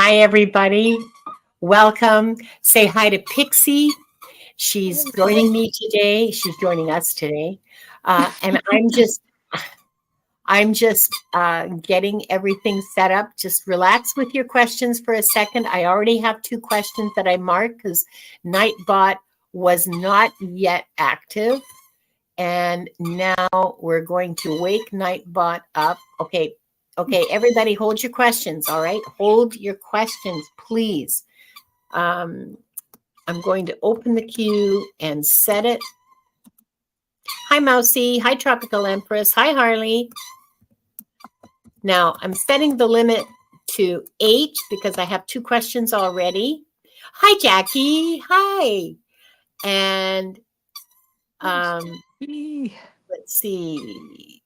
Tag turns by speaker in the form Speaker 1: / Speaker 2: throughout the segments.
Speaker 1: Hi, everybody. Welcome. Say hi to Pixie. She's joining me today. She's joining us today. And I'm just getting everything set up. Just relax with your questions for a second. I already have 2 questions that I marked because Nightbot was not yet active. And now we're going to wake Nightbot up. Okay, everybody hold your questions, all right? Hold your questions, please. I'm going to open the queue and set it. Hi, Mousy. Hi, Tropical Empress. Hi, Harley. Now, I'm setting the limit to 8 because I have 2 questions already. Hi, Jackie. Hi. And let's see.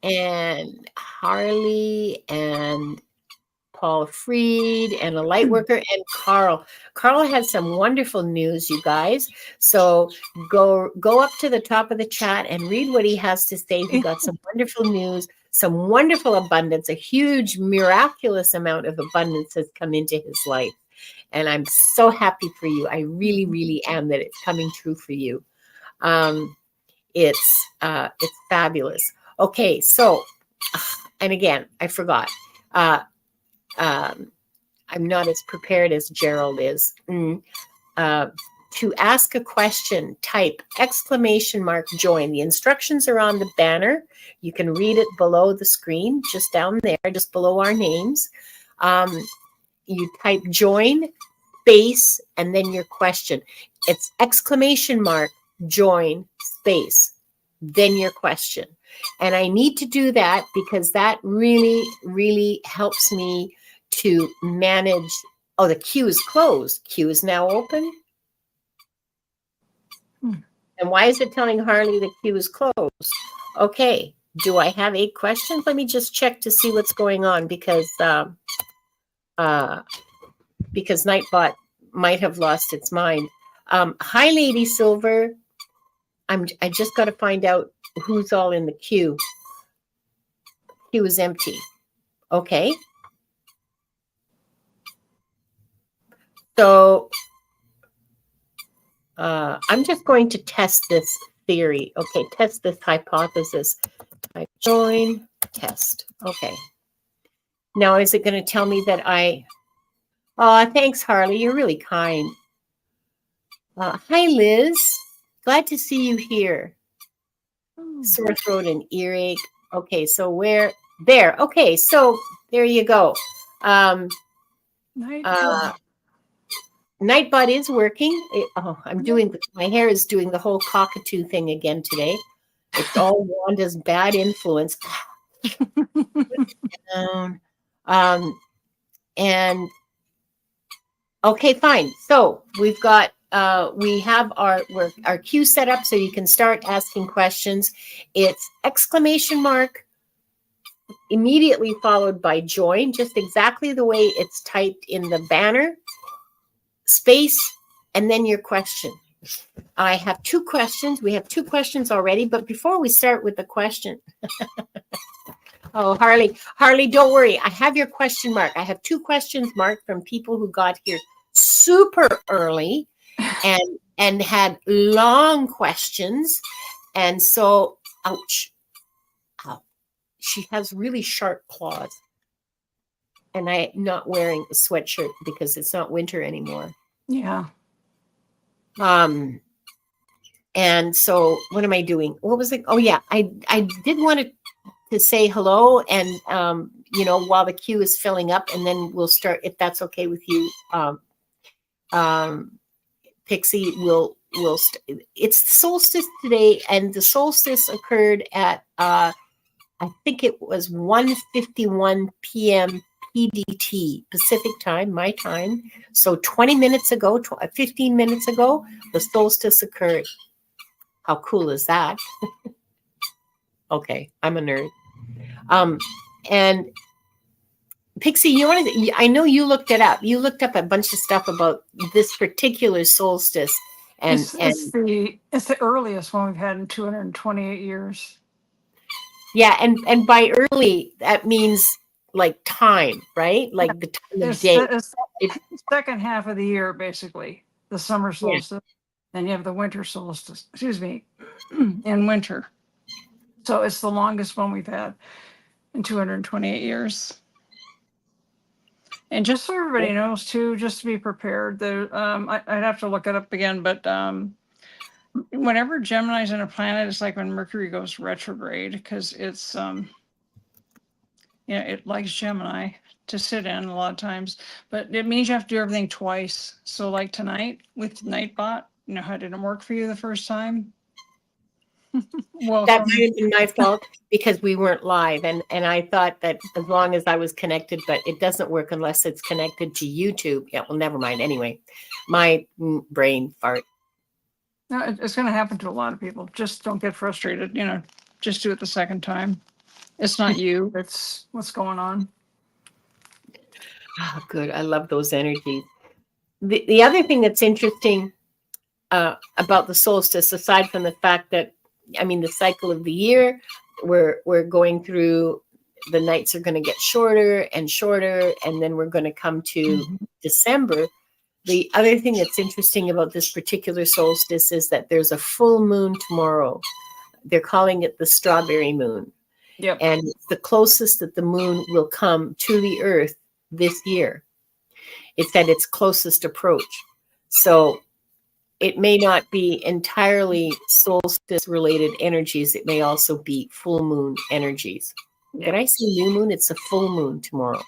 Speaker 1: And Harley and Paul Freed and a light worker and Carl. Carl has some wonderful news, you guys. So go up to the top of the chat and read what he has to say. He got some wonderful news, some wonderful abundance, a huge, miraculous amount of abundance has come into his life. And I'm so happy for you. I really, really am that it's coming true for you. It's fabulous. Okay, so, and again, I forgot. I'm not as prepared as Gerald is. To ask a question, type !join. The instructions are on the banner. You can read it below the screen, just down there, just below our names. You type join, space, and then your question. It's !join, space, then your question. And I need to do that because that really, really helps me to manage. Oh, the queue is closed. Queue is now open. And why is it telling Harley the queue is closed? Okay. Do I have 8 questions? Let me just check to see what's going on because Nightbot might have lost its mind. Hi, Lady Silver. I just got to find out who's all in the queue. Queue is empty. Okay. So I'm just going to test this theory. Okay, test this hypothesis. Type join, test. Okay. Now, is it going to tell me that Oh, thanks, Harley. You're really kind. Hi, Liz. Glad to see you here. Sore throat and earache. Okay, so where? There. Okay, so there you go. Nightbot is working. My hair is doing the whole cockatoo thing again today. It's all Wanda's bad influence. And okay, fine. So we've got we have our queue set up so you can start asking questions. It's immediately followed by join, just exactly the way it's typed in the banner. Space, and then your question. I have 2 questions. We have 2 questions already, but before we start with the question, oh, Harley, don't worry. I have your question mark. I have 2 questions marked from people who got here super early and had long questions. And so, ouch. Ow. She has really sharp claws. And I'm not wearing a sweatshirt because it's not winter anymore.
Speaker 2: Yeah.
Speaker 1: And so what am I doing? What was it? Oh yeah, I did want to say hello and while the queue is filling up, and then we'll start, if that's okay with you. Pixie it's solstice today, and the solstice occurred at I think it was 1:51 p.m. PDT, Pacific time, my time. So 15 minutes ago, the solstice occurred. How cool is that? Okay, I'm a nerd. And Pixie, I know you looked it up. You looked up a bunch of stuff about this particular solstice.
Speaker 2: It's the earliest one we've had in 228 years.
Speaker 1: Yeah, and by early, that means like time, right? Like the time of
Speaker 2: It's
Speaker 1: day.
Speaker 2: the second half of the year, basically, the summer
Speaker 1: Yeah.
Speaker 2: solstice. Then you have the winter solstice, excuse me, in winter. So it's the longest one we've had in 228 years. And just so everybody knows too, just to be prepared, I'd have to look it up again, but whenever Gemini's in a planet, it's like when Mercury goes retrograde, because it's it likes Gemini to sit in a lot of times, but it means you have to do everything twice. So like tonight with Nightbot, how did it work for you the first time? Well,
Speaker 1: That might have been my fault because we weren't live, and I thought that as long as I was connected, but it doesn't work unless it's connected to YouTube. Yeah, well, never mind. Anyway, my brain fart.
Speaker 2: no, it's going to happen to a lot of people. Just don't get frustrated. Just do it the second time. It's not you. It's what's going on.
Speaker 1: Oh, good. I love those energies. The other thing that's interesting about the solstice, aside from the fact that, I mean, the cycle of the year, we're going through, the nights are going to get shorter and shorter, and then we're going to come to December. The other thing that's interesting about this particular solstice is that there's a full moon tomorrow. They're calling it the strawberry moon.
Speaker 2: Yep.
Speaker 1: And it's the closest that the moon will come to the earth this year. It's at its closest approach. So it may not be entirely solstice related energies. It may also be full moon energies.
Speaker 2: Yep.
Speaker 1: Did I say new moon? It's a full moon tomorrow.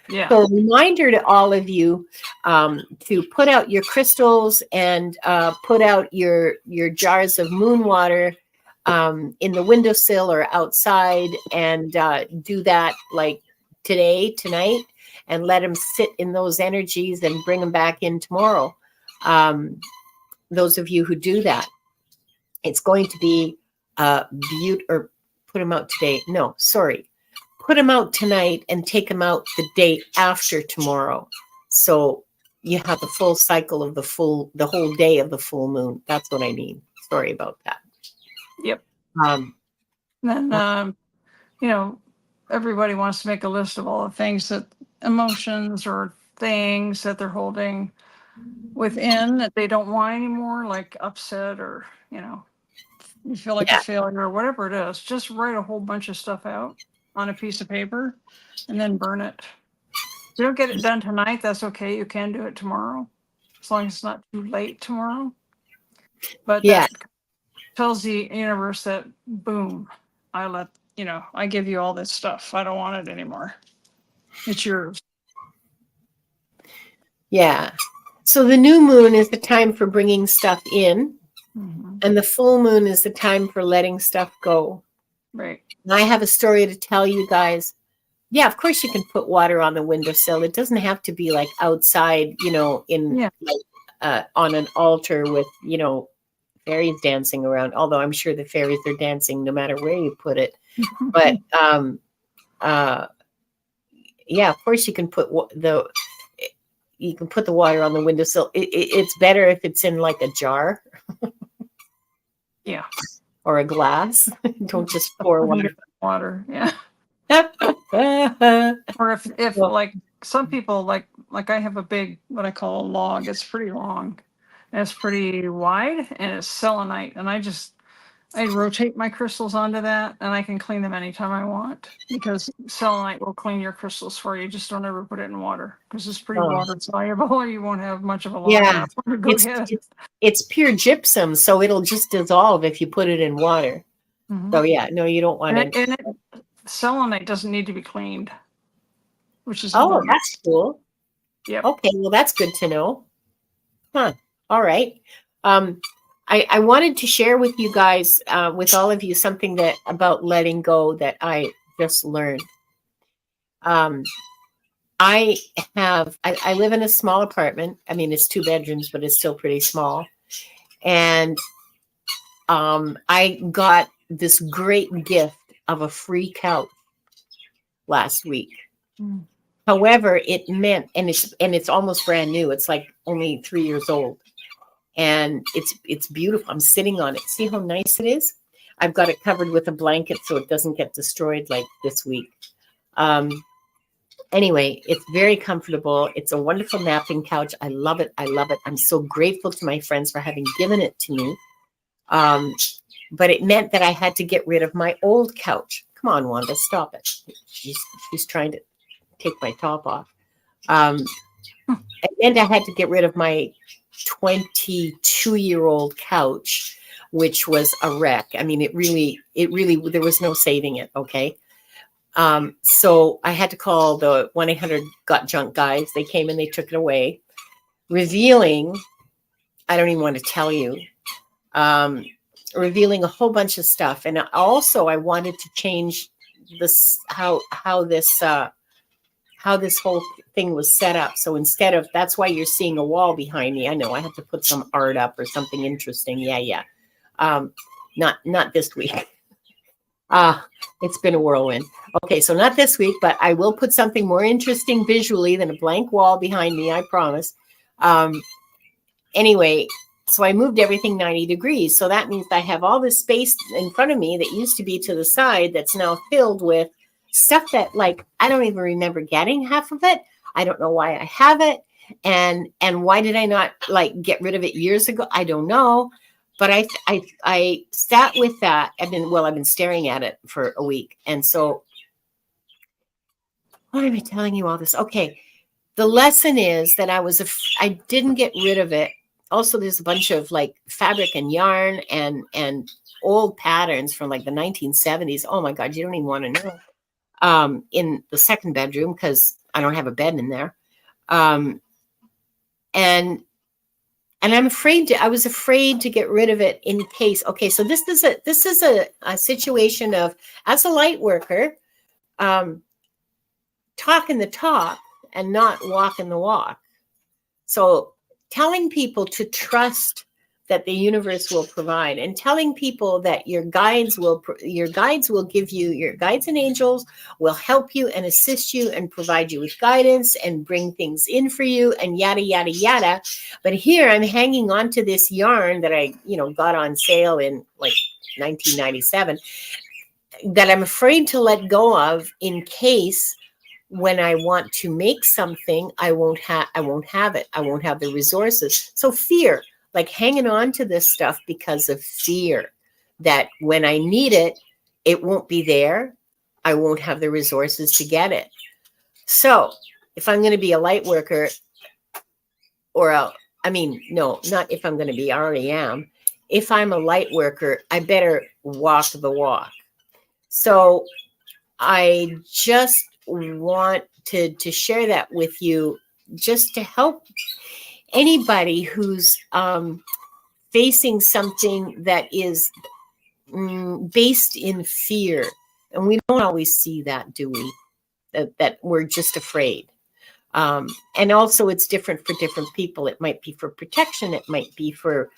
Speaker 2: Yeah.
Speaker 1: So a reminder to all of you to put out your crystals and put out your jars of moon water in the windowsill or outside, and do that like tonight, and let them sit in those energies and bring them back in tomorrow. Those of you who do that, it's going to be or put them out today. No, sorry. Put them out tonight and take them out the day after tomorrow. So you have the full cycle of the whole day of the full moon. That's what I mean. Sorry about that.
Speaker 2: Yep. Then, everybody wants to make a list of all the things that emotions or things that they're holding within that they don't want anymore, like upset or, you feel like a failure or whatever it is. Just write a whole bunch of stuff out on a piece of paper and then burn it. If you don't get it done tonight, that's okay. You can do it tomorrow, as long as it's not too late tomorrow. But that tells the universe that, boom, I give you all this stuff. I don't want it anymore. It's yours. Yeah.
Speaker 1: So the new moon is the time for bringing stuff in,
Speaker 2: Mm-hmm.
Speaker 1: and the full moon is the time for letting stuff go.
Speaker 2: Right.
Speaker 1: And I have a story to tell you guys. Yeah, of course you can put water on the windowsill. It doesn't have to be like outside, in on an altar with, fairies dancing around. Although I'm sure the fairies are dancing no matter where you put it. But yeah, of course you can put the water on the windowsill. It's better if it's in like a jar.
Speaker 2: Yeah.
Speaker 1: Or a glass. Don't just pour
Speaker 2: water. Yeah. Or if like some people like I have a big, what I call a log. It's pretty long and it's pretty wide and it's selenite, and I rotate my crystals onto that, and I can clean them anytime I want, because selenite will clean your crystals for you. Just don't ever put it in water, because it's pretty water soluble, or you won't have much of a log.
Speaker 1: Yeah, it's pure gypsum, so it'll just dissolve if you put it in water. Mm-hmm. So yeah, no, you don't want it.
Speaker 2: And selenite doesn't need to be cleaned, which is
Speaker 1: that's cool.
Speaker 2: Yeah.
Speaker 1: Okay, well that's good to know. Huh. All right. I wanted to share with you guys, with all of you, something about letting go that I just learned. I live in a small apartment. I mean, it's 2 bedrooms, but it's still pretty small. And I got this great gift of a free couch last week. Mm. However, it meant, and it's almost brand new. It's like only 3 years old. And it's beautiful. I'm sitting on it. See how nice it is? I've got it covered with a blanket so it doesn't get destroyed like this week. Anyway, it's very comfortable. It's a wonderful napping couch. I love it. I love it. I'm so grateful to my friends for having given it to me. But it meant that I had to get rid of my old couch. Come on, Wanda, stop it. She's trying to take my top off. It meant I had to get rid of my 22-year-old couch, which was a wreck. I mean, it really, there was no saving it. Okay. So I had to call the 1-800-GOT-JUNK guys. They came and they took it away, revealing, I don't even want to tell you, revealing a whole bunch of stuff. And also I wanted to change this, how this whole thing was set up. So instead of, that's why you're seeing a wall behind me. I know I have to put some art up or something interesting. Yeah. Not this week. It's been a whirlwind. Okay, so not this week, but I will put something more interesting visually than a blank wall behind me, I promise. Anyway, so I moved everything 90 degrees. So that means I have all this space in front of me that used to be to the side that's now filled with stuff that, like, I don't even remember getting half of it. I don't know why I have it. And why did I not, like, get rid of it years ago? I don't know. But I sat with that. I've been staring at it for a week. And so why am I telling you all this? Okay. The lesson is that I didn't get rid of it. Also, there's a bunch of like fabric and yarn and old patterns from like the 1970s. Oh my God, you don't even want to know. In the second bedroom, because I don't have a bed in there. And I was afraid to get rid of it in case. Okay, so this is a situation of, as a light worker, talking the talk and not walking the walk. So telling people to trust that the universe will provide, and telling people that your guides and angels will help you and assist you and provide you with guidance and bring things in for you and yada, yada, yada. But here I'm hanging on to this yarn that I, got on sale in like 1997 that I'm afraid to let go of in case when I want to make something, I won't have it. I won't have the resources. So fear. Like hanging on to this stuff because of fear that when I need it, it won't be there. I won't have the resources to get it. So if I'm going to be a light worker, not if I'm going to be, I already am. If I'm a light worker, I better walk the walk. So I just want to share that with you, just to help anybody who's facing something that is based in fear. And we don't always see that, do we? That we're just afraid. And also it's different for different people. It might be for protection. It might be for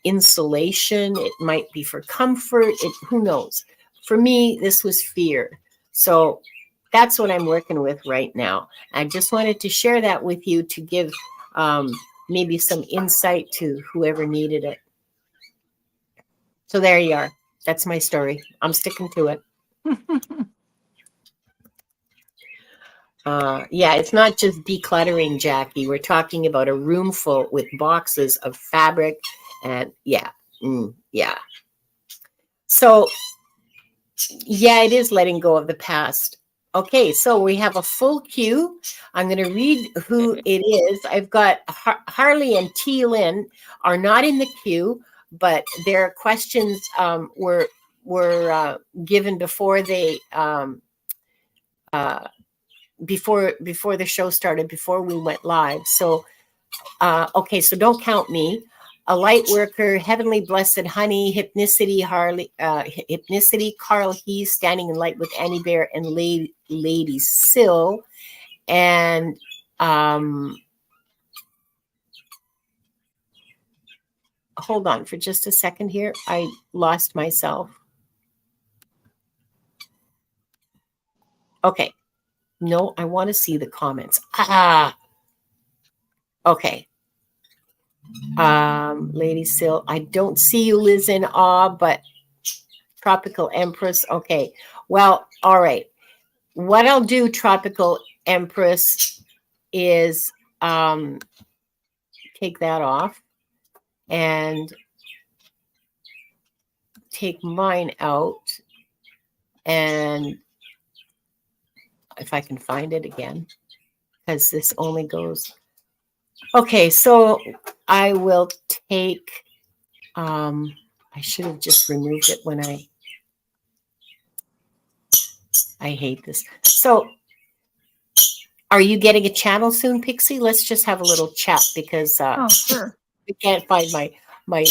Speaker 1: insulation. It might be for comfort. Who knows? For me, this was fear. So that's what I'm working with right now. I just wanted to share that with you to give maybe some insight to whoever needed it. So there you are. That's my story. I'm sticking to it. It's not just decluttering, Jackie. We're talking about a room full with boxes of fabric and So it is letting go of the past. Okay, so we have a full queue. I'm going to read who it is. I've got Harley and T. Lynn are not in the queue, but their questions were given before they before the show started, before we went live. So so don't count me. A light worker, heavenly blessed honey, hypnicity, Harley, hypnicity, Carl Hees, standing in light with Annie Bear and Lady Sill, and hold on for just a second here. I lost myself. Okay, no, I want to see the comments. Okay. Lady Sill, I don't see you, Liz in awe, but Tropical Empress. Okay. Well, all right. what I'll do, Tropical Empress, is take that off and take mine out. And if I can find it again, because this only goes. Okay, so I will take, I should have just removed it when I hate this. So are you getting a channel soon, Pixie? Let's just have a little chat because
Speaker 2: Oh, sure.
Speaker 1: I can't find my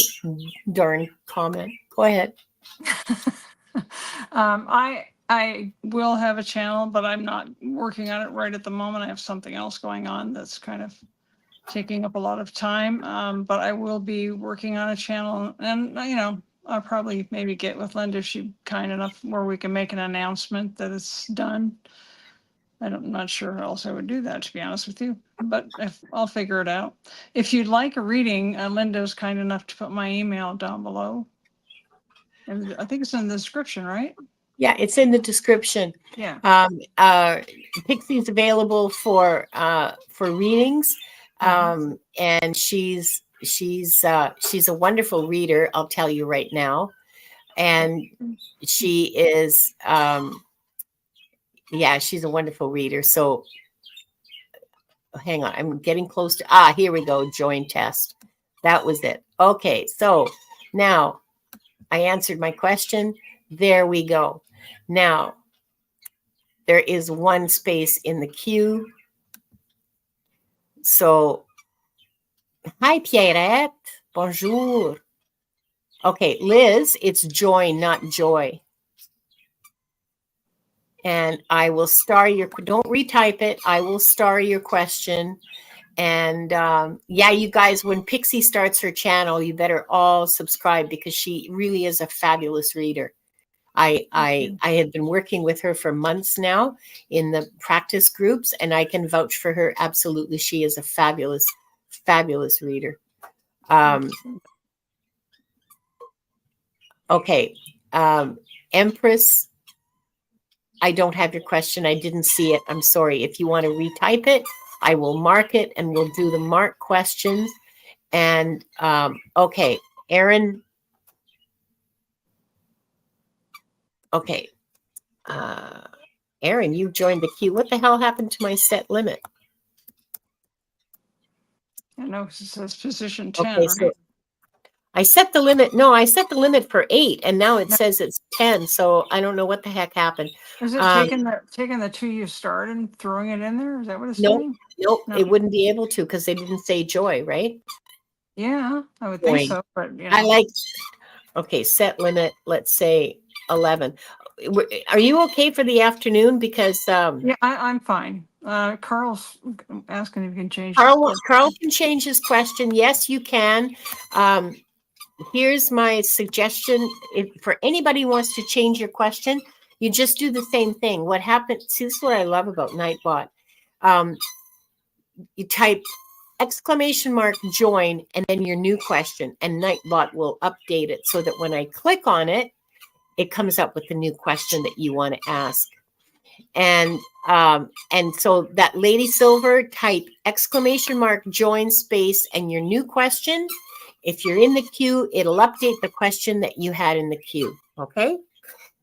Speaker 1: darn comment. Go ahead.
Speaker 2: I will have a channel, but I'm not working on it right at the moment. I have something else going on that's kind of taking up a lot of time. But I will be working on a channel, and I'll probably maybe get with Linda if she's kind enough where we can make an announcement that it's done. I'm not sure how else I would do that, to be honest with you, but I'll figure it out. If you'd like a reading, Linda's kind enough to put my email down below. And I think it's in the description, right?
Speaker 1: Yeah, it's in the description.
Speaker 2: Yeah.
Speaker 1: Pixie's available for readings, and she's a wonderful reader. I'll tell you right now, and she is, yeah, she's a wonderful reader. So, hang on, I'm getting close to. Here we go. Join test. That was it. Okay, so now I answered my question. There we go. Now, there is one space in the queue. So, hi, Pierrette. Bonjour. Okay, Liz, it's join, not joy. And I will star your, don't retype it. I will star your question. And yeah, you guys, when Pixie starts her channel, you better all subscribe because she really is a fabulous reader. I had been working with her for months now in the practice groups, and I can vouch for her. Absolutely. She is a fabulous, fabulous reader. Okay. Empress, I don't have your question. I didn't see it. I'm sorry. If you want to retype it, I will mark it and we'll do the mark questions. And okay, Aaron. Okay. Aaron, you joined the queue. What the hell happened to my set limit?
Speaker 2: I know it says position 10.
Speaker 1: Okay,
Speaker 2: right?
Speaker 1: so I set the limit. No, I set the limit for 8, and now it says it's 10. So I don't know what the heck happened.
Speaker 2: Is it taking the 2 you started and throwing it in there? Is that what it's doing?
Speaker 1: Nope,
Speaker 2: No.
Speaker 1: it wouldn't be able to because they didn't say joy, right?
Speaker 2: Yeah, I would
Speaker 1: Join.
Speaker 2: think so, but
Speaker 1: I like. Okay, set limit. Let's say 11. Are you okay for the afternoon? Because
Speaker 2: yeah, I'm fine. Carl's asking if you can change.
Speaker 1: Carl can change his question. Yes, you can. Here's my suggestion. If for anybody who wants to change your question, you just do the same thing. What happened? See, this is what I love about Nightbot. You type !join and then your new question, and Nightbot will update it so that when I click on it, it comes up with the new question that you want to ask. And so that Lady Silver, type !join space and your new question. If you're in the queue, it'll update the question that you had in the queue. Okay.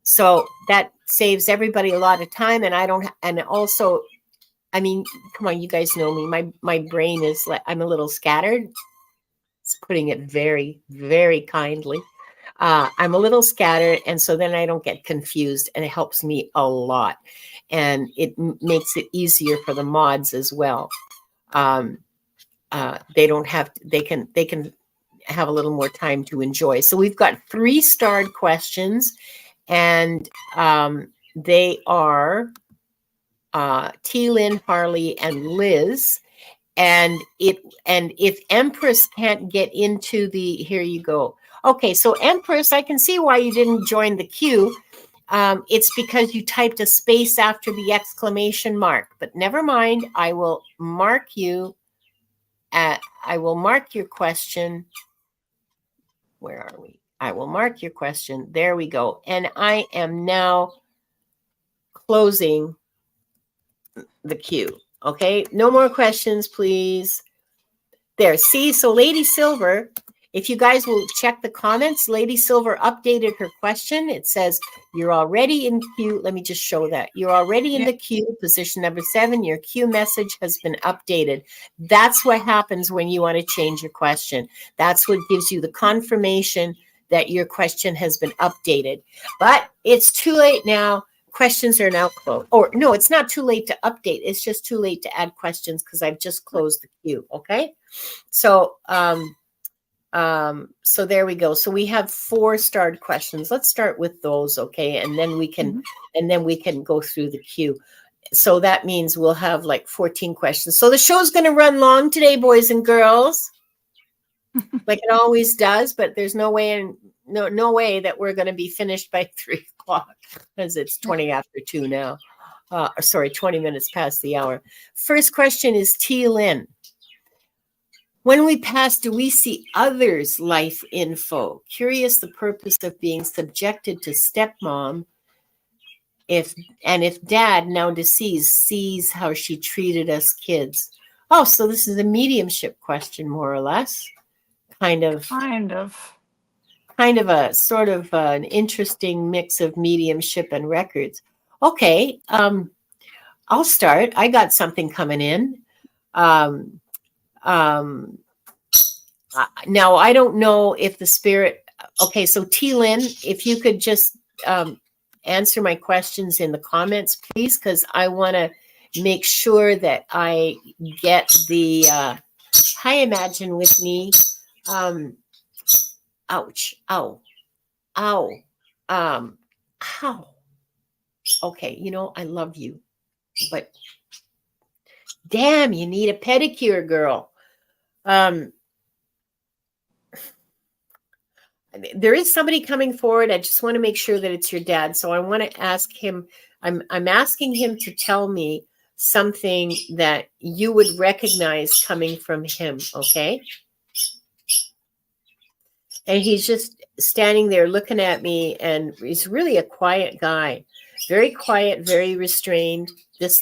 Speaker 1: So that saves everybody a lot of time. And and also, I mean, come on, you guys know me. My brain is like, I'm a little scattered. It's putting it very, very kindly. I'm a little scattered, and so then I don't get confused, and it helps me a lot. And it makes it easier for the mods as well. They don't have to, they can have a little more time to enjoy. So we've got 3 starred questions, and they are T. Lynn, Harley, and Liz. And if Empress can't get into the, here you go. Okay, so Empress, I can see why you didn't join the queue. It's because you typed a space after the exclamation mark. But never mind, I will mark you. I will mark your question. Where are we? I will mark your question. There we go. And I am now closing the queue. Okay, no more questions, please. There, see, so Lady Silver, if you guys will check the comments, Lady Silver updated her question. It says, you're already in queue. Let me just show that. You're already in the queue, position number 7. Your queue message has been updated. That's what happens when you want to change your question. That's what gives you the confirmation that your question has been updated. But it's too late now. Questions are now closed. Or no, it's not too late to update. It's just too late to add questions because I've just closed the queue. Okay. So, so there we go. So we have 4 starred questions. Let's start with those. Okay. And then we can, go through the queue. So that means we'll have like 14 questions. So the show's going to run long today, boys and girls, like it always does, but there's no way no way that we're going to be finished by 3 o'clock because it's 20 after 2 now. Sorry, 20 minutes past the hour. First question is T. Lynn. When we pass, do we see others' life info? Curious the purpose of being subjected to stepmom if dad, now deceased, sees how she treated us kids. Oh, so this is a mediumship question, more or less. Kind of a sort of an interesting mix of mediumship and records. Okay, I'll start. I got something coming in. Now, I don't know if the spirit. Okay, so T. Lynn, if you could just answer my questions in the comments, please, because I want to make sure that I get the. Hi, Imagine with me. Ouch! Ow! Ow! Ow! Okay, I love you, but damn, you need a pedicure, girl. There is somebody coming forward. I just want to make sure that it's your dad. So I want to ask him, I'm asking him to tell me something that you would recognize coming from him, okay? And he's just standing there looking at me, and he's really a quiet guy. Very quiet, very restrained. This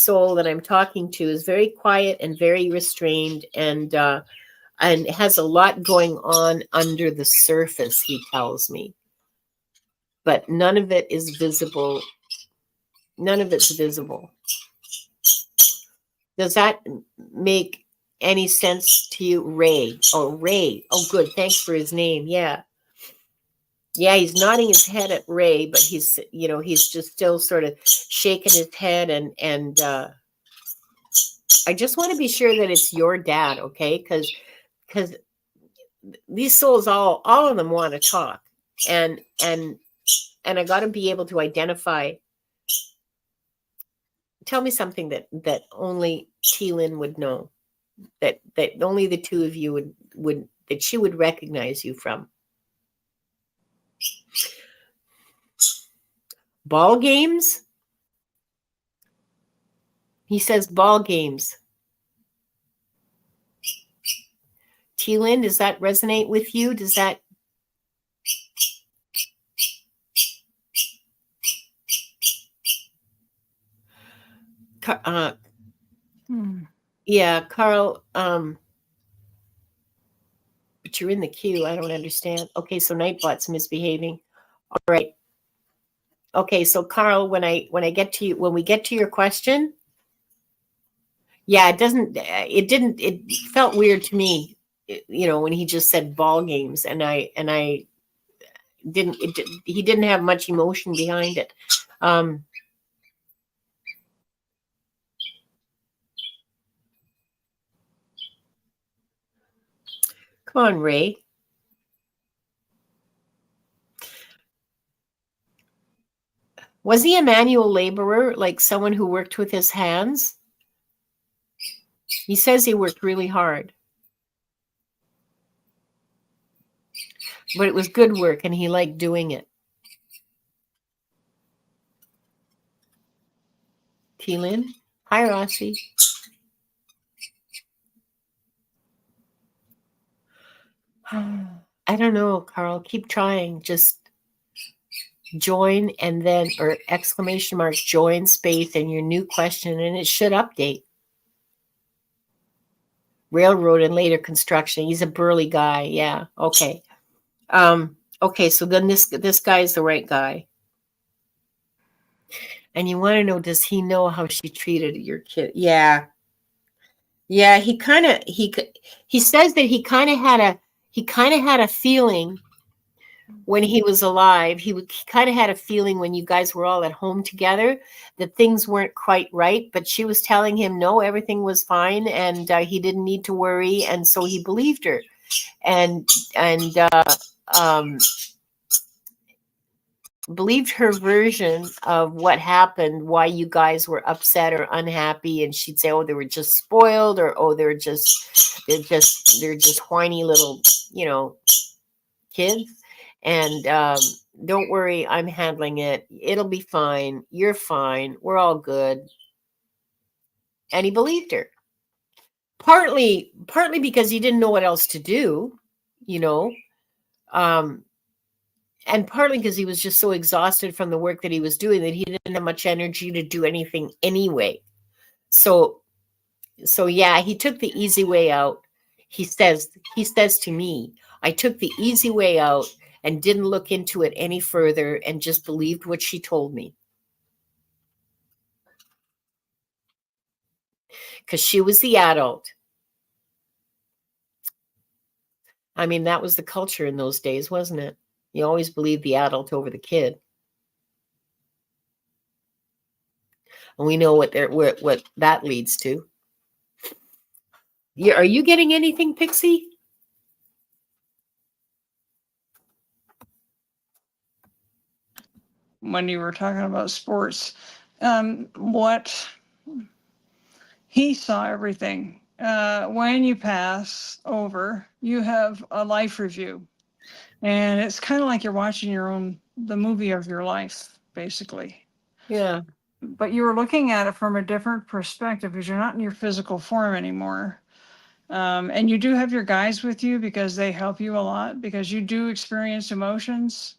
Speaker 1: soul that I'm talking to is very quiet and very restrained, and has a lot going on under the surface, he tells me. But none of it is visible. None of it's visible. Does that make any sense to you? Ray. Oh, Ray. Oh, good. Thanks for his name. Yeah. Yeah, he's nodding his head at Ray, but he's just still sort of shaking his head, and I just want to be sure that it's your dad, okay? Because these souls, all of them want to talk, and I got to be able to identify. Tell me something that only T-Lynn would know, that only the two of you would that she would recognize you from. Ball games? He says ball games. T-Lynn, does that resonate with you? Does that? Yeah, Carl, but you're in the queue. I don't understand. Okay, so Nightbot's misbehaving. All right. Okay, so Carl, when we get to your question, yeah, it felt weird to me, when he just said ball games, and I he didn't have much emotion behind it. Come on, Ray. Was he a manual laborer, like someone who worked with his hands? He says he worked really hard. But it was good work, and he liked doing it. T-Lynn? Hi, Rossi. I don't know, Carl. Keep trying. Just join and then, or exclamation mark, join space and your new question, and it should update. Railroad and later construction. He's a burly guy. Yeah. Okay. Okay. So then this guy is the right guy. And you want to know, does he know how she treated your kid? Yeah. Yeah. He says that he kind of had a feeling when he was alive. He kind of had a feeling when you guys were all at home together that things weren't quite right, but she was telling him no, everything was fine, and he didn't need to worry, and so he believed her, and um, believed her version of what happened, why you guys were upset or unhappy, and she'd say, oh, they were just spoiled, or oh, they're just whiny little, kids. And don't worry, I'm handling it. It'll be fine. You're fine. We're all good. And he believed her. Partly because he didn't know what else to do, um, and partly because he was just so exhausted from the work that he was doing that he didn't have much energy to do anything anyway. So yeah, he took the easy way out. He says to me, I took the easy way out and didn't look into it any further and just believed what she told me. Because she was the adult. I mean, that was the culture in those days, wasn't it? You always believed the adult over the kid. And we know what that leads to. Are you getting anything, Pixie?
Speaker 2: When you were talking about sports, what he saw everything. When you pass over, you have a life review, and it's kind of like you're watching the movie of your life, basically.
Speaker 1: Yeah.
Speaker 2: But you were looking at it from a different perspective because you're not in your physical form anymore. And you do have your guides with you because they help you a lot, because you do experience emotions,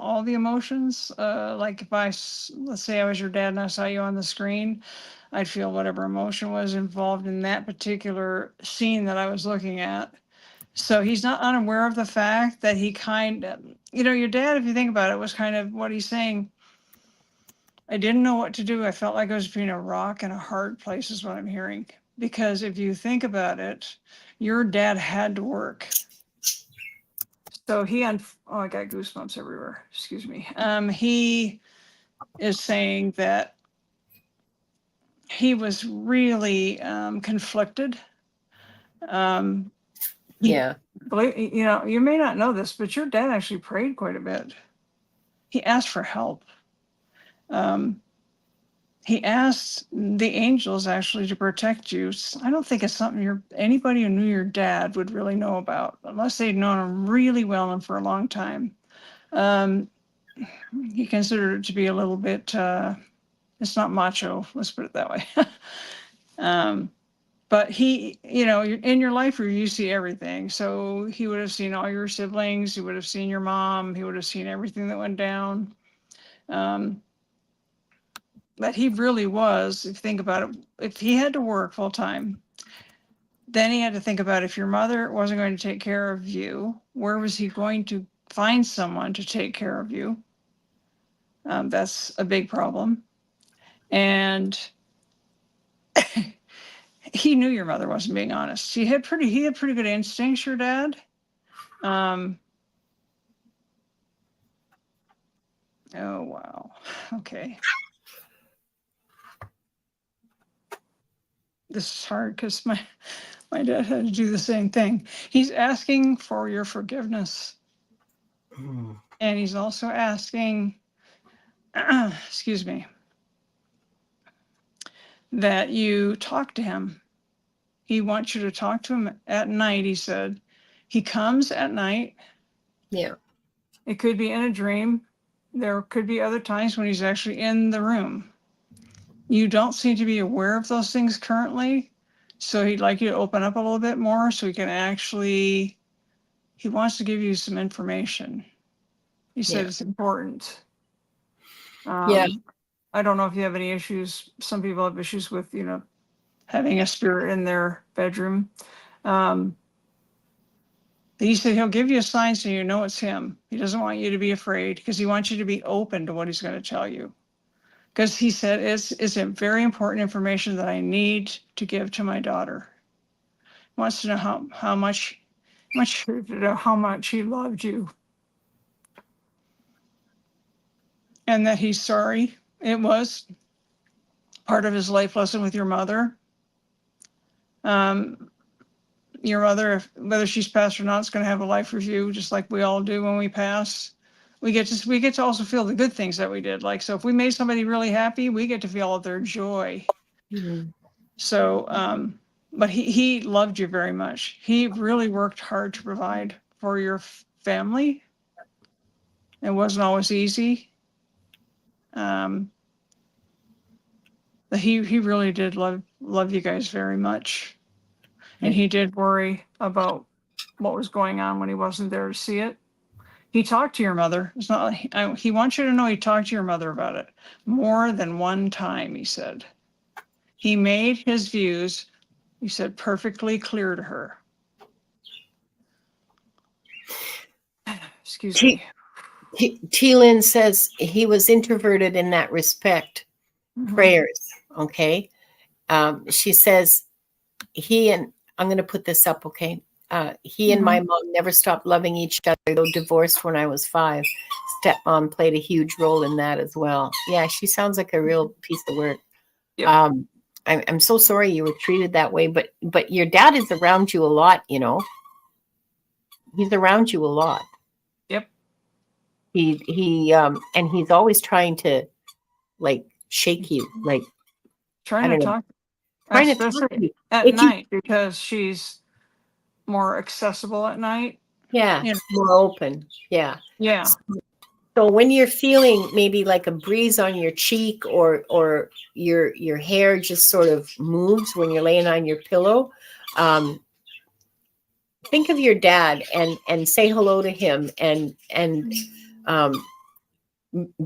Speaker 2: all the emotions. Like if let's say I was your dad and I saw you on the screen, I'd feel whatever emotion was involved in that particular scene that I was looking at. So he's not unaware of the fact that your dad, if you think about it, was kind of what he's saying. I didn't know what to do. I felt like I was between a rock and a hard place, is what I'm hearing. Because if you think about it, your dad had to work. So I got goosebumps everywhere. Excuse me. He is saying that he was really conflicted.
Speaker 1: Yeah.
Speaker 2: You may not know this, but your dad actually prayed quite a bit. He asked for help. He asked the angels actually to protect you. I don't think it's something anybody who knew your dad would really know about, unless they'd known him really well and for a long time. He considered it to be a little bit, it's not macho, let's put it that way. But he, in your life where you see everything. So he would have seen all your siblings, he would have seen your mom, he would have seen everything that went down. But he really was, if you think about it, if he had to work full time, then he had to think about if your mother wasn't going to take care of you, where was he going to find someone to take care of you? That's a big problem. And he knew your mother wasn't being honest. He had pretty good instincts, your dad. Oh, wow. Okay. This is hard because my dad had to do the same thing. He's asking for your forgiveness. And he's also asking, excuse me, that you talk to him. He wants you to talk to him at night, he said. He comes at night.
Speaker 1: Yeah.
Speaker 2: It could be in a dream. There could be other times when he's actually in the room. You don't seem to be aware of those things currently. So he'd like you to open up a little bit more so he wants to give you some information. He said
Speaker 1: Yeah.
Speaker 2: it's important.
Speaker 1: Yeah.
Speaker 2: I don't know if you have any issues. Some people have issues with, having a spirit in their bedroom. He said he'll give you a sign so you know it's him. He doesn't want you to be afraid because he wants you to be open to what he's going to tell you. Because he said it's a very important information that I need to give to my daughter. He wants to know how much he loved you, and that he's sorry. It was part of his life lesson with your mother. Your mother, whether she's passed or not, is going to have a life review, just like we all do when we pass. We get to also feel the good things that we did. Like, so if we made somebody really happy, we get to feel all their joy.
Speaker 1: Mhm.
Speaker 2: So, but he loved you very much. He really worked hard to provide for your family. It wasn't always easy. But he really did love you guys very much. And
Speaker 1: Yeah.
Speaker 2: he did worry about what was going on when he wasn't there to see it. He talked to your mother. It's not like he wants you to know he talked to your mother about it more than one time, he said. He made his views, he said, perfectly clear to her. Excuse me.
Speaker 1: Lynn says he was introverted in that respect.
Speaker 2: Mhm.
Speaker 1: Prayers. Okay. She says I'm going to put this up. Okay. He and my mom never stopped loving each other, though divorced when I was 5. Stepmom played a huge role in that as well. Yeah, she sounds like a real piece of work.
Speaker 2: Yep.
Speaker 1: I'm so sorry you were treated that way, but your dad is around you a lot, He's around you a lot.
Speaker 2: Yep.
Speaker 1: And he's always trying to like shake you, like
Speaker 2: Trying
Speaker 1: I
Speaker 2: to
Speaker 1: don't know,
Speaker 2: talk,
Speaker 1: trying to talk to
Speaker 2: especially
Speaker 1: you.
Speaker 2: at
Speaker 1: If you
Speaker 2: night, because she's more accessible at night.
Speaker 1: Yeah,
Speaker 2: You know,
Speaker 1: more open. Yeah.
Speaker 2: yeah.
Speaker 1: So when you're feeling maybe like a breeze on your cheek or your hair just sort of moves when you're laying on your pillow, think of your dad and say hello to him and um,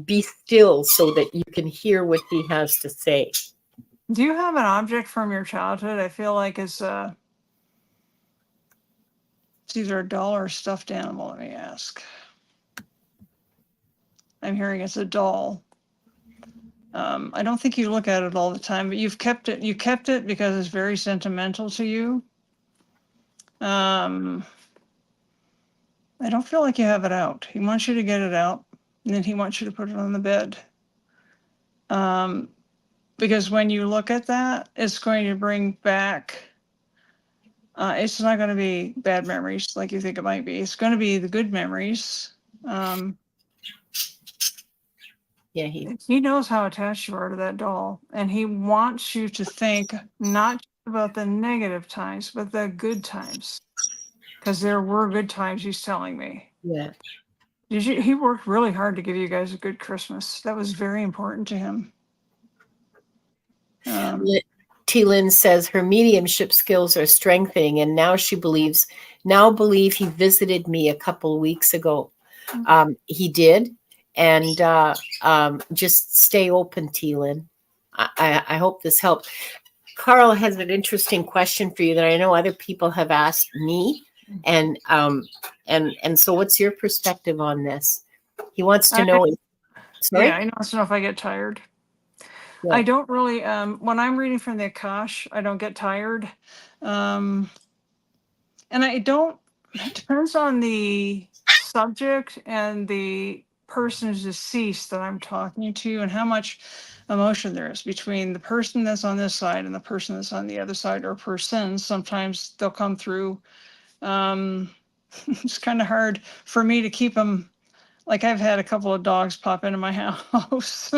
Speaker 1: be still so that you can hear what he has to say.
Speaker 2: Do you have an object from your childhood? I feel like it's either a doll or a stuffed animal. Let me ask. I'm hearing it's a doll. I don't think you look at it all the time, but you've kept it. You kept it because it's very sentimental to you. I don't feel like you have it out. He wants you to get it out, and then he wants you to put it on the bed. Because when you look at that, it's going to bring back. It's not going to be bad memories like you think it might be. It's going to be the good memories.
Speaker 1: Yeah,
Speaker 2: He knows how attached you are to that doll, and he wants you to think not just about the negative times, but the good times. Because there were good times, he's telling me.
Speaker 1: yeah.
Speaker 2: He worked really hard to give you guys a good Christmas. That was very important to him.
Speaker 1: Lynn says her mediumship skills are strengthening, and now believe he visited me a couple weeks ago. He did, and just stay open, Lynn. I hope this helped. Carl has an interesting question for you that I know other people have asked me, and so what's your perspective on this? He wants to know. Sorry?
Speaker 2: Yeah, he wants to know if I get tired.
Speaker 1: Yeah.
Speaker 2: I don't really, when I'm reading from the Akash, I don't get tired. And I don't, it depends on the subject and the person who's deceased that I'm talking to and how much emotion there is between the person that's on this side and the person that's on the other side, or persons. Sometimes they'll come through. It's kind of hard for me to keep them. Like, I've had a couple of dogs pop into my house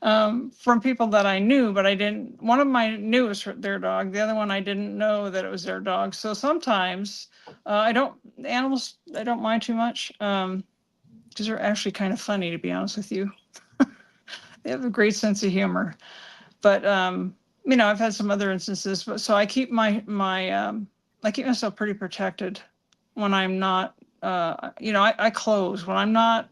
Speaker 2: from people that I knew, but I didn't. One of them I knew was their dog. The other one I didn't know that it was their dog. So sometimes animals, I don't mind too much because they're actually kind of funny, to be honest with you. They have a great sense of humor. But I've had some other instances. But so I keep I keep myself pretty protected when I'm not. I close when I'm not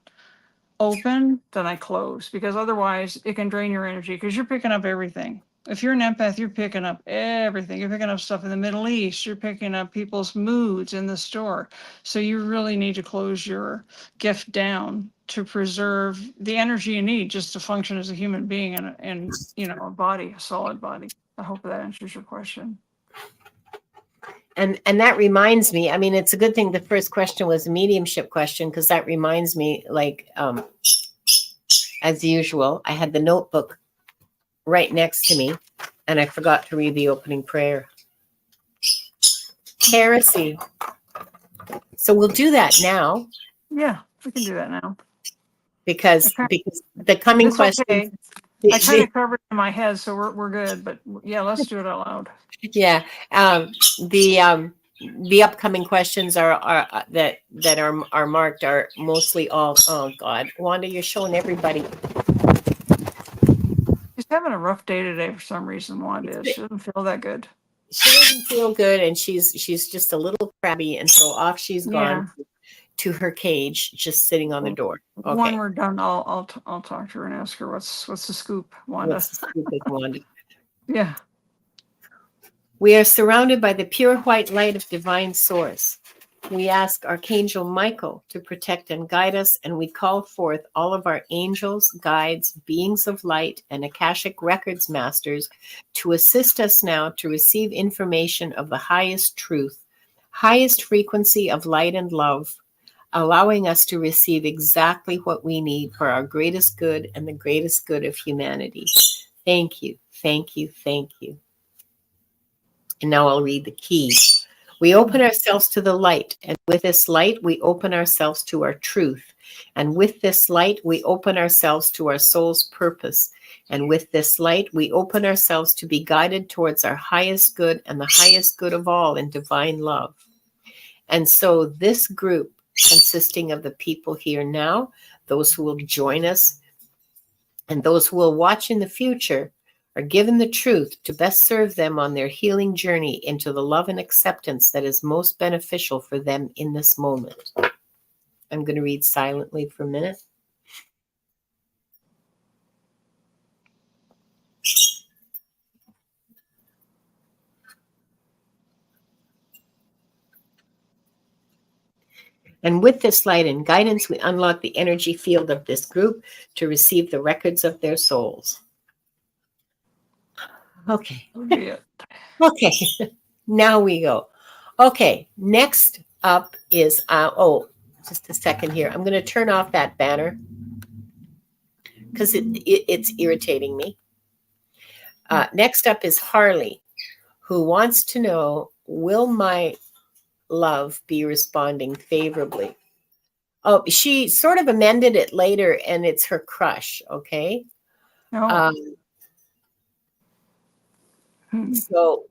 Speaker 2: open, then I close, because otherwise it can drain your energy, because you're picking up everything. If you're an empath, you're picking up everything. You're picking up stuff in the Middle East. You're picking up people's moods in the store. So you really need to close your gift down to preserve the energy you need just to function as a human being and a body, a solid body. I hope that answers your question.
Speaker 1: And that reminds me, I mean, it's a good thing the first question was a mediumship question, because that reminds me, like, as usual, I had the notebook right next to me, and I forgot to read the opening prayer. Heresy. So we'll do that now.
Speaker 2: Yeah, we can do that now.
Speaker 1: Because the coming question.
Speaker 2: Okay. I kind of covered it in my head, so we're good. But yeah, let's do it out loud.
Speaker 1: Yeah. The upcoming questions are that are marked are mostly all. Oh God, Wanda, you're showing everybody.
Speaker 2: She's having a rough day today for some reason. Wanda is. She doesn't feel that good.
Speaker 1: She doesn't feel good, and she's just a little crabby, and so off she's gone to her cage, just sitting on the door. Okay.
Speaker 2: When we're done, I'll talk to her and ask her what's the scoop, Wanda.
Speaker 1: What's the scoop with Wanda?
Speaker 2: Yeah.
Speaker 1: We are surrounded by the pure white light of divine source. We ask Archangel Michael to protect and guide us, and we call forth all of our angels, guides, beings of light, and Akashic records masters to assist us now to receive information of the highest truth, highest frequency of light and love, allowing us to receive exactly what we need for our greatest good and the greatest good of humanity. Thank you, thank you, thank you. And now I'll read the keys. We open ourselves to the light, and with this light, we open ourselves to our truth. And with this light, we open ourselves to our soul's purpose. And with this light, we open ourselves to be guided towards our highest good and the highest good of all in divine love. And so this group, consisting of the people here now, those who will join us, and those who will watch in the future, are given the truth to best serve them on their healing journey into the love and acceptance that is most beneficial for them in this moment. I'm going to read silently for a minute. And with this light and guidance, we unlock the energy field of this group to receive the records of their souls. Okay. Okay. Now we go. Okay. Next up is, just a second here. I'm going to turn off that banner because it's irritating me. Next up is Harley, who wants to know, will my love be responding favorably? Oh, she sort of amended it later, and it's her crush. Okay.
Speaker 2: Oh.
Speaker 1: So,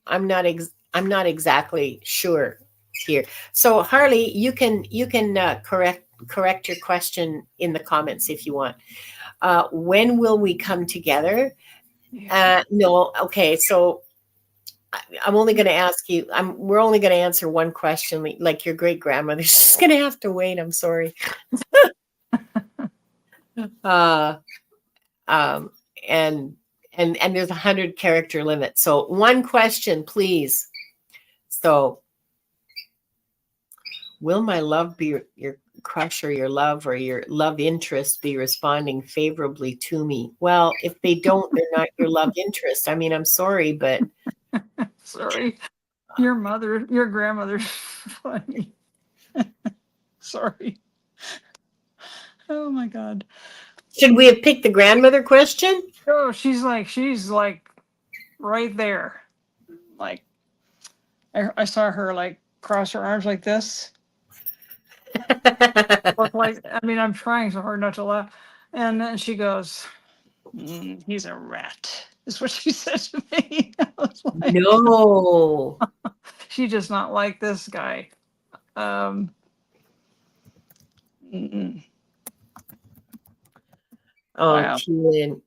Speaker 1: I'm not exactly sure here. So Harley, you can correct your question in the comments if you want. When will we come together? No. Okay. So I'm only going to ask you, we're only going to answer one question, like your great grandmother's just going to have to wait. I'm sorry. And there's 100 character limit. So one question, please. So will my love be your crush or your love interest be responding favorably to me? Well, if they don't, they're not your love interest. I mean, I'm sorry, but.
Speaker 2: Sorry. Your grandmother's funny. Sorry. Oh my God.
Speaker 1: Should we have picked the grandmother question?
Speaker 2: Oh, she's like right there. Like I saw her like cross her arms like this. I'm trying so hard not to laugh. And then she goes, he's a rat. Is what she said to me. I was like,
Speaker 1: no.
Speaker 2: She does not like this guy.
Speaker 1: Oh,
Speaker 2: wow.
Speaker 1: T-Lynn.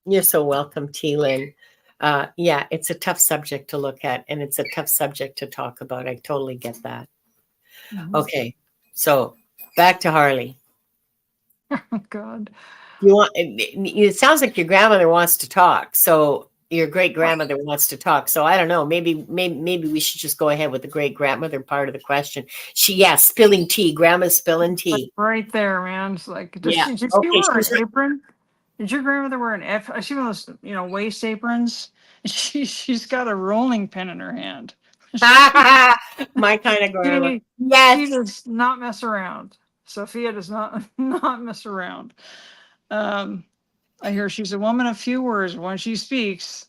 Speaker 1: You're so welcome, T-Lynn. Yeah, it's a tough subject to look at, and it's a tough subject to talk about. I totally get that. Mm-hmm. Okay, so back to Harley.
Speaker 2: Oh, God.
Speaker 1: You want? It sounds like your grandmother wants to talk. So your great grandmother wants to talk. So I don't know. Maybe we should just go ahead with the great grandmother part of the question. Spilling tea. Grandma's spilling
Speaker 2: Like
Speaker 1: tea.
Speaker 2: right there, man. It's like,
Speaker 1: Yeah.
Speaker 2: did she
Speaker 1: Okay.
Speaker 2: wear
Speaker 1: She's
Speaker 2: an apron? Did your grandmother wear an F? I see one of those, waist aprons. She's got a rolling pin in her hand. She,
Speaker 1: my kind of grandma.
Speaker 2: she, she
Speaker 1: Yes.
Speaker 2: does not mess around. Sophia does not not mess around. Um, I hear she's a woman of few words. When she speaks,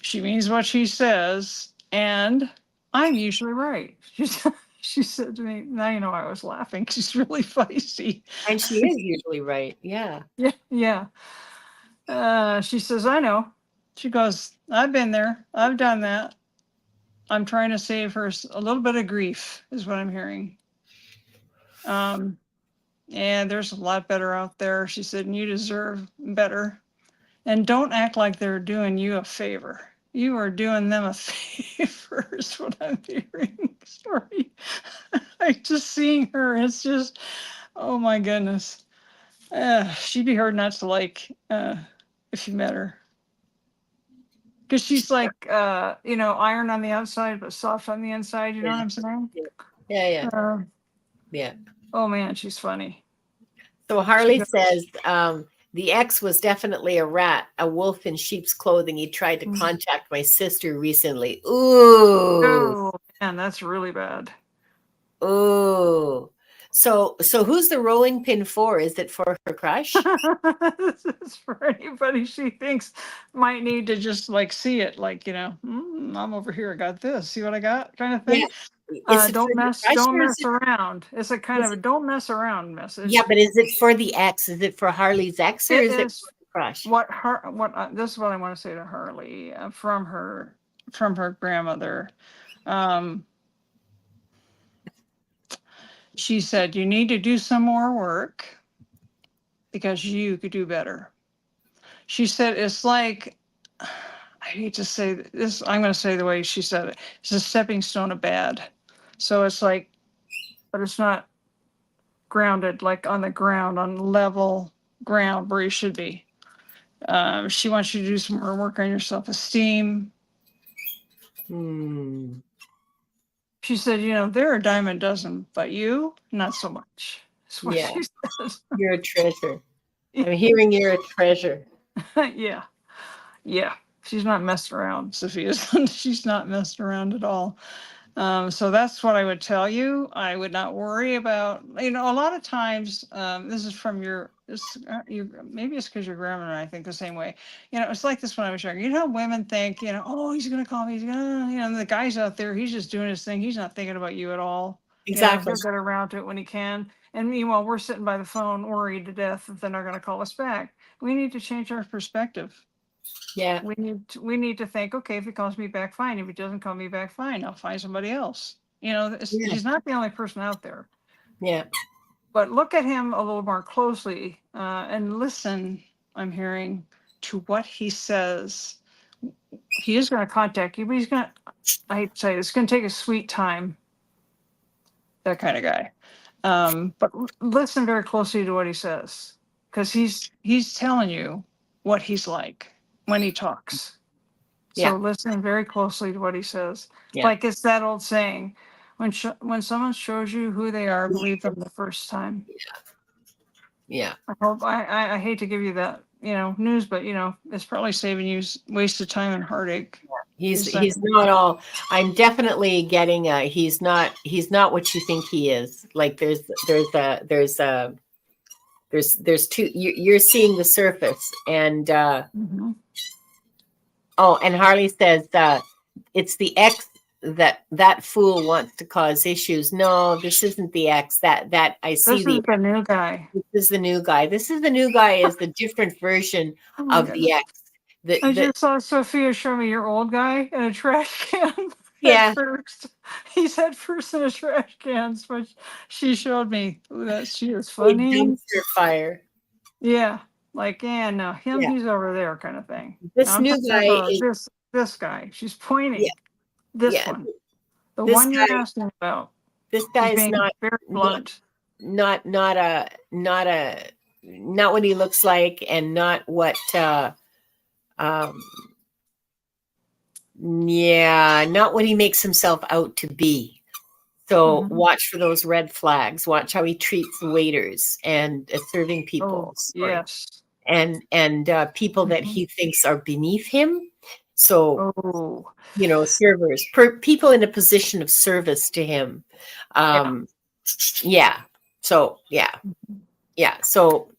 Speaker 2: she means what she says, and I'm usually right. She said to me, now you know I was laughing. She's really feisty.
Speaker 1: And she is usually right. Yeah.
Speaker 2: Yeah, yeah. She says, I know. She goes, I've been there. I've done that. I'm trying to save her a little bit of grief, is what I'm hearing. And there's a lot better out there. She said, and you deserve better. And don't act like they're doing you a favor. You are doing them a favor, is what I'm hearing. Sorry. I just seeing her, it's just, oh my goodness. She'd be hard not to like if you met her. Because she's like, iron on the outside, but soft on the inside. You know what I'm saying?
Speaker 1: Yeah. Yeah.
Speaker 2: Uh,
Speaker 1: Yeah.
Speaker 2: oh man, she's funny.
Speaker 1: So Harley says the ex was definitely a rat, a wolf in sheep's clothing. He tried to contact my sister recently. Ooh.
Speaker 2: Oh man, that's really bad.
Speaker 1: Ooh. So who's the rolling pin for? Is it for her crush?
Speaker 2: This is for anybody she thinks might need to just like see it, like, I'm over here, I got this, see what I got, kind of thing.
Speaker 1: Is it
Speaker 2: Don't
Speaker 1: for the
Speaker 2: mess
Speaker 1: crush
Speaker 2: don't
Speaker 1: or is
Speaker 2: mess around. It's a kind of a don't mess around message.
Speaker 1: yeah, but is it for the ex? Is it for Harley's ex or
Speaker 2: It
Speaker 1: is it
Speaker 2: is
Speaker 1: for the crush?
Speaker 2: this is what I want to say to Harley from her grandmother. She said, you need to do some more work because you could do better. She said, it's like, I hate to say this, I'm going to say the way she said it. It's a stepping stone of bad. So it's like, but it's not grounded, like on the ground, on level ground where you should be. She wants you to do some more work on your self-esteem. She said, they're a dime a dozen, but you, not so much. That's what she says.
Speaker 1: You're a treasure. I'm hearing you're a treasure.
Speaker 2: Yeah. Yeah. She's not messing around, Sophia. She's not messing around at all. So that's what I would tell you. I would not worry about, a lot of times, this is from maybe it's because your grandma and I think the same way. It's like this when I was younger. How women think, oh, he's going to call me. He's going to, the guy's out there, he's just doing his thing. He's not thinking about you at all.
Speaker 1: Exactly.
Speaker 2: He'll get around to it when he can. And meanwhile, we're sitting by the phone worried to death that they're not going to call us back. We need to change our perspective.
Speaker 1: Yeah.
Speaker 2: We need to think, okay, if he calls me back, fine. If he doesn't call me back, fine. I'll find somebody else. He's not the only person out there.
Speaker 1: Yeah.
Speaker 2: But look at him a little more closely and listen, I'm hearing, to what he says. He is going to contact you, but he's going to, I hate to say it, it's going to take a sweet time. That kind of guy. But listen very closely to what he says, because he's telling you what he's like when he talks. So listen very closely to what he says.
Speaker 1: Yeah.
Speaker 2: Like it's that old saying, when someone shows you who they are, believe them the first time.
Speaker 1: Yeah.
Speaker 2: I hate to give you that, news, but it's probably saving you wasted time and heartache.
Speaker 1: He's not all. I'm definitely getting he's not what you think he is. Like there's two. You're seeing the surface, and and Harley says it's the ex that fool wants to cause issues. No, this isn't the ex. That I see.
Speaker 2: This is the new guy.
Speaker 1: This is the new guy. This is the new guy. Is the different version of the ex.
Speaker 2: I just saw Sophia show me your old guy in a trash can.
Speaker 1: Yeah.
Speaker 2: First. He's head first in a trash can, but she showed me that she is funny.
Speaker 1: Dumpster fire.
Speaker 2: Yeah. Like, no, him, he's over there kind of thing.
Speaker 1: This new guy
Speaker 2: is this guy. She's pointing. Yeah. This one. The
Speaker 1: this
Speaker 2: one
Speaker 1: guy,
Speaker 2: you're asking about.
Speaker 1: This guy is not
Speaker 2: very blunt.
Speaker 1: Not a not what he looks like, and not what not what he makes himself out to be. So watch for those red flags. Watch how he treats waiters and serving people.
Speaker 2: Oh, yes.
Speaker 1: And people that he thinks are beneath him. So, servers, people in a position of service to him. Yeah. So, yeah. So,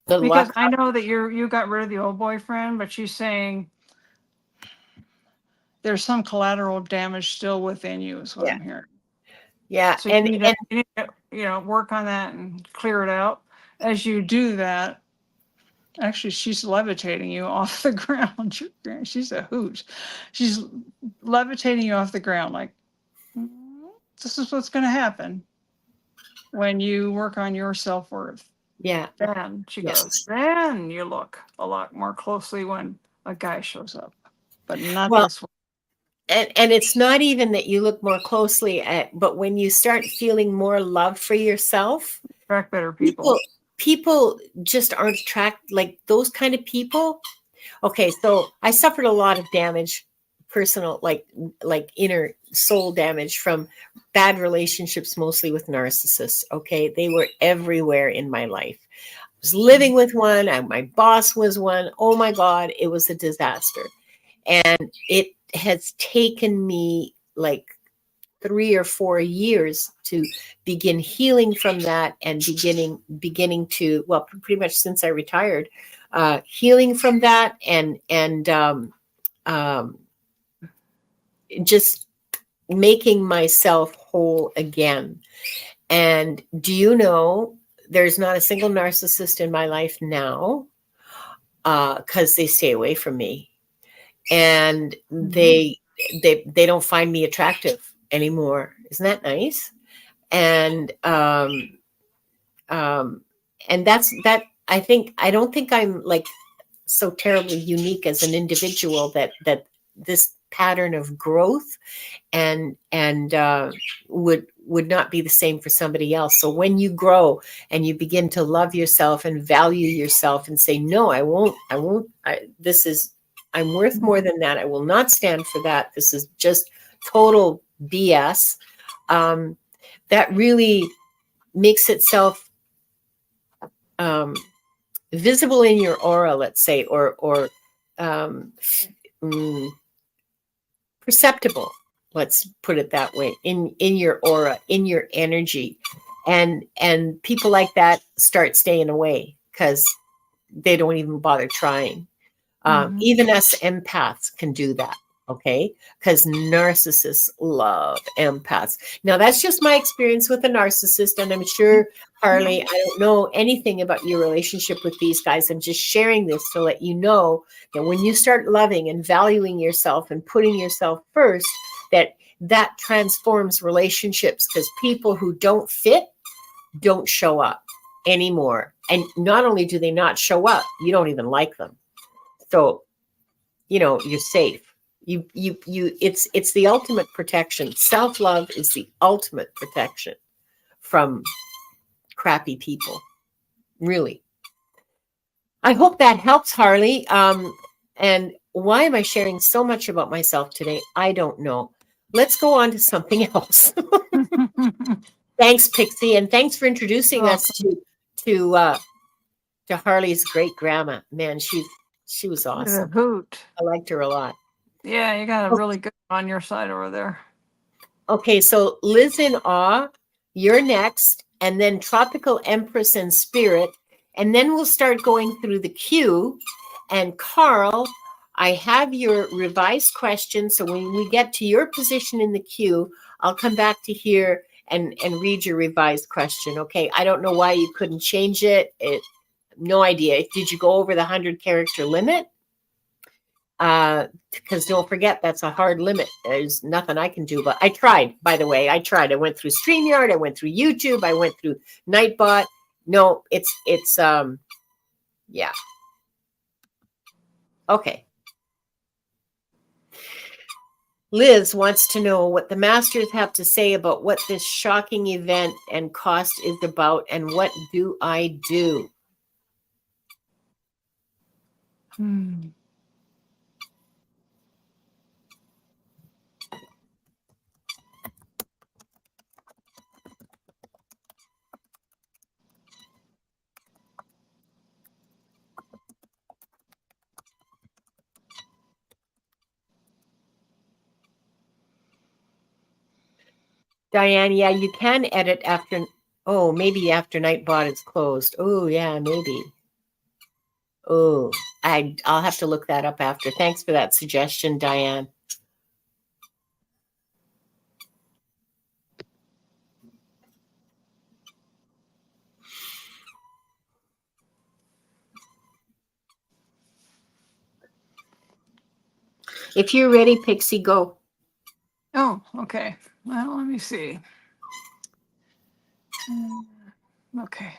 Speaker 2: because I know that you got rid of the old boyfriend, but she's saying there's some collateral damage still within you, is what I'm hearing.
Speaker 1: Yeah.
Speaker 2: So you need to, work on that and clear it out. As you do that, actually, she's levitating you off the ground. She's a hoot. She's levitating you off the ground like, this is what's going to happen when you work on your self-worth.
Speaker 1: Yeah.
Speaker 2: Then she goes, then you look a lot more closely when a guy shows up, but not this one.
Speaker 1: And it's not even that you look more closely at, but when you start feeling more love for yourself,
Speaker 2: attract better people.
Speaker 1: People just aren't attracted, like those kind of people. Okay, so I suffered a lot of damage, personal, like inner soul damage from bad relationships, mostly with narcissists. Okay, they were everywhere in my life. I was living with one, and my boss was one. Oh my God, it was a disaster. And it has taken me like 3 or 4 years to begin healing from that, and beginning to, well, pretty much since I retired, healing from that, and just making myself whole again. And do you know, there's not a single narcissist in my life now, because they stay away from me, and they don't find me attractive anymore. Isn't that nice? And that's that. I don't think I'm like so terribly unique as an individual that this pattern of growth and would not be the same for somebody else. So when you grow and you begin to love yourself and value yourself and say, no, I won't, I'm worth more than that. I will not stand for that. This is just total BS. That really makes itself visible in your aura, let's say, or perceptible. Let's put it that way, in your aura, in your energy, and people like that start staying away because they don't even bother trying. Even us empaths can do that, okay? Because narcissists love empaths. Now, that's just my experience with a narcissist, and I'm sure, Harley, I don't know anything about your relationship with these guys. I'm just sharing this to let you know that when you start loving and valuing yourself and putting yourself first, that transforms relationships, because people who don't fit don't show up anymore. And not only do they not show up, you don't even like them. So, you're safe. It's the ultimate protection. Self-love is the ultimate protection from crappy people. Really. I hope that helps, Harley. And why am I sharing so much about myself today? I don't know. Let's go on to something else. Thanks, Pixie, and thanks for introducing us to Harley's great grandma. Man, she was awesome.
Speaker 2: A hoot.
Speaker 1: I liked her a lot.
Speaker 2: Yeah, you got a really good on your side over there.
Speaker 1: Okay, so Liz in Awe, you're next, and then Tropical Empress and Spirit, and then we'll start going through the queue. And Carl, I have your revised question, so when we get to your position in the queue, I'll come back to here and read your revised question. Okay, I don't know why you couldn't change it. No idea. Did you go over the 100-character limit? Because don't forget, that's a hard limit. There's nothing I can do, but I tried, by the way. I went through StreamYard, I went through YouTube, I went through Nightbot. No, it's yeah. Okay. Liz wants to know what the masters have to say about what this shocking event and cost is about, and what do I do?
Speaker 2: Hmm.
Speaker 1: Diane, yeah, you can edit after, oh, maybe after Nightbot is closed. Oh, yeah, maybe. Oh, I'll have to look that up after. Thanks for that suggestion, Diane. If you're ready, Pixie, go.
Speaker 2: Oh, okay. Well, let me see. Okay.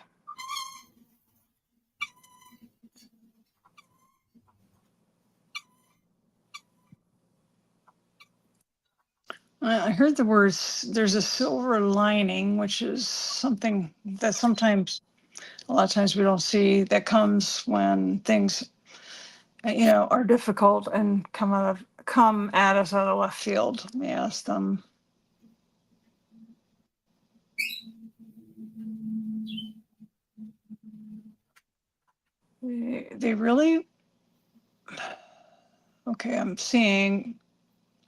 Speaker 2: I heard the words, there's a silver lining, which is something that sometimes, a lot of times we don't see, that comes when things, are difficult and come at us out of left field. Let me ask them. They really, okay, I'm seeing,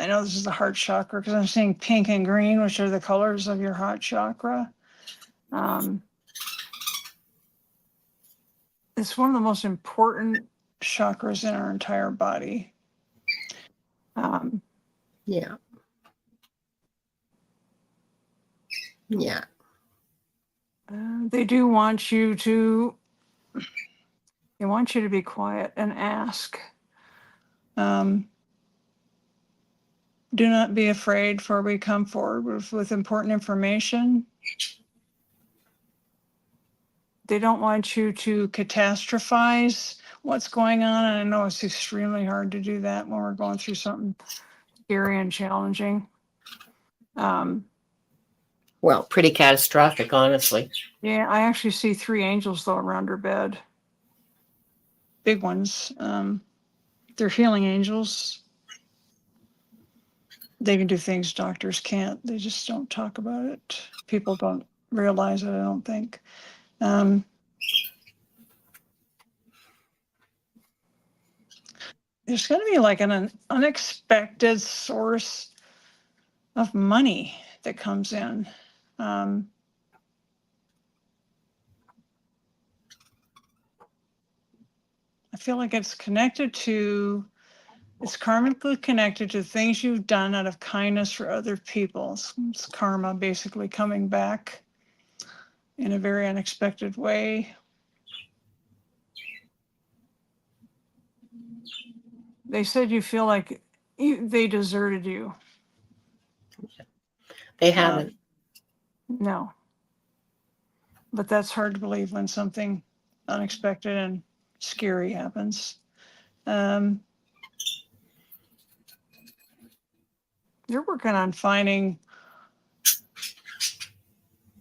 Speaker 2: I know this is the heart chakra because I'm seeing pink and green, which are the colors of your heart chakra. It's one of the most important chakras in our entire body.
Speaker 1: Yeah. Yeah.
Speaker 2: They want you to be quiet and ask. Do not be afraid, for we come forward with important information. They don't want you to catastrophize what's going on. And I know it's extremely hard to do that when we're going through something scary and challenging.
Speaker 1: Well, pretty catastrophic, honestly.
Speaker 2: Yeah, I actually see 3 angels though around her bed. Big ones. They're healing angels. They can do things doctors can't. They just don't talk about it. People don't realize it, I don't think. There's going to be like an unexpected source of money that comes in. I feel like it's karmically connected to things you've done out of kindness for other people. It's karma basically coming back in a very unexpected way. They said you feel like they deserted you.
Speaker 1: They haven't.
Speaker 2: No. But that's hard to believe when something unexpected and scary happens. They're working on finding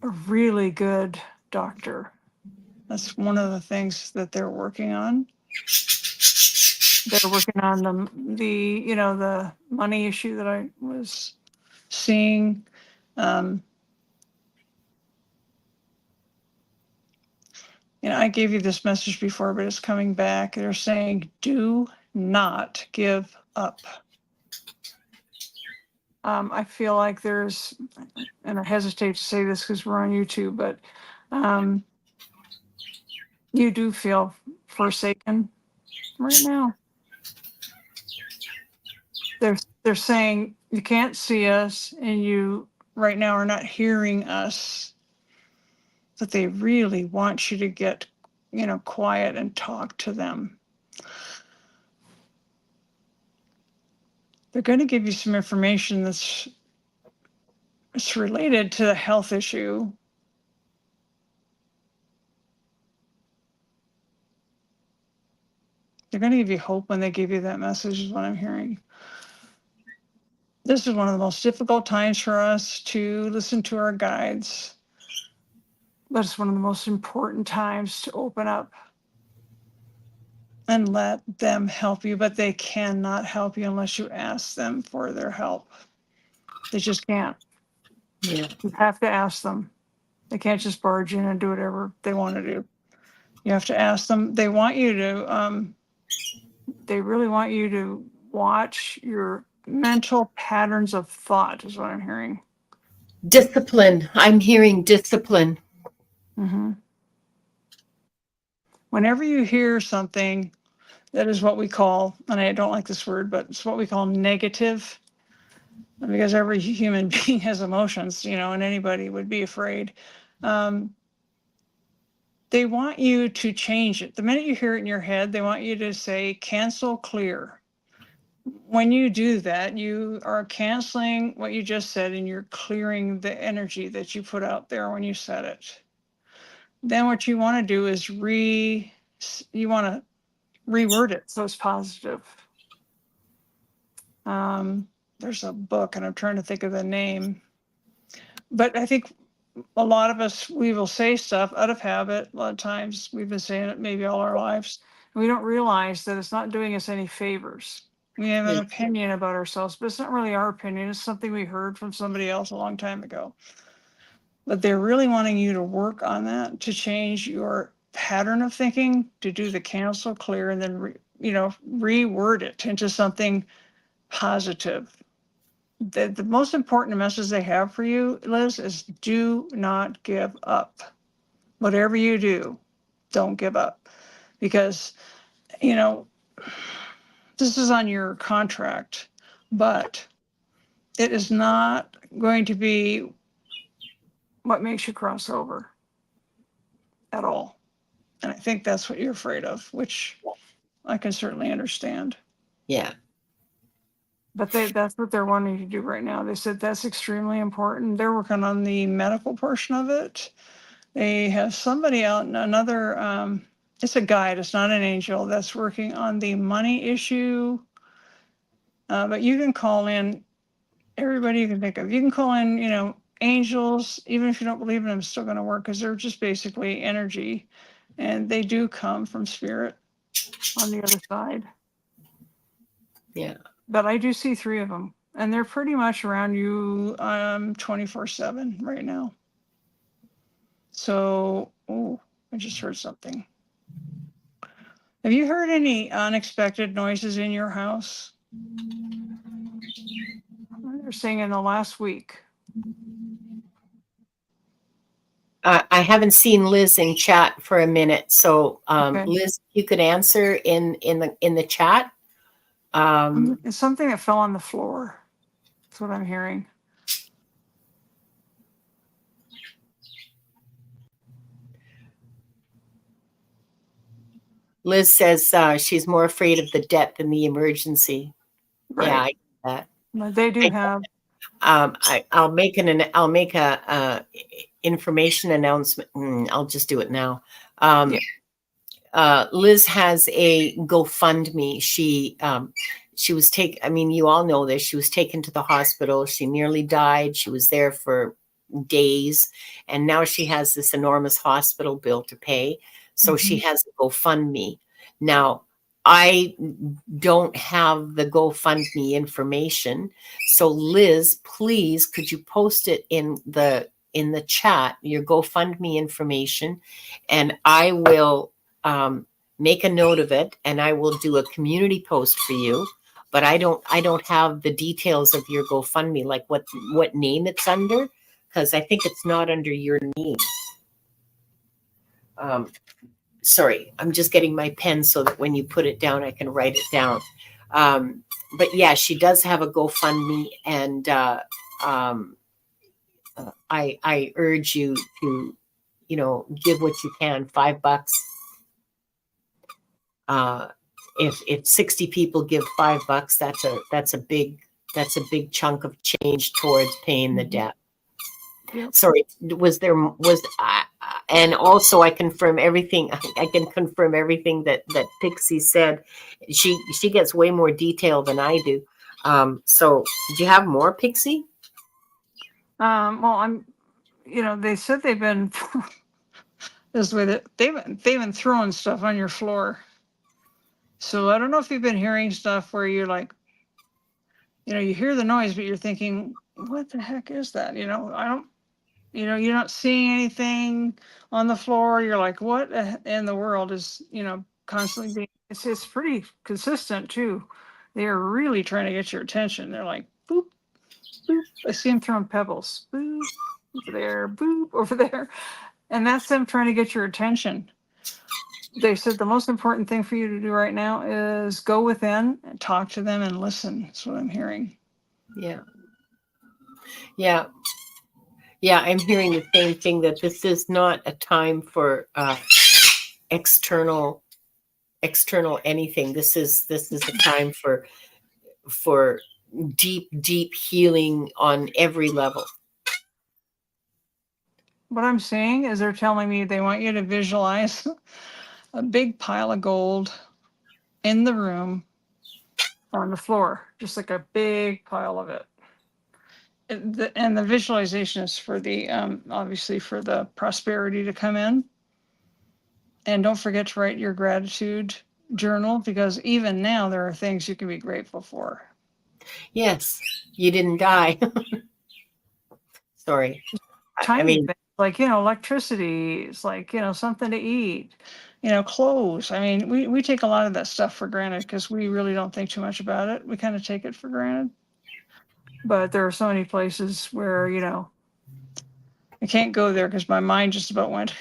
Speaker 2: a really good doctor. That's one of the things that they're working on. They're working on the money issue that I was seeing. I gave you this message before, but it's coming back. They're saying, do not give up. I feel like there's, and I hesitate to say this because we're on YouTube, but you do feel forsaken right now. They're saying you can't see us and you right now are not hearing us, but they really want you to get, quiet and talk to them. They're going to give you some information that's related to the health issue. They're going to give you hope when they give you that message, is what I'm hearing. This is one of the most difficult times for us to listen to our guides, but it's one of the most important times to open up. and let them help you, but they cannot help you unless you ask them for their help. They just can't.
Speaker 1: Yeah.
Speaker 2: You have to ask them. They can't just barge in and do whatever they want to do. You have to ask them. They want you to, they really want you to watch your mental patterns of thought, is what I'm hearing.
Speaker 1: Discipline. I'm hearing discipline.
Speaker 2: Mm-hmm. Whenever you hear something that is what we call, and I don't like this word, but it's what we call negative, because every human being has emotions, and anybody would be afraid. They want you to change it. The minute you hear it in your head, they want you to say, cancel, clear. When you do that, you are canceling what you just said and you're clearing the energy that you put out there when you said it. Then what you want to do is you want to reword it so it's positive. There's a book and I'm trying to think of the name, but I think a lot of us, we will say stuff out of habit. A lot of times we've been saying it maybe all our lives. And we don't realize that it's not doing us any favors. We have an opinion about ourselves, but it's not really our opinion. It's something we heard from somebody else a long time ago. But they're really wanting you to work on that, to change your pattern of thinking, to do the cancel, clear, and then, reword it into something positive. The most important message they have for you, Liz, is do not give up. Whatever you do, don't give up. Because, this is on your contract, but it is not going to be what makes you cross over at all. And I think that's what you're afraid of, which I can certainly understand.
Speaker 1: Yeah.
Speaker 2: But that's what they're wanting to do right now. They said that's extremely important. They're working on the medical portion of it. They have somebody out, another, it's a guide, it's not an angel, that's working on the money issue. But you can call in everybody you can think of. You can call in, angels, even if you don't believe in them, it's still going to work because they're just basically energy. And they do come from spirit on the other side.
Speaker 1: Yeah.
Speaker 2: But I do see 3 of them. And they're pretty much around you 24/7 right now. So, I just heard something. Have you heard any unexpected noises in your house? They're saying in the last week.
Speaker 1: I haven't seen Liz in chat for a minute, so
Speaker 2: Okay.
Speaker 1: Liz, you could answer in the chat.
Speaker 2: It's something that fell on the floor. That's what I'm hearing.
Speaker 1: Liz says she's more afraid of the debt than the emergency.
Speaker 2: Right.
Speaker 1: Yeah, I get that.
Speaker 2: But they do have.
Speaker 1: I'll make a information announcement. I'll just do it now. Liz has a GoFundMe. She was you all know this. She was taken to the hospital. She nearly died. She was there for days, and now she has this enormous hospital bill to pay. So she has a GoFundMe. Now, I don't have the GoFundMe information. So Liz, please, could you post it in the chat, your GoFundMe information, and I will make a note of it, and I will do a community post for you. But I don't have the details of your GoFundMe, like what name it's under, because I think it's not under your name. Sorry, I'm just getting my pen so that when you put it down, I can write it down. But yeah, she does have a GoFundMe, and I urge you to, give what you can, $5. If 60 people give $5, that's a big chunk of change towards paying the debt.
Speaker 2: Yep.
Speaker 1: Sorry, and also I confirm everything. I can confirm everything that Pixie said. She gets way more detail than I do. So did you have more, Pixie?
Speaker 2: Well, they said they've been this way that they've been throwing stuff on your floor. So I don't know if you've been hearing stuff where you're like, you hear the noise, but you're thinking, what the heck is that? I don't, you're not seeing anything on the floor. You're like, what in the world is, constantly being, it's pretty consistent too. They're really trying to get your attention. They're like, boop, boop. I see them throwing pebbles, boop, over there, boop, over there. And that's them trying to get your attention. They said the most important thing for you to do right now is go within and talk to them and listen. That's what I'm hearing.
Speaker 1: Yeah. Yeah. Yeah. I'm hearing the same thing, that this is not a time for external anything. This is a time for deep healing on every level.
Speaker 2: What I'm seeing is they're telling me they want you to visualize a big pile of gold in the room on the floor, just like a big pile of it. And the visualization is for the obviously for the prosperity to come in. And don't forget to write your gratitude journal, because even now there are things you can be grateful for.
Speaker 1: Yes, you didn't die. Sorry. I
Speaker 2: Tiny
Speaker 1: mean,
Speaker 2: things like, electricity, it's like, something to eat, clothes. I mean, we take a lot of that stuff for granted because we really don't think too much about it. We kind of take it for granted. But there are so many places where, I can't go there because my mind just about went,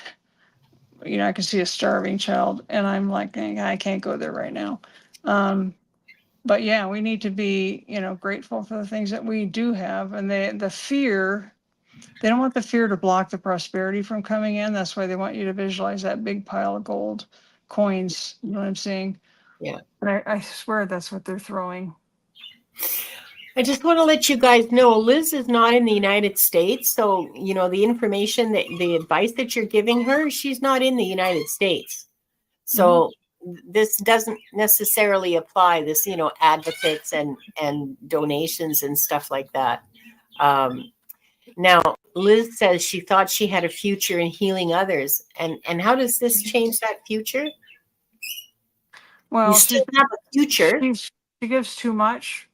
Speaker 2: I can see a starving child and I'm like, I can't go there right now. But yeah, we need to be, grateful for the things that we do have. And the fear, they don't want the fear to block the prosperity from coming in. That's why they want you to visualize that big pile of gold coins. You know what I'm saying?
Speaker 1: yeah.
Speaker 2: And I swear that's what they're throwing.
Speaker 1: I just want to let you guys know, Liz is not in the United States. So, the information, the advice that you're giving her, she's not in the United States. So this doesn't necessarily apply, this, advocates and donations and stuff like that. Now, Liz says she thought she had a future in healing others. And how does this change that future? You
Speaker 2: Well,
Speaker 1: still have a future.
Speaker 2: she gives too much,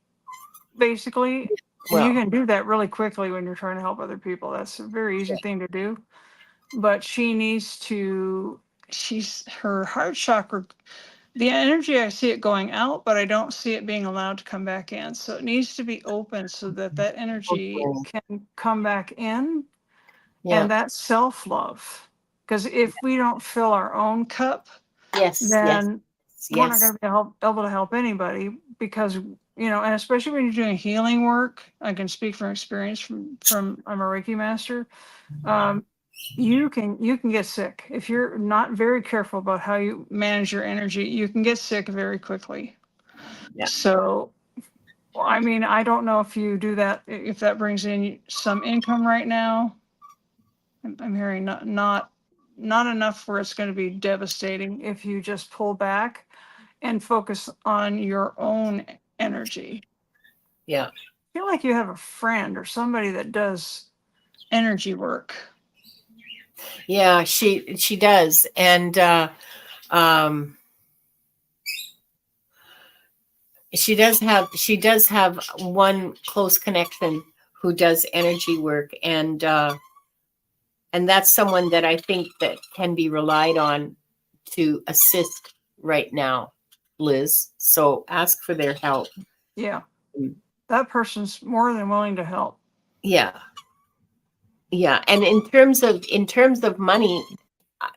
Speaker 2: basically. And you
Speaker 1: Well,
Speaker 2: can do that really quickly when you're trying to help other people. That's a very easy thing to do. But she needs to, her heart chakra, the energy, I see it going out, but I don't see it being allowed to come back in. So it needs to be open so that that energy
Speaker 1: okay.
Speaker 2: can come back in.
Speaker 1: Yeah.
Speaker 2: And that's self-love. Because if we don't fill our own cup,
Speaker 1: Yes. Yes.
Speaker 2: then we're not going
Speaker 1: Yes.
Speaker 2: to be able to help anybody, because, and especially when you're doing healing work, I can speak from experience from I'm a Reiki master. You can get sick if you're not very careful about how you manage your energy. You can get sick very quickly.
Speaker 1: Yeah.
Speaker 2: So, I mean, I don't know if you do that, if that brings in some income right now. I'm hearing not enough where it's going to be devastating if you just pull back and focus on your own energy.
Speaker 1: Yeah.
Speaker 2: I feel like you have a friend or somebody that does energy work.
Speaker 1: Yeah. She does. And um she does have one close connection who does energy work, and that's someone that I think that can be relied on to assist right now, Liz. So ask for their help.
Speaker 2: Yeah, that person's more than willing to help.
Speaker 1: Yeah. Yeah. And in terms of money,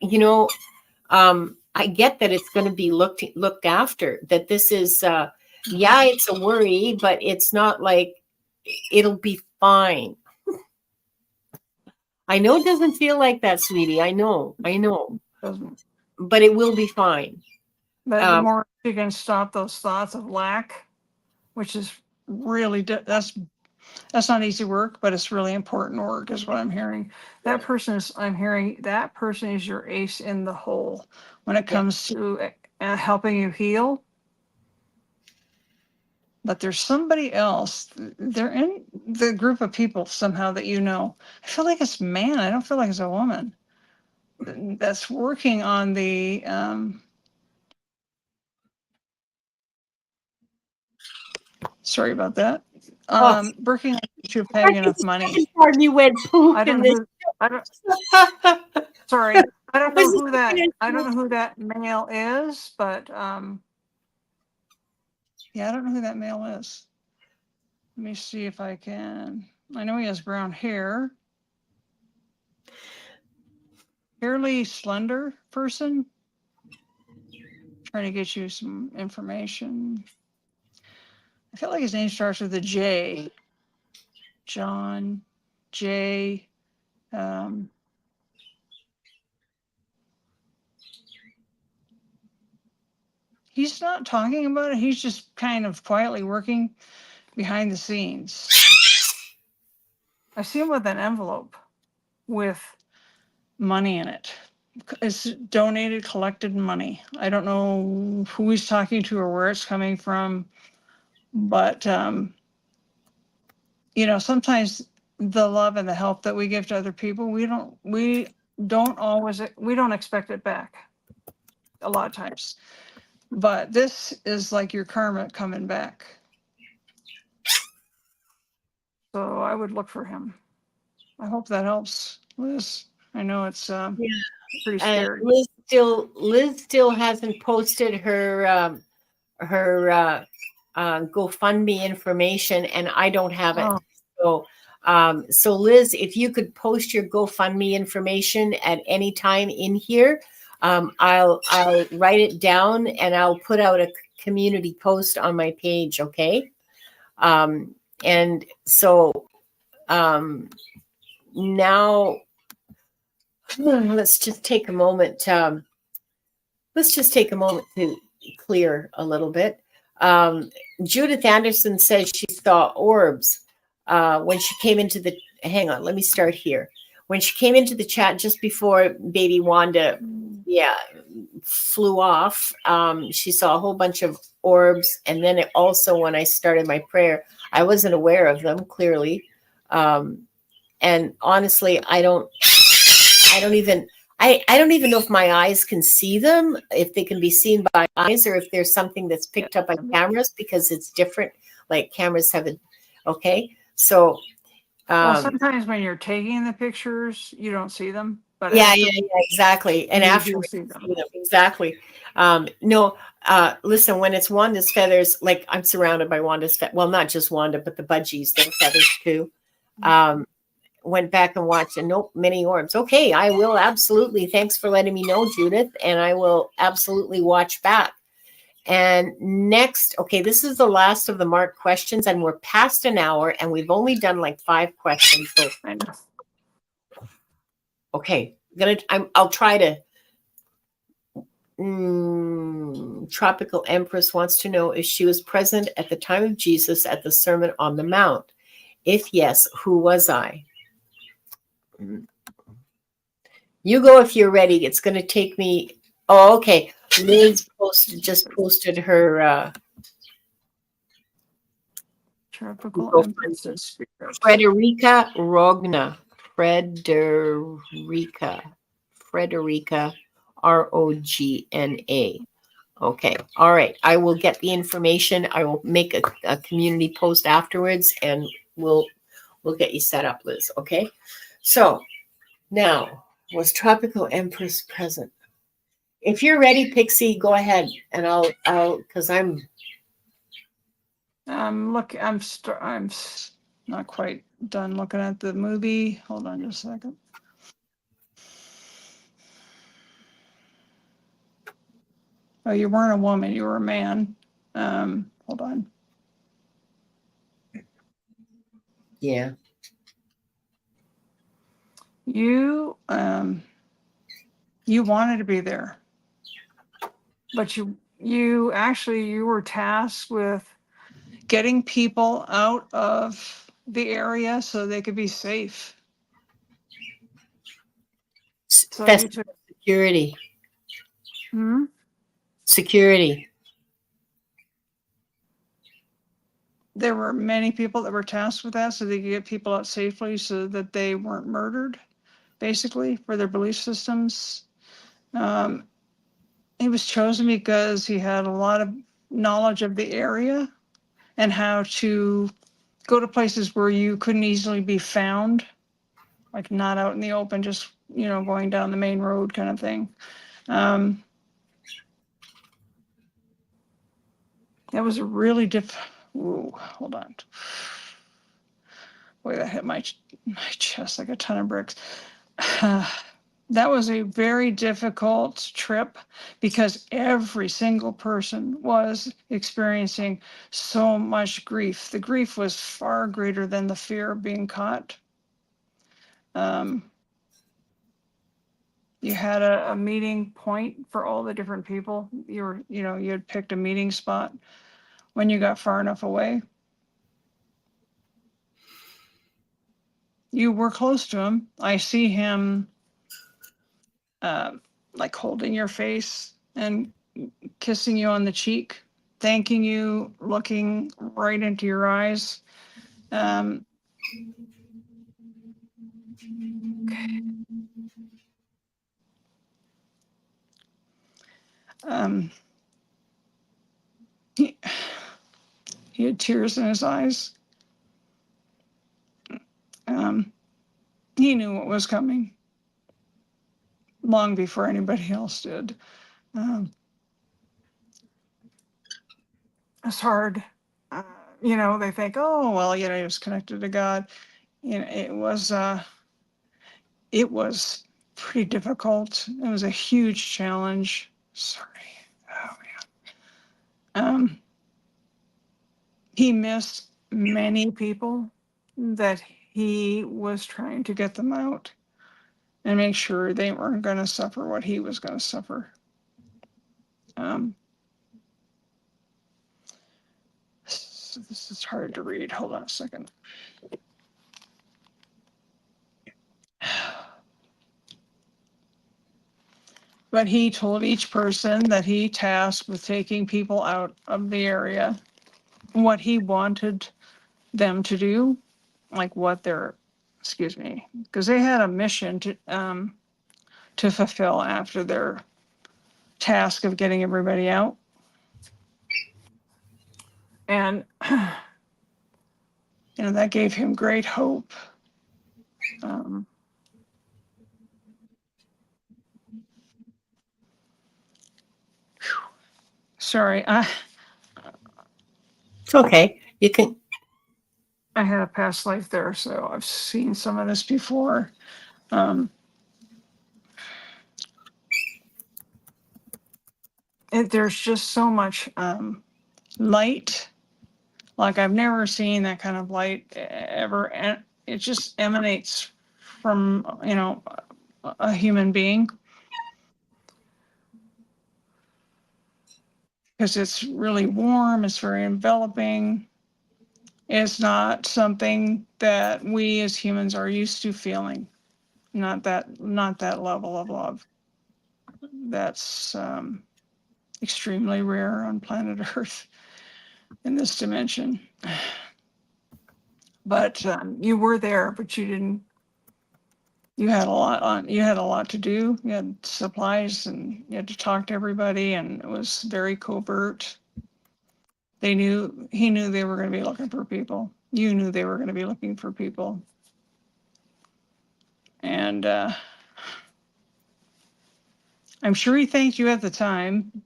Speaker 1: you know, I get that it's going to be looked after, that this is yeah, it's a worry, but it's not like it'll be fine. I know it doesn't feel like that, sweetie. I know,
Speaker 2: Doesn't.
Speaker 1: but it will be fine.
Speaker 2: But the
Speaker 1: Um,
Speaker 2: more you can stop those thoughts of lack, which is really that's not easy work, but it's really important work, is what I'm hearing. I'm hearing that person is your ace in the hole when it
Speaker 1: yeah,
Speaker 2: comes to helping you heal. But there's somebody else. They're in the group of people somehow that I feel like it's man. I don't feel like it's a woman that's working on the Sorry about that.
Speaker 1: Oh,
Speaker 2: Working on YouTube paying enough money.
Speaker 1: Pardon, you went poop
Speaker 2: I
Speaker 1: in
Speaker 2: don't
Speaker 1: this.
Speaker 2: know who, I don't, sorry. I don't know
Speaker 1: Was
Speaker 2: who that,
Speaker 1: this-
Speaker 2: I don't know who that male is, but, yeah, I don't know who that male is. Let me see if I can, I know he has brown hair. Fairly slender person. Trying to get you some information. I feel like his name starts with a J. John J. He's not talking about it. He's just kind of quietly working behind the scenes. I see him with an envelope with money in it. It's donated, collected money. I don't know who he's talking to or where it's coming from, but you know, sometimes the love and the help that we give to other people, we don't expect it back a lot of times. But this is like your karma coming back. So I would look for him. I hope that helps, Liz. I know it's pretty
Speaker 1: And
Speaker 2: scary.
Speaker 1: Liz still hasn't posted her GoFundMe information, and I don't have it.
Speaker 2: Oh,
Speaker 1: So Liz, if you could post your GoFundMe information at any time in here, I'll write it down and I'll put out a community post on my page. Okay. And so now let's just take a moment. Let's just take a moment to clear a little bit. Judith Anderson says she saw orbs when she came into the. Hang on, let me start here. When she came into the chat just before baby Wanda, flew off, she saw a whole bunch of orbs. And then also when I started my prayer, I wasn't aware of them clearly. And honestly, I don't even know if my eyes can see them, if they can be seen by eyes, or if there's something that's picked up by cameras, because it's different. Like cameras have it. Okay. So,
Speaker 2: well, sometimes when you're taking the pictures, you don't see them. But
Speaker 1: yeah, exactly. And after
Speaker 2: you see them.
Speaker 1: Exactly. No, listen, when it's Wanda's feathers, like I'm surrounded by Wanda's well, not just Wanda, but the budgies, their feathers too. Went back and watched, and nope, many orbs. Okay, I will absolutely. Thanks for letting me know, Judith, and I will absolutely watch back. And next, okay, this is the last of the marked questions, and we're past an hour, and we've only done like 5 questions. So, okay, I'll try to. Tropical Empress wants to know if she was present at the time of Jesus at the Sermon on the Mount. If yes, who was I? You go if you're ready. It's going to take me. Oh, okay. Liz just posted her.
Speaker 2: Tropical Empresses.
Speaker 1: Frederica Rogna. Frederica Rogna. Okay. All right. I will get the information. I will make a community post afterwards, and we'll get you set up, Liz. Okay. So now, was Tropical Empress present? If you're ready, Pixie, go ahead, and I'll because I'm
Speaker 2: look, I'm not quite done looking at the movie. Hold on just a second. Oh, you weren't a woman, you were a man. Hold on.
Speaker 1: Yeah.
Speaker 2: You wanted to be there, but you were tasked with getting people out of the area so they could be safe. So you took
Speaker 1: security.
Speaker 2: Hmm?
Speaker 1: Security.
Speaker 2: There were many people that were tasked with that so they could get people out safely so that they weren't murdered, basically, for their belief systems. He was chosen because he had a lot of knowledge of the area and how to go to places where you couldn't easily be found, like not out in the open, just, going down the main road kind of thing. That was a really hold on. Boy, that hit my chest like a ton of bricks. That was a very difficult trip because every single person was experiencing so much grief. The grief was far greater than the fear of being caught. You had a meeting point for all the different people. You had picked a meeting spot when you got far enough away. You were close to him. I see him like holding your face and kissing you on the cheek, thanking you, looking right into your eyes. Okay. He had tears in his eyes. He knew what was coming long before anybody else did. It's hard. They think, oh, well, he was connected to God. It was pretty difficult. It was a huge challenge. Sorry. Oh, man. He missed many people that he was trying to get them out and make sure they weren't going to suffer what he was going to suffer. So this is hard to read. Hold on a second. But he told each person that he tasked with taking people out of the area what he wanted them to do, like what their, because they had a mission to fulfill after their task of getting everybody out. And that gave him great hope. Sorry,
Speaker 1: It's okay. You can.
Speaker 2: I had a past life there, so I've seen some of this before. There's just so much light. Like I've never seen that kind of light ever, and it just emanates from a human being, because it's really warm. It's very enveloping. It's not something that we as humans are used to feeling. Not that level of love. That's extremely rare on planet Earth in this dimension. But you were there, but you didn't. You had a lot on. You had a lot to do. You had supplies, and you had to talk to everybody, and it was very covert. He knew they were going to be looking for people. You knew they were going to be looking for people. And I'm sure he thanked you at the time.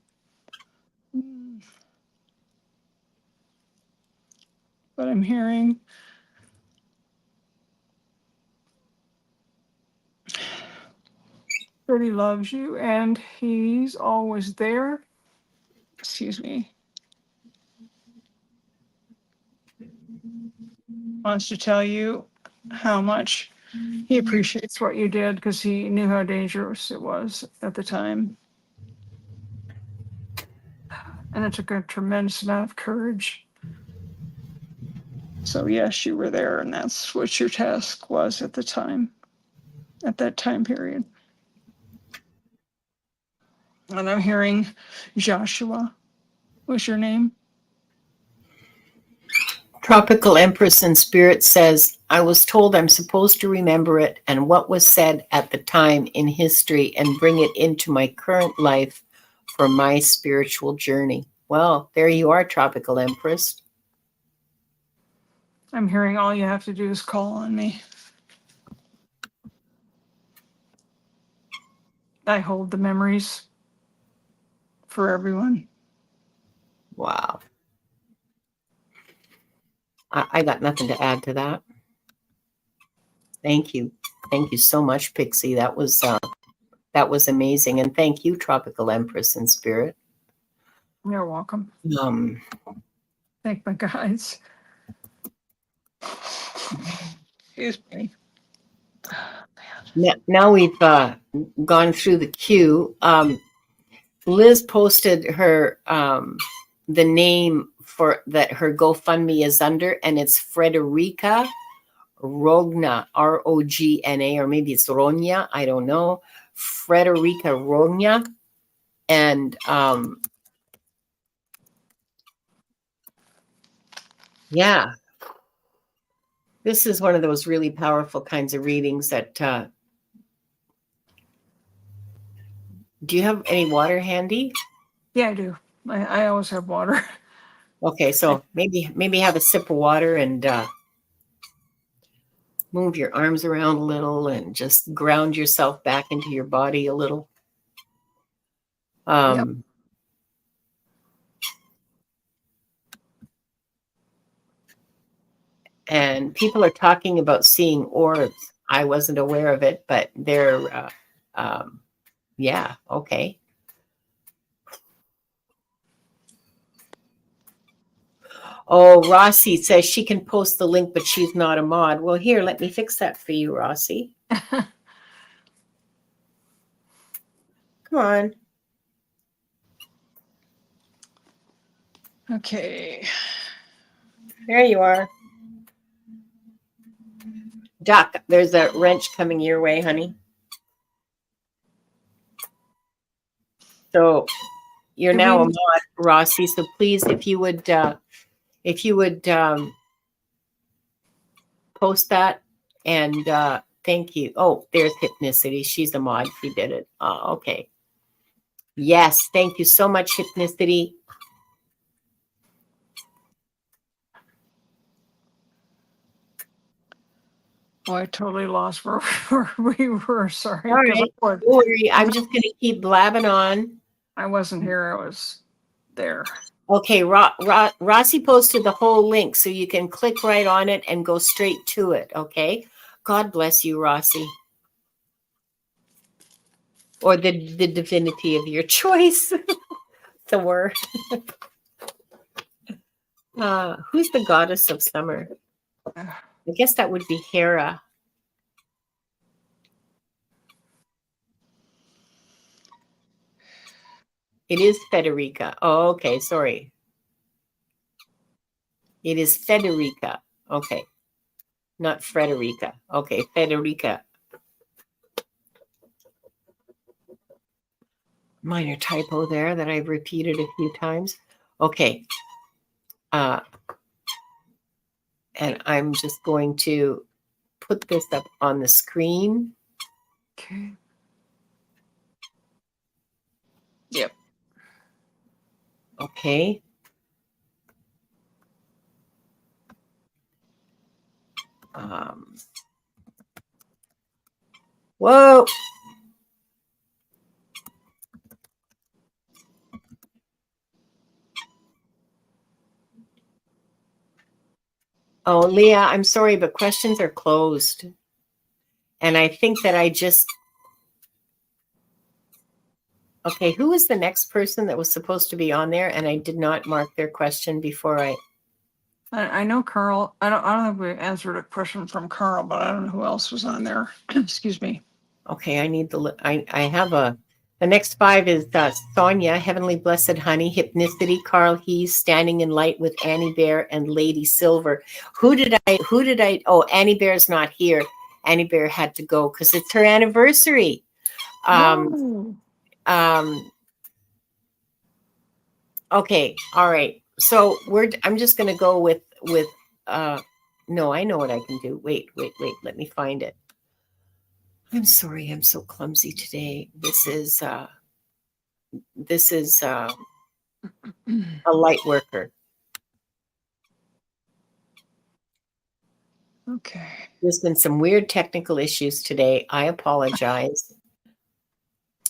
Speaker 2: But I'm hearing that he loves you and he's always there. Excuse me. Wants to tell you how much he appreciates what you did, because he knew how dangerous it was at the time. And it took a tremendous amount of courage. So yes, you were there, and that's what your task was at the time, at that time period. And I'm hearing Joshua was your name.
Speaker 1: Tropical Empress in Spirit says, I was told I'm supposed to remember it and what was said at the time in history and bring it into my current life for my spiritual journey. Well, there you are, Tropical Empress.
Speaker 2: I'm hearing all you have to do is call on me. I hold the memories for everyone.
Speaker 1: Wow. I got nothing to add to that. Thank you. Thank you so much, Pixie. That was amazing. And thank you, Tropical Empress and Spirit.
Speaker 2: You're welcome. Thank my guides. Excuse me.
Speaker 1: Now we've gone through the queue. Liz posted her the name for that her GoFundMe is under, and it's Frederica Rogna, Rogna, or maybe it's Ronya, I don't know. Frederica Rogna. And yeah, this is one of those really powerful kinds of readings that do you have any water handy?
Speaker 2: Yeah, I do. I always have water.
Speaker 1: Okay, so maybe have a sip of water and move your arms around a little and just ground yourself back into your body a little.
Speaker 2: Yep.
Speaker 1: And people are talking about seeing orbs. I wasn't aware of it, but they're, yeah, okay. Oh, Rossi says she can post the link, but she's not a mod. Well, here, let me fix that for you, Rossi. Come on.
Speaker 2: Okay.
Speaker 1: There you are. Duck, there's a wrench coming your way, honey. So you're now a mod, Rossi. So please, if you would post that and thank you. Oh, there's Hypnicity. She's a mod. She did it. Okay. Yes, thank you so much, Hypnicity.
Speaker 2: Oh, I totally lost where we were. Sorry.
Speaker 1: All right. Don't worry. I'm just going to keep blabbing on.
Speaker 2: I wasn't here. I was there.
Speaker 1: Okay. Rossi posted the whole link, so you can click right on it and go straight to it. Okay. God bless you, Rossi. Or the divinity of your choice. Thor. Who's the goddess of summer? I guess that would be Hera. It is Federica. Oh, okay. Sorry. It is Federica. Okay. Not Frederica. Okay. Federica. Minor typo there that I've repeated a few times. Okay. And I'm just going to put this up on the screen.
Speaker 2: Okay. Yep.
Speaker 1: Okay. Whoa. Oh, Leah, I'm sorry, but questions are closed. And I think that okay, who was the next person that was supposed to be on there? And I did not mark their question before
Speaker 2: I know Carl. I don't think we answered a question from Carl, but I don't know who else was on there. Excuse me.
Speaker 1: Okay, I need I have the next five is Sonia, Heavenly Blessed Honey, Hypnicity, Carl Hees, Standing in Light with Annie Bear, and Lady Silver. Who did I, oh, Annie Bear's not here. Annie Bear had to go because it's her anniversary. Okay, all right. So I'm just gonna go with no, I know what I can do. Wait, let me find it. I'm sorry, I'm so clumsy today. This is a light worker.
Speaker 2: Okay.
Speaker 1: There's been some weird technical issues today. I apologize.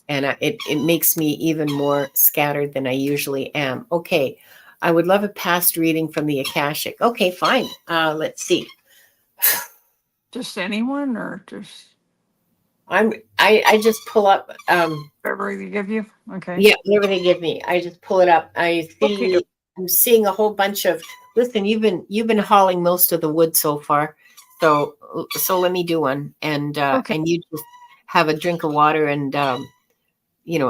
Speaker 1: And it makes me even more scattered than I usually am. Okay. I would love a past reading from the Akashic. Okay, fine. Let's see.
Speaker 2: Just anyone or just
Speaker 1: I just pull up
Speaker 2: whatever they give you? Okay.
Speaker 1: yeah, whatever they give me. I just pull it up.
Speaker 2: Okay.
Speaker 1: I'm seeing a whole bunch of listen, you've been hauling most of the wood so far. So let me do one
Speaker 2: Okay.
Speaker 1: and you just have a drink of water and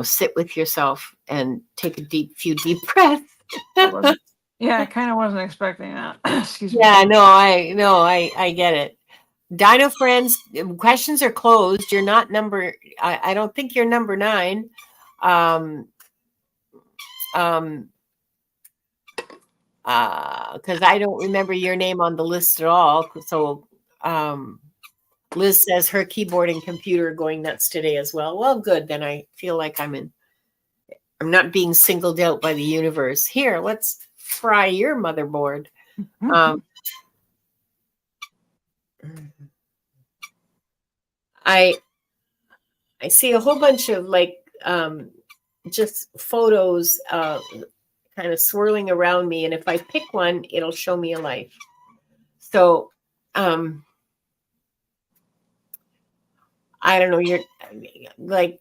Speaker 1: sit with yourself and take a few deep breaths.
Speaker 2: Yeah, I kind of wasn't expecting that. Excuse me.
Speaker 1: Yeah, no, I get it. Dino friends, questions are closed. You're not I don't think you're number 9. Um, because I don't remember your name on the list at all. So, Liz says her keyboard and computer are going nuts today as well. Well, good. Then I feel like I'm not being singled out by the universe. Here, let's fry your motherboard. I see a whole bunch of just photos kind of swirling around me, and if I pick one, it'll show me a life. So I don't know, you're like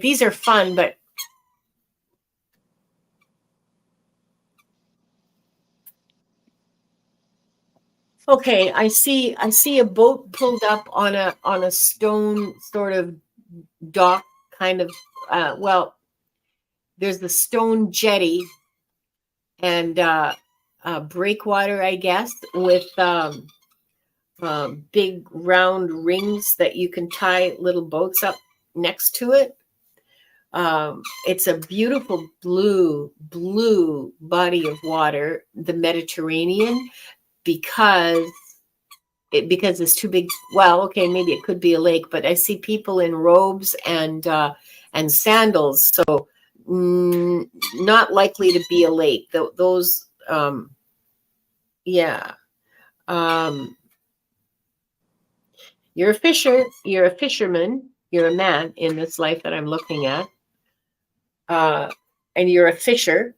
Speaker 1: these are fun, but okay, I see a boat pulled up on a stone sort of dock kind of there's the stone jetty and breakwater, I guess, with big round rings that you can tie little boats up next to it. It's a beautiful blue body of water, the Mediterranean, because it's too big. Well, okay, maybe it could be a lake, but I see people in robes and sandals, so not likely to be a lake. Those, yeah. You're a fisherman, you're a man in this life that I'm looking at. And you're a fisher,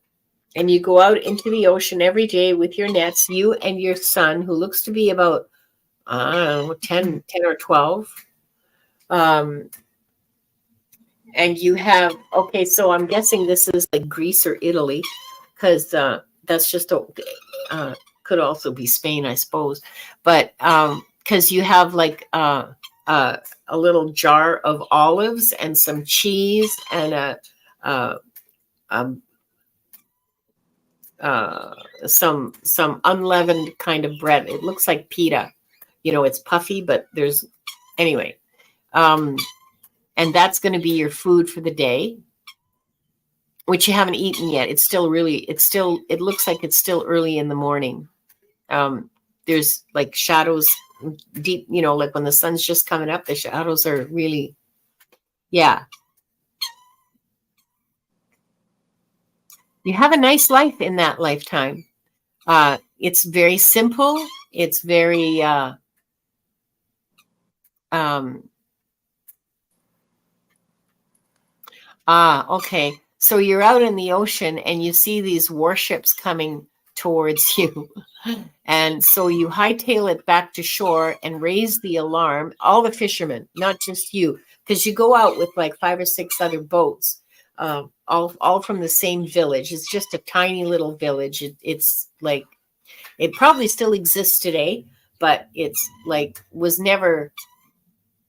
Speaker 1: and you go out into the ocean every day with your nets, you and your son, who looks to be about, I don't know, 10 or 12. And you have, okay, so I'm guessing this is like Greece or Italy, because that's just could also be Spain, I suppose. But because you have like a little jar of olives and some cheese and some unleavened kind of bread. It looks like pita. It's puffy, but there's anyway. And that's going to be your food for the day, which you haven't eaten yet. It looks like it's still early in the morning. There's like shadows deep, like when the sun's just coming up, the shadows are really, yeah. You have a nice life in that lifetime. It's very simple. It's very, okay. So you're out in the ocean and you see these warships coming towards you. And so you hightail it back to shore and raise the alarm. All the fishermen, not just you, because you go out with like 5 or 6 other boats, all from the same village. It's just a tiny little village. It's like, it probably still exists today, but it's like was never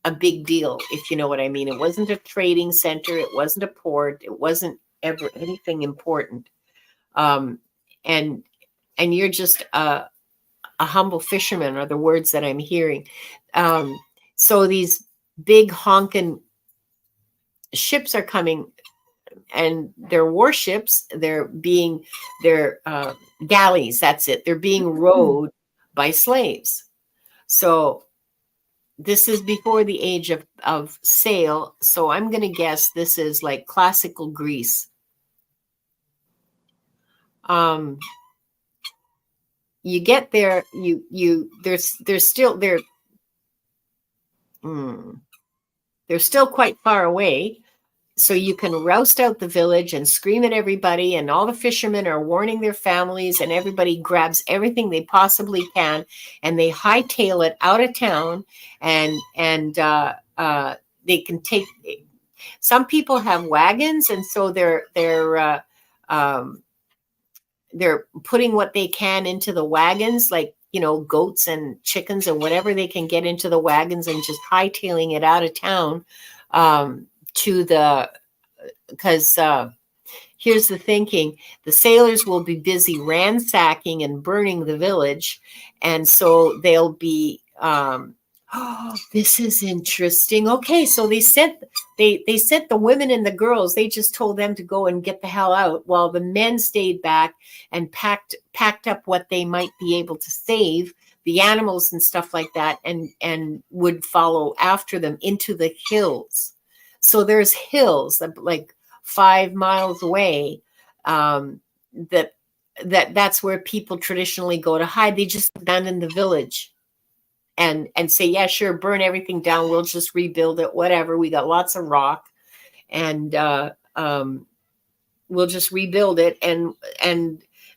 Speaker 1: a big deal, if you know what I mean. It wasn't a trading center. It wasn't a port. It wasn't ever anything important. And you're just a humble fisherman, are the words that I'm hearing. So these big honking ships are coming, and they're warships. They're galleys. That's it. They're being rowed by slaves. So this is before the age of sail. So I'm going to guess this is like classical Greece. you get there, there's still they're still quite far away. So you can roust out the village and scream at everybody, and all the fishermen are warning their families, and everybody grabs everything they possibly can, and they hightail it out of town, and they can take. Some people have wagons, and so they're putting what they can into the wagons, like, goats and chickens and whatever they can get into the wagons, and just hightailing it out of town to the, because here's the thinking: the sailors will be busy ransacking and burning the village, and so they'll be oh, this is interesting. Okay, so they sent the women and the girls. They just told them to go and get the hell out, while the men stayed back and packed up what they might be able to save, the animals and stuff like that, and would follow after them into the hills. So there's hills that, like 5 miles away, that's where people traditionally go to hide. They just abandon the village and say, yeah, sure, burn everything down. We'll just rebuild it, whatever. We got lots of rock, and we'll just rebuild it. And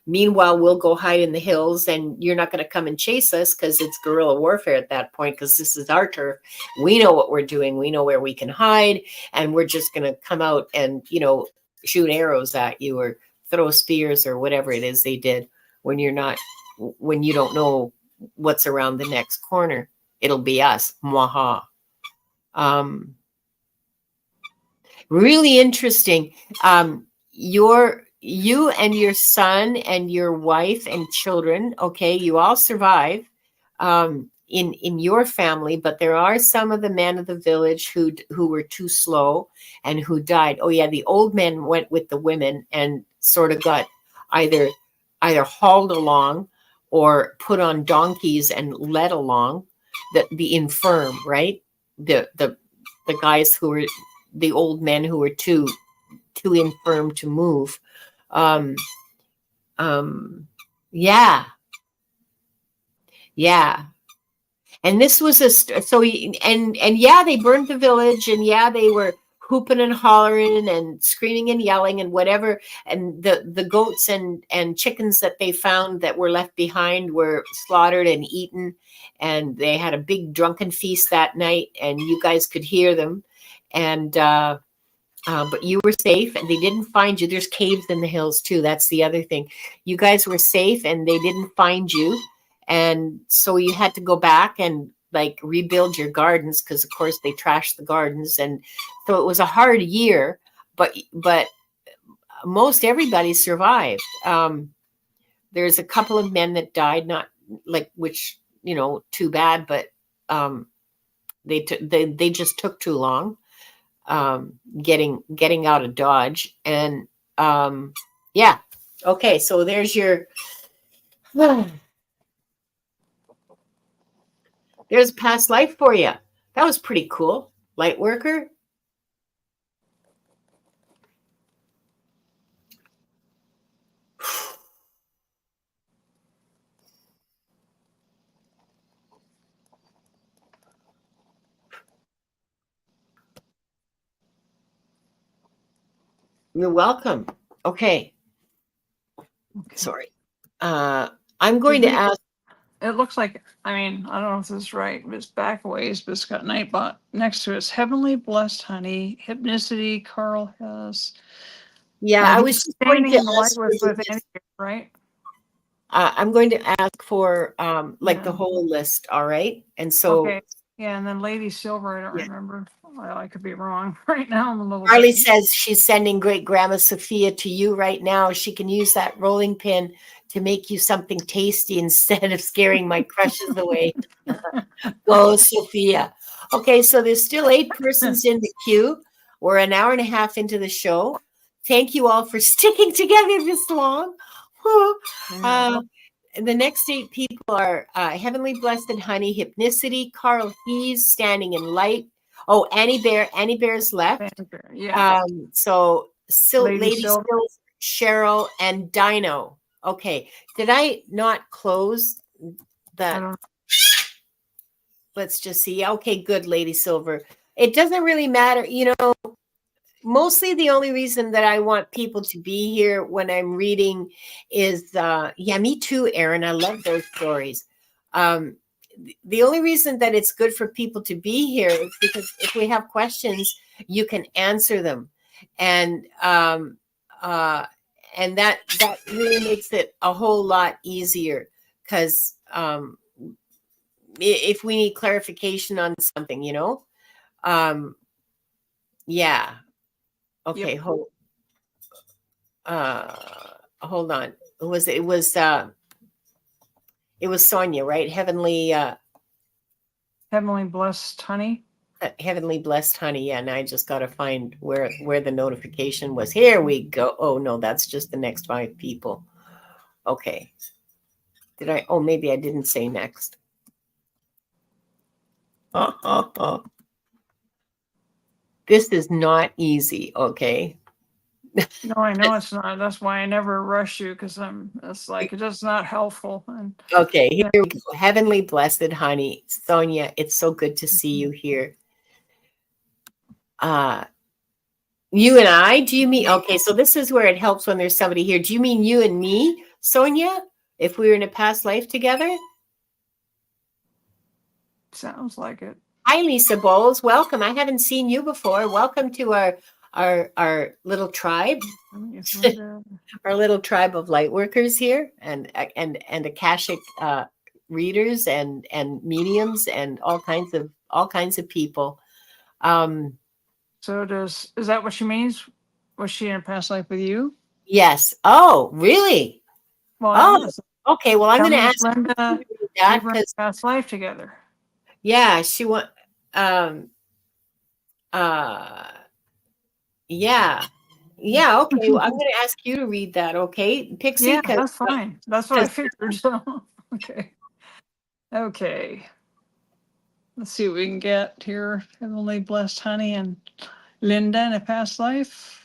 Speaker 1: meanwhile, we'll go hide in the hills, and you're not going to come and chase us, because it's guerrilla warfare at that point, because this is our turf. We know what we're doing. We know where we can hide, and we're just going to come out and, shoot arrows at you or throw spears or whatever it is they did when you don't know what's around the next corner. It'll be us. Mwaha. Really interesting. You and your son and your wife and children, okay, you all survive in your family, but there are some of the men of the village who were too slow and who died. Oh yeah, the old men went with the women and sort of got either hauled along or put on donkeys and led along. The infirm, right? The guys who were the old men who were too infirm to move. Yeah. And this was yeah, they burned the village, and yeah, they were hooping and hollering and screaming and yelling and whatever. And the goats and chickens that they found that were left behind were slaughtered and eaten. And they had a big drunken feast that night, and you guys could hear them. And but you were safe, and they didn't find you. There's caves in the hills too. That's the other thing. You guys were safe, and they didn't find you. And so you had to go back and like rebuild your gardens, because of course they trashed the gardens. And so it was a hard year, but most everybody survived. There's a couple of men that died, not like, which, too bad, but they just took too long getting out of Dodge. And yeah. Okay, so there's your there's a past life for you. That was pretty cool. Light worker. You're welcome. Okay. Sorry. I'm going to ask.
Speaker 2: It looks like, I don't know if this is right, but it's back a ways, but it's got Nightbot next to it. It's Heavenly Blessed Honey, Hypnicity, Carl Hess.
Speaker 1: Yeah, I was just going to ask
Speaker 2: with Andy, right?
Speaker 1: I'm going to ask for the whole list. All right. And so,
Speaker 2: okay. Yeah. And then Lady Silver, I don't remember. Well, I could be wrong right now. I'm a little
Speaker 1: Carly says she's sending great grandma Sophia to you right now. She can use that rolling pin to make you something tasty instead of scaring my crushes away. Go, Sophia. Okay, so there's still 8 persons in the queue. We're an hour and a half into the show. Thank you all for sticking together this long. The next 8 people are Heavenly Blessed Honey, Hypnicity, Carl Hees, Standing in Light. Oh, Annie Bear's left.
Speaker 2: Yeah.
Speaker 1: So Lady Silver, Cheryl, and Dino. Okay. Did I not close
Speaker 2: I
Speaker 1: that?
Speaker 2: don't.
Speaker 1: Let's just see. Okay, good, Lady Silver. It doesn't really matter. Mostly the only reason that I want people to be here when I'm reading is, yeah, me too, Aaron. I love those stories. Um, the only reason that it's good for people to be here is because if we have questions, you can answer them. And, uh, and that really makes it a whole lot easier because, if we need clarification on something, um, yeah. Okay.
Speaker 2: Yep.
Speaker 1: Hold on. It was Sonia, right?
Speaker 2: Heavenly blessed honey.
Speaker 1: Heavenly blessed honey. Yeah, and I just got to find where the notification was. Here we go. Oh no, that's just the next 5 people. Okay. Did I? Oh, maybe I didn't say next. This is not easy. Okay.
Speaker 2: No, I know it's not. That's why I never rush you because it's like, it's just not helpful. And
Speaker 1: Okay, here we go. Heavenly blessed honey. Sonia, it's so good to see you here. You and I, do you mean? Okay, so this is where it helps when there's somebody here. Do you mean you and me, Sonia? If we were in a past life together?
Speaker 2: sounds like it.
Speaker 1: Hi, Lisa Bowles. Welcome. I haven't seen you before. Welcome to our little tribe, our little tribe of light workers here, and Akashic readers and mediums and all kinds of people.
Speaker 2: So is that what she means? Was she in a past life with you?
Speaker 1: Yes. Oh, really?
Speaker 2: Well,
Speaker 1: Oh,
Speaker 2: yeah.
Speaker 1: okay. Well, I'm
Speaker 2: That
Speaker 1: going to
Speaker 2: means
Speaker 1: ask you to
Speaker 2: Linda,
Speaker 1: read
Speaker 2: we
Speaker 1: that
Speaker 2: were in
Speaker 1: because,
Speaker 2: a past life together.
Speaker 1: yeah, she want. Um. Uh. Yeah. Yeah. Okay. Well, I'm going to ask you to read that. Okay, Pixie.
Speaker 2: Yeah,
Speaker 1: Because
Speaker 2: that's fine. That's what I figured. So, okay. Okay. Let's see what we can get here. Heavenly blessed honey and Linda in a past life.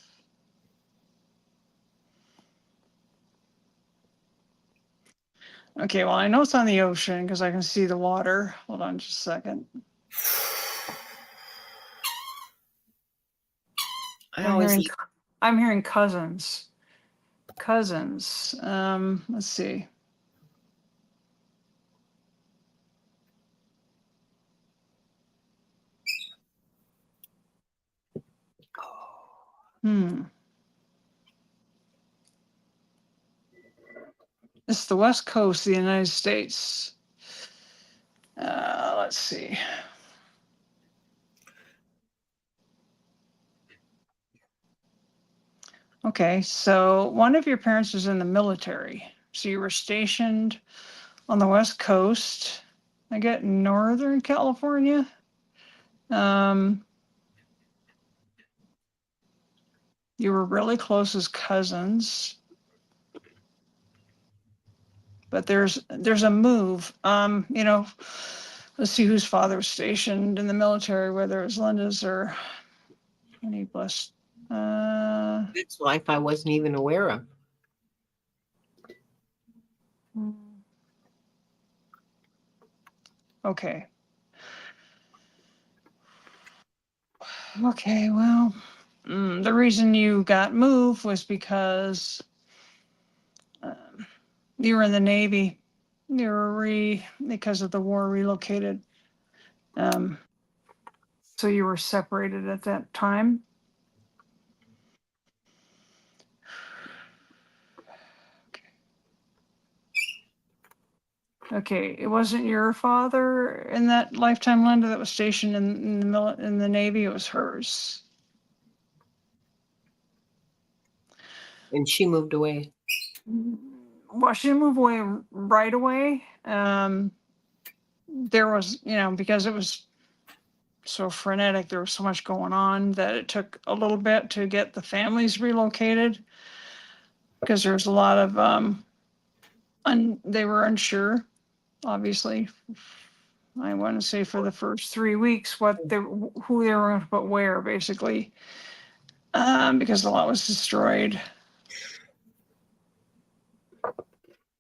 Speaker 2: Okay, well, I know it's on the ocean because I can see the water. Hold on just a second. I'm hearing cousins. Cousins. Let's see. It's the West Coast of the United States. Let's see. Okay, so one of your parents was in the military. So you were stationed on the West Coast. I get Northern California. You were really close as cousins. But there's a move. Let's see whose father was stationed in the military, whether it was Linda's or any blessed.
Speaker 1: That's life I wasn't even aware of.
Speaker 2: Okay. Okay, well, the reason you got moved was because you were in the Navy. You were because of the war relocated. So you were separated at that time. Okay, it wasn't your father in that lifetime, Linda, that was stationed in the Navy. It was hers.
Speaker 1: And she moved away.
Speaker 2: Well, she didn't move away right away. There was, because it was so frenetic, there was so much going on that it took a little bit to get the families relocated because there was a lot of they were unsure, obviously. I want to say for the first 3 weeks who they were going to put where, basically, because a lot was destroyed.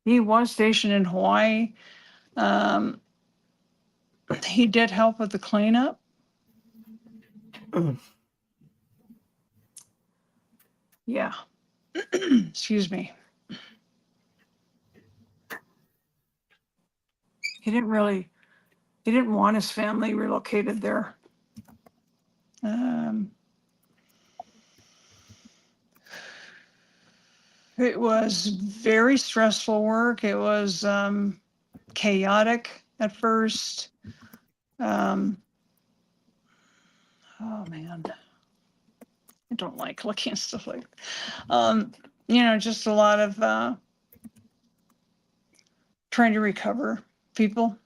Speaker 2: he was stationed in Hawaii. Um, he did help with the cleanup. Yeah. Excuse me. He didn't want his family relocated there. It was very stressful work. It was chaotic at first. Oh man, I don't like looking at stuff like, just a lot of trying to recover people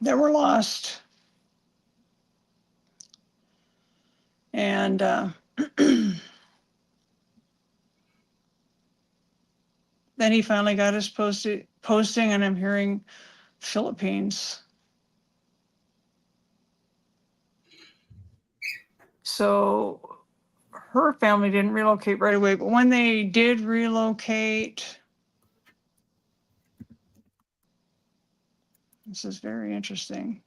Speaker 2: that were lost. And then he finally got his posting, and I'm hearing Philippines. So her family didn't relocate right away, but when they did relocate, this is very interesting.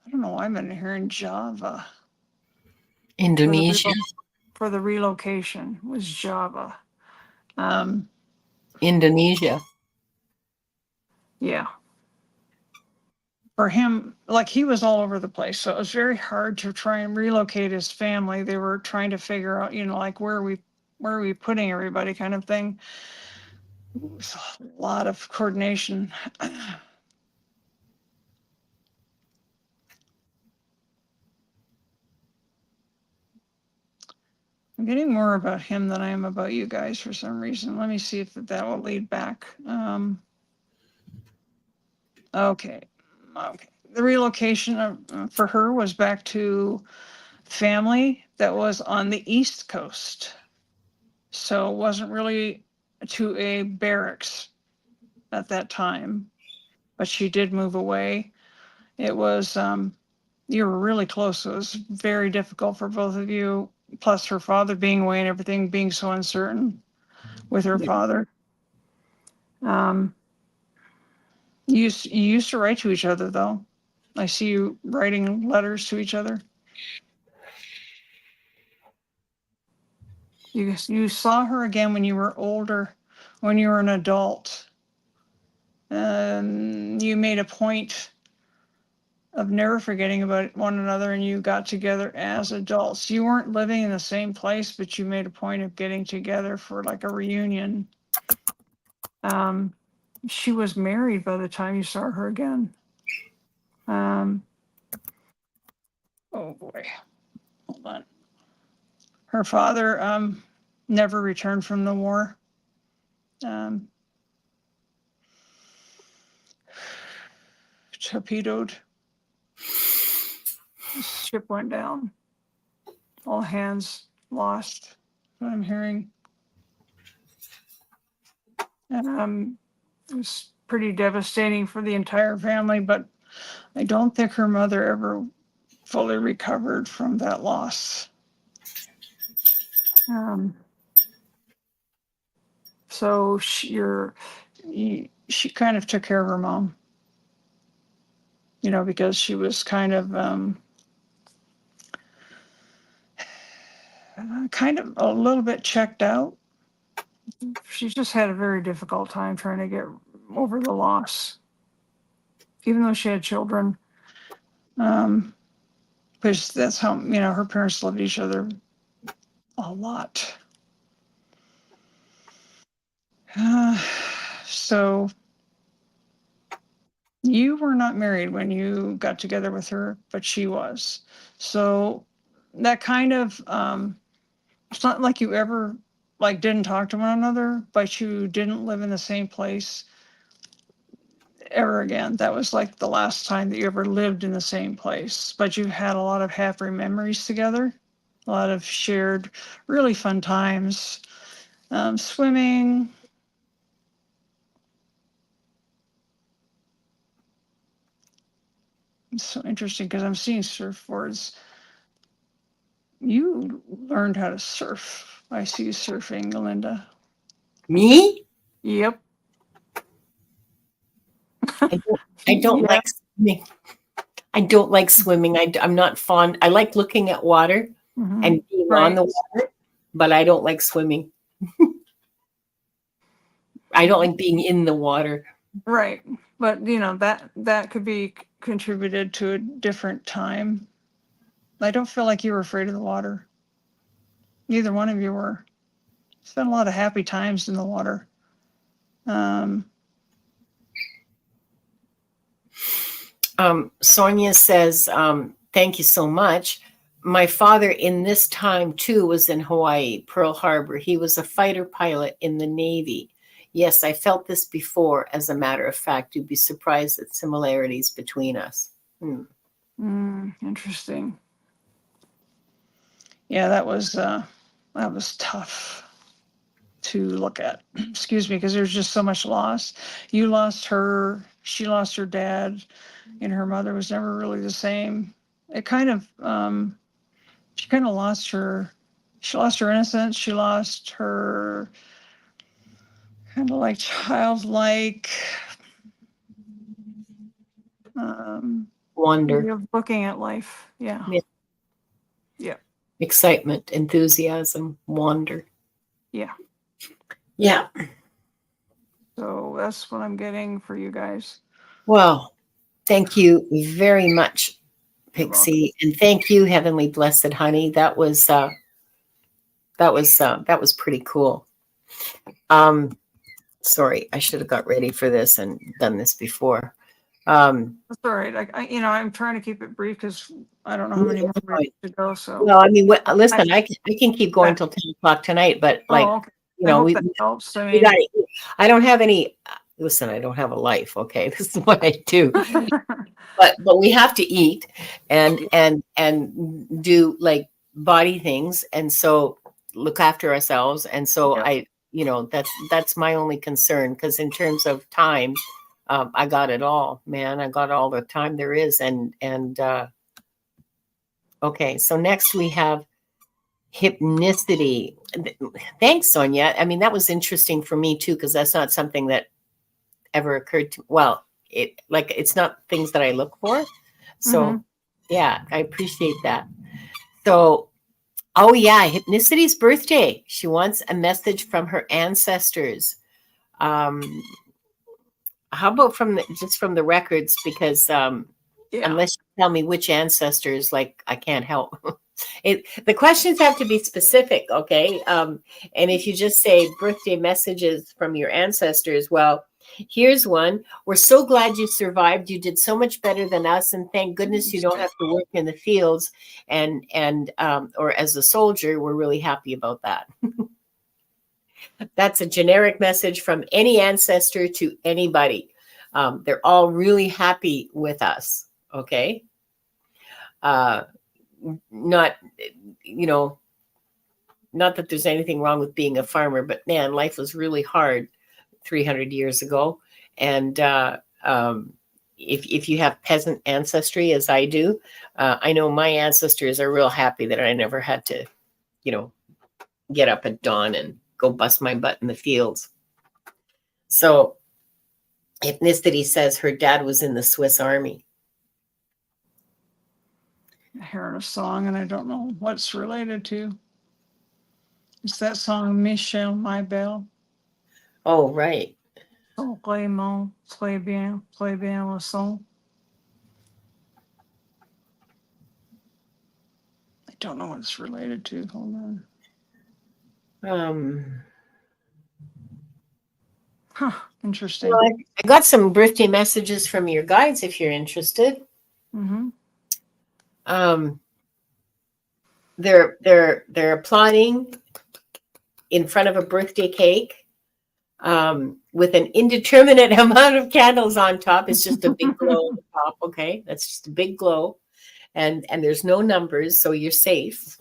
Speaker 2: I don't know why I'm in here in Java.
Speaker 1: Indonesia.
Speaker 2: For the relocation was Java.
Speaker 1: Indonesia.
Speaker 2: Yeah. For him, like he was all over the place. So it was very hard to try and relocate his family. They were trying to figure out, like where are we putting everybody kind of thing. It was a lot of coordination. I'm getting more about him than I am about you guys for some reason. Let me see if that will lead back. Okay. The relocation for her was back to family that was on the East Coast. So it wasn't really to a barracks at that time, but she did move away. It was, you were really close. So it was very difficult for both of you, plus her father being away and everything being so uncertain with her father. You used to write to each other, though. I see you writing letters to each other. You saw her again when you were older, when you were an adult. You made a point of never forgetting about one another, and you got together as adults. You weren't living in the same place, but you made a point of getting together for like a reunion. She was married by the time you saw her again. Oh boy, hold on. Her father never returned from the war. Torpedoed. The ship went down. All hands lost. What I'm hearing. It was pretty devastating for the entire family, but I don't think her mother ever fully recovered from that loss. So she kind of took care of her mom, because she was kind of a little bit checked out. She just had a very difficult time trying to get over the loss, even though she had children. Because that's how, her parents loved each other a lot. So you were not married when you got together with her, but she was. So that kind of, it's not like you ever didn't talk to one another, but you didn't live in the same place ever again. That was like the last time that you ever lived in the same place, but you had a lot of happy memories together, a lot of shared really fun times, swimming. It's so interesting because I'm seeing surfboards. You learned how to surf. I see you surfing, Linda.
Speaker 1: Me?
Speaker 2: Yep.
Speaker 1: I don't
Speaker 2: Yeah.
Speaker 1: like swimming. I don't like swimming. I'm not fond. I like looking at water
Speaker 2: Mhm.
Speaker 1: and being on
Speaker 2: Right.
Speaker 1: the water, but I don't like swimming. I don't like being in the water.
Speaker 2: Right. But that could be contributed to a different time. I don't feel like you were afraid of the water. Neither one of you were. Spent a lot of happy times in the water. Um,
Speaker 1: Sonia says, thank you so much. My father in this time too was in Hawaii, Pearl Harbor. He was a fighter pilot in the Navy. Yes, I felt this before, as a matter of fact. You'd be surprised at similarities between us.
Speaker 2: Interesting. Yeah, that was tough to look at. Excuse me, because there's just so much loss. You lost her, she lost her dad, and her mother was never really the same. It kind of she kind of lost her. She lost her innocence. She lost her kind of like childlike way
Speaker 1: Wonder,
Speaker 2: of looking at life. Yeah.
Speaker 1: yeah.
Speaker 2: Yeah.
Speaker 1: Excitement, enthusiasm, wonder.
Speaker 2: Yeah.
Speaker 1: Yeah.
Speaker 2: So that's what I'm getting for you guys.
Speaker 1: Well, thank you very much,
Speaker 2: You're welcome.
Speaker 1: Pixie, and thank you, Heavenly Blessed Honey. That was pretty cool. Sorry, I should have got ready for this and done this before.
Speaker 2: That's all right. I'm trying to keep it brief because I don't know how many more we have to go. So,
Speaker 1: Well, I mean,
Speaker 2: I,
Speaker 1: listen, I can keep going
Speaker 2: that,
Speaker 1: till 10 o'clock tonight, but
Speaker 2: oh, okay. I hope
Speaker 1: we
Speaker 2: that helps. I
Speaker 1: we got.
Speaker 2: mean,
Speaker 1: I don't have any. Listen, I don't have a life. Okay, this is what I do. But we have to eat and do like body things, and so look after ourselves. And so
Speaker 2: yeah.
Speaker 1: that's my only concern, because in terms of time, I got it all, man. I got all the time there is, and okay. So next we have hypnicity. Thanks, Sonia. I mean, that was interesting for me too, because that's not something that ever occurred to. Well, it's not things that I look for. So yeah, I appreciate that. So, oh yeah, Hypnicity's birthday. She wants a message from her ancestors. Um, how about just from the records? Because
Speaker 2: Yeah.
Speaker 1: unless you tell me which ancestors, like I can't help. The questions have to be specific, okay? And if you just say birthday messages from your ancestors, well, here's one. We're so glad you survived. You did so much better than us, and thank goodness you don't have to work in the fields and or as a soldier. We're really happy about that. That's a generic message from any ancestor to anybody. They're all really happy with us, okay? Not, not that there's anything wrong with being a farmer, but man, life was really hard 300 years ago. And if you have peasant ancestry, as I do, I know my ancestors are real happy that I never had to, get up at dawn and go bust my butt in the fields. So ethnicity says her dad was in the Swiss Army.
Speaker 2: Hearing a song, and I don't know what it's related to. It's that song, Michel Maybell.
Speaker 1: Oh, right.
Speaker 2: Oh, Raymond, très bien le son. I don't know what it's related to. Hold on. Huh, interesting.
Speaker 1: Well, I got some birthday messages from your guides if you're interested. They're applauding in front of a birthday cake with an indeterminate amount of candles on top. It's just a big glow on the top. Okay, that's just a big glow, and there's no numbers, so you're safe.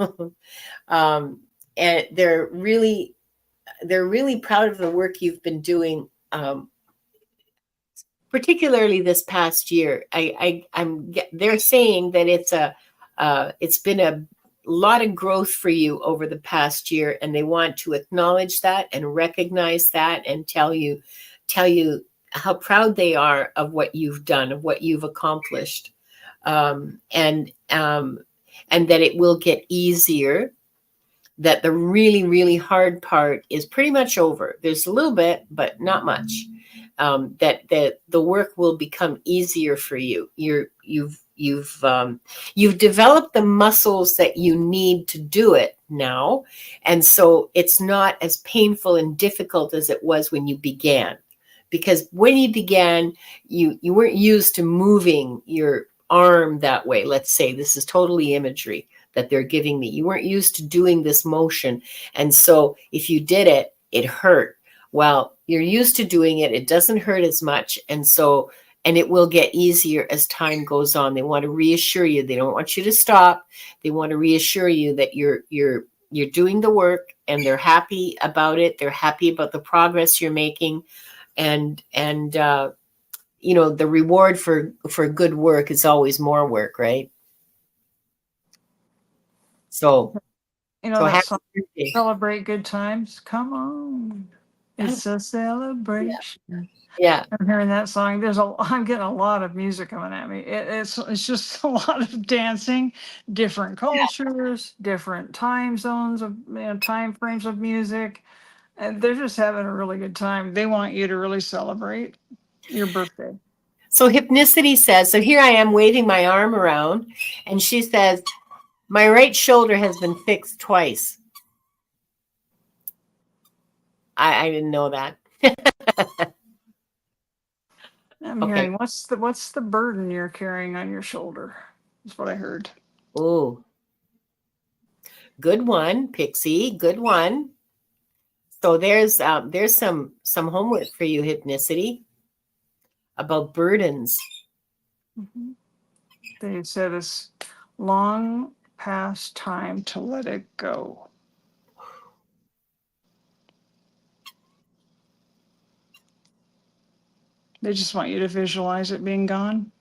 Speaker 1: And they're really proud of the work you've been doing, particularly this past year. They're saying that it's been a lot of growth for you over the past year, and they want to acknowledge that and recognize that and tell you how proud they are of what you've done, of what you've accomplished, and that it will get easier. That the really, really hard part is pretty much over. There's a little bit, but not much. That the work will become easier for you. You've developed the muscles that you need to do it now, and so it's not as painful and difficult as it was when you began. Because when you began, you weren't used to moving your arm that way. Let's say this is totally imagery that they're giving me. You weren't used to doing this motion, and so if you did it, it hurt. Well, you're used to doing it. It doesn't hurt as much. And it will get easier as time goes on. They want to reassure you. They don't want you to stop. They want to reassure you that you're doing the work, and they're happy about it. They're happy about the progress you're making. And the reward for good work is always more work, right? So,
Speaker 2: that song, Celebrate Good Times. Come on. It's a celebration.
Speaker 1: Yeah.
Speaker 2: I'm hearing that song. I'm getting a lot of music coming at me. It's just a lot of dancing, different cultures, different time zones of time frames of music, and they're just having a really good time. They want you to really celebrate your birthday.
Speaker 1: So Hypnicity says, so here I am waving my arm around, and she says, my right shoulder has been fixed twice. I didn't know that.
Speaker 2: I'm hearing, what's the burden you're carrying on your shoulder? Is what I heard.
Speaker 1: Oh, good one, Pixie. Good one. So there's some homework for you, Hypnicity, about burdens.
Speaker 2: Mm-hmm. They said it's long past time to let it go. They just want you to visualize it being gone.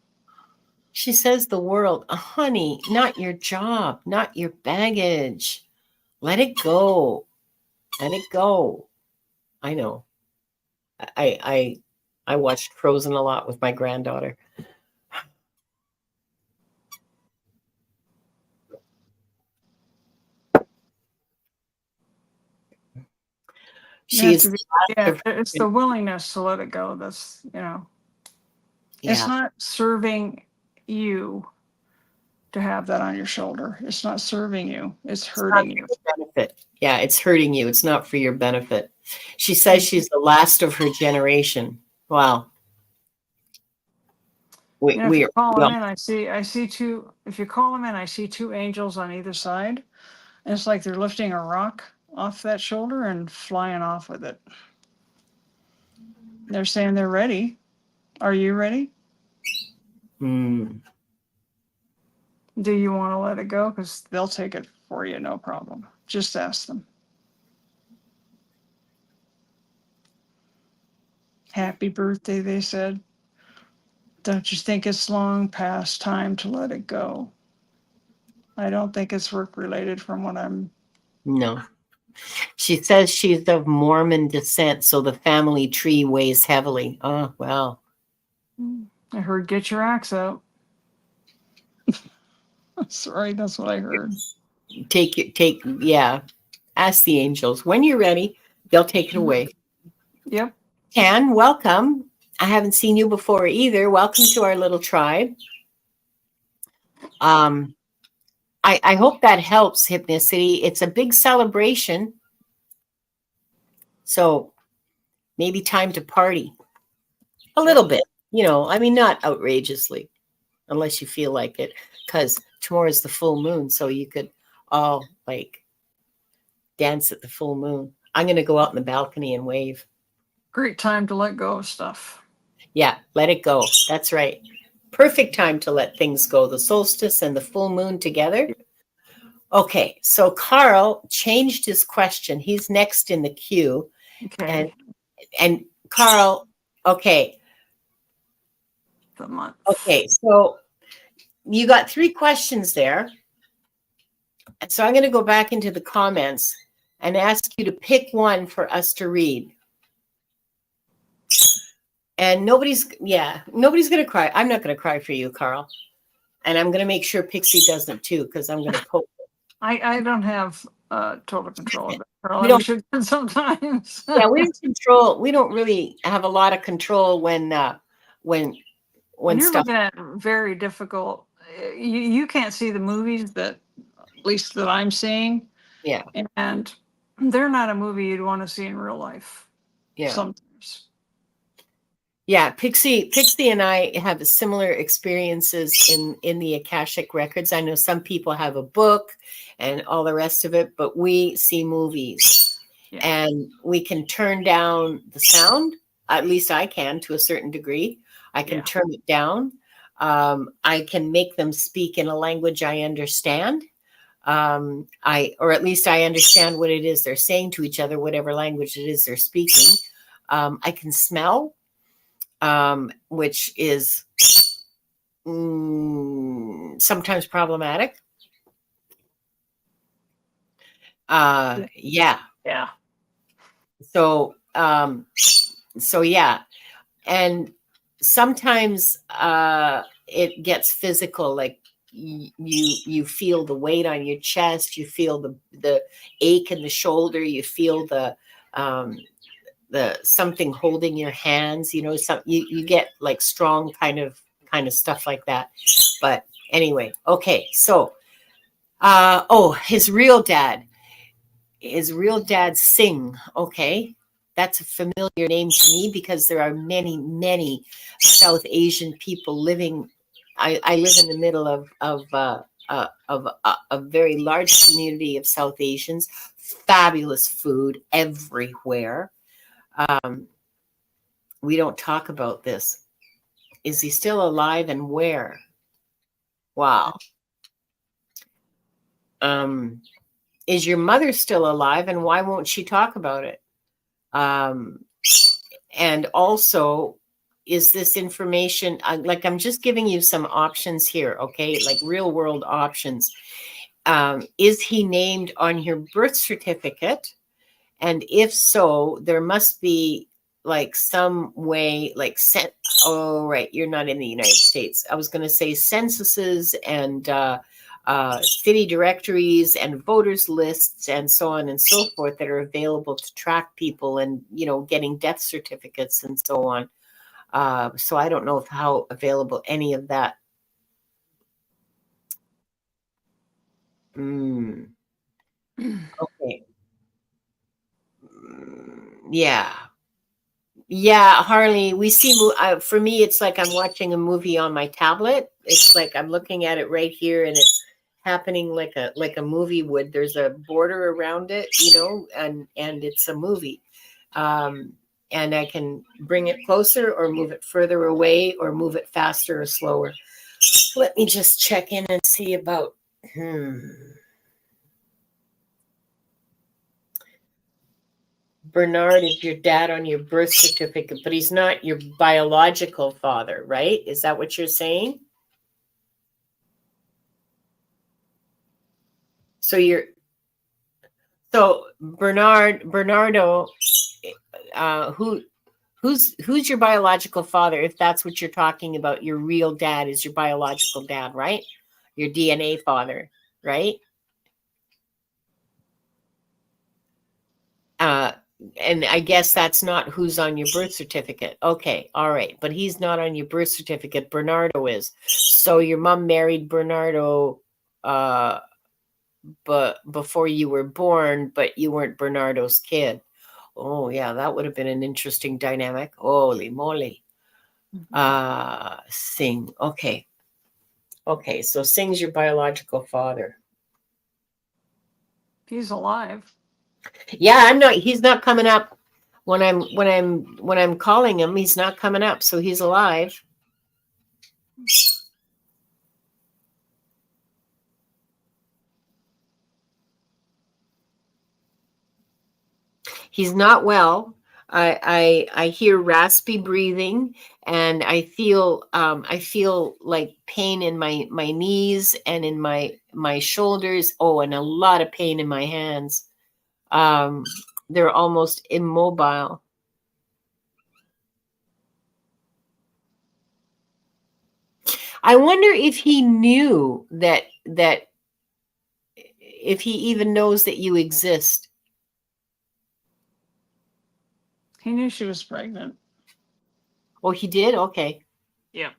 Speaker 1: She says the world, honey, not your job, not your baggage. Let it go. Let it go. I know. I watched Frozen a lot with my granddaughter.
Speaker 2: It's the willingness to let it go. That's It's not serving you to have that on your shoulder. It's not serving you. It's hurting you.
Speaker 1: Benefit. Yeah, it's hurting you. It's not for your benefit. She says she's the last of her generation. Wow.
Speaker 2: If you call them in, I see two. If you call them in, I see two angels on either side, and it's like they're lifting a rock off that shoulder and flying off with it. They're saying they're ready. Are you ready?
Speaker 1: Mm.
Speaker 2: Do you want to let it go? Because they'll take it for you, no problem. Just ask them. Happy birthday, they said. Don't you think it's long past time to let it go? I don't think it's work related from what I'm.
Speaker 1: No. She says she's of Mormon descent, so the family tree weighs heavily. Oh, well.
Speaker 2: I heard get your axe out. Sorry, that's what I heard. Ask the angels. When you're ready, they'll take it away. Yep.
Speaker 1: Tan, welcome. I haven't seen you before either. Welcome to our little tribe. I hope that helps, Hypnicity. It's a big celebration. So maybe time to party. A little bit. Not outrageously, unless you feel like it, because tomorrow's the full moon, so you could all dance at the full moon. I'm going to go out in the balcony and wave.
Speaker 2: Great time to let go of stuff.
Speaker 1: Yeah, let it go. That's right. Perfect time to let things go. The solstice and the full moon together. Okay, so Carl changed his question. He's next in the queue.
Speaker 2: Okay.
Speaker 1: And Carl, okay.
Speaker 2: The month.
Speaker 1: Okay, so you got 3 questions there. So I'm going to go back into the comments and ask you to pick one for us to read. And nobody's going to cry. I'm not going to cry for you, Carl. And I'm going to make sure Pixie doesn't too, because I'm going to poke.
Speaker 2: I don't have total control of it, Carl.
Speaker 1: We
Speaker 2: I
Speaker 1: don't,
Speaker 2: wish I did sometimes.
Speaker 1: yeah, we don't control. We don't really have a lot of control when
Speaker 2: When you're
Speaker 1: stuff.
Speaker 2: looking at very difficult, you can't see the movies that, at least that I'm seeing,
Speaker 1: Yeah,
Speaker 2: and they're not a movie you'd want to see in real life.
Speaker 1: yeah.
Speaker 2: Sometimes.
Speaker 1: Yeah, Pixie and I have similar experiences in the Akashic records. I know some people have a book and all the rest of it, but we see movies.
Speaker 2: Yeah.
Speaker 1: And we can turn down the sound. At least I can, to a certain degree. I can
Speaker 2: Yeah.
Speaker 1: turn it down. I can make them speak in a language I understand. Or at least I understand what it is they're saying to each other, whatever language it is they're speaking. I can smell, which is sometimes problematic. Yeah.
Speaker 2: Yeah.
Speaker 1: So yeah. And sometimes it gets physical, like you feel the weight on your chest, you feel the ache in the shoulder, you feel the something holding your hands, you get like strong kind of stuff like that. But anyway, okay, so his real dad Singh. Okay, that's a familiar name to me because there are many South Asian people living. I live in the middle of a very large community of South Asians. Fabulous food everywhere. We don't talk about this. Is he still alive and where? Wow. Is your mother still alive and why won't she talk about it? And also, is this information, like I'm just giving you some options here, okay? Like real world options. Is he named on your birth certificate? And if so, there must be like some way, like oh, right, you're not in the United States. I was going to say censuses and city directories and voters lists and so on and so forth that are available to track people and, getting death certificates and so on. So I don't know how available any of that. Okay. Yeah. Yeah, Harley, we see, for me, it's like I'm watching a movie on my tablet. It's like I'm looking at it right here and it's happening like a movie would. There's a border around it, and it's a movie. And I can bring it closer or move it further away or move it faster or slower. Let me just check in and see about, Bernard is your dad on your birth certificate, but he's not your biological father, right? Is that what you're saying? So Bernardo, who's your biological father? If that's what you're talking about, your real dad is your biological dad, right? Your DNA father, right? And I guess that's not who's on your birth certificate. Okay, all right. But he's not on your birth certificate. Bernardo is. So your mom married Bernardo but before you were born, but you weren't Bernardo's kid. Oh, yeah, that would have been an interesting dynamic. Holy moly. Singh. Okay. Okay, so Singh's your biological father.
Speaker 2: He's alive.
Speaker 1: Yeah, he's not coming up when I'm calling him. He's not coming up, so he's alive. He's not well. I hear raspy breathing, and I feel like pain in my knees and in my shoulders. Oh, and a lot of pain in my hands. Um, they're almost immobile. I wonder if he knew that if he even knows that you exist.
Speaker 2: He knew she was pregnant.
Speaker 1: Oh, he did? Okay.
Speaker 2: Yeah.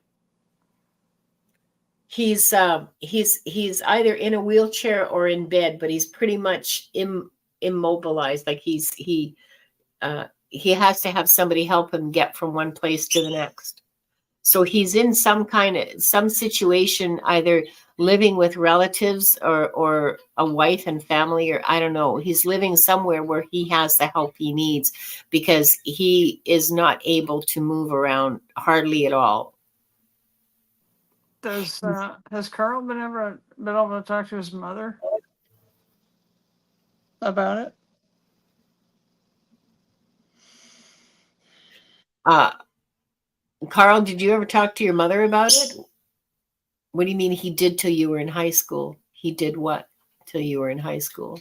Speaker 1: He's either in a wheelchair or in bed, but he's pretty much immobilized. Like he has to have somebody help him get from one place to the next. So he's in some situation, either living with relatives or a wife and family, or I don't know. He's living somewhere where he has the help he needs because he is not able to move around hardly at all.
Speaker 2: Has Carl been able to talk to his mother about it?
Speaker 1: Carl, did you ever talk to your mother about it? What do you mean he did till you were in high school? He did what till you were in high school?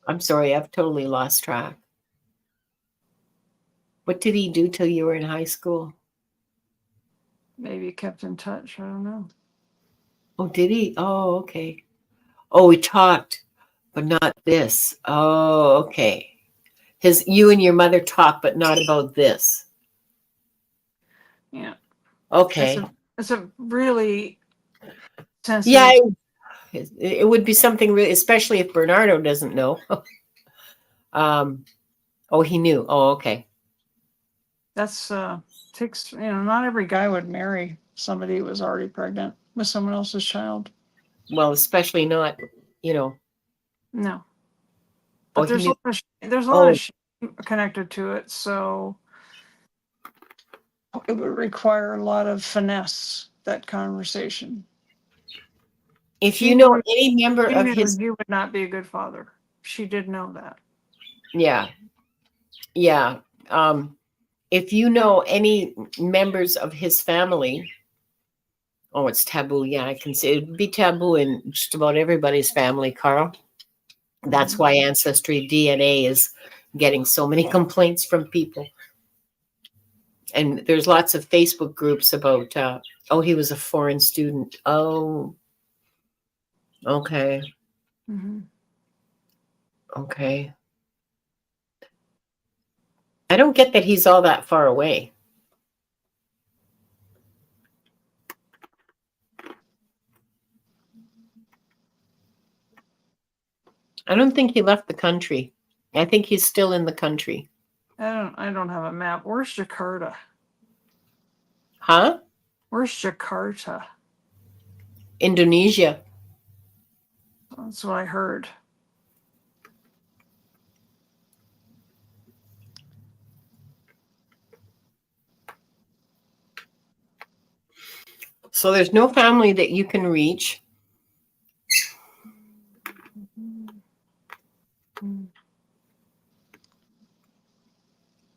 Speaker 1: I'm sorry, I've totally lost track. What did he do till you were in high school?
Speaker 2: Maybe kept in touch. I don't know.
Speaker 1: Oh, did he? Oh, okay. Oh, we talked, but not this. Oh, okay. You and your mother talked, but not about this.
Speaker 2: Yeah.
Speaker 1: Okay.
Speaker 2: It's a really
Speaker 1: Yeah,
Speaker 2: sensitive.
Speaker 1: it would be something really, especially if Bernardo doesn't know. Oh, he knew. Oh, okay.
Speaker 2: That's takes, not every guy would marry somebody who was already pregnant with someone else's child.
Speaker 1: Well, especially not,
Speaker 2: No.
Speaker 1: Oh,
Speaker 2: But
Speaker 1: he knew.
Speaker 2: there's a lot of
Speaker 1: Oh,
Speaker 2: shame connected to it, so it would require a lot of finesse, that conversation.
Speaker 1: if
Speaker 2: She
Speaker 1: you know
Speaker 2: knew,
Speaker 1: any member
Speaker 2: she
Speaker 1: of
Speaker 2: knew
Speaker 1: his,
Speaker 2: he would not be a good father. She did know that.
Speaker 1: yeah, yeah. If you know any members of his family, oh, it's taboo. Yeah, I can say it'd be taboo in just about everybody's family, Carl. That's why Ancestry DNA is getting so many complaints from people. And there's lots of Facebook groups about, oh, he was a foreign student. Oh, okay.
Speaker 2: Mm-hmm.
Speaker 1: Okay. I don't get that he's all that far away. I don't think he left the country. I think he's still in the country.
Speaker 2: I don't have a map. Where's Jakarta?
Speaker 1: Huh?
Speaker 2: Where's Jakarta?
Speaker 1: Indonesia.
Speaker 2: That's what I heard.
Speaker 1: So there's no family that you can reach.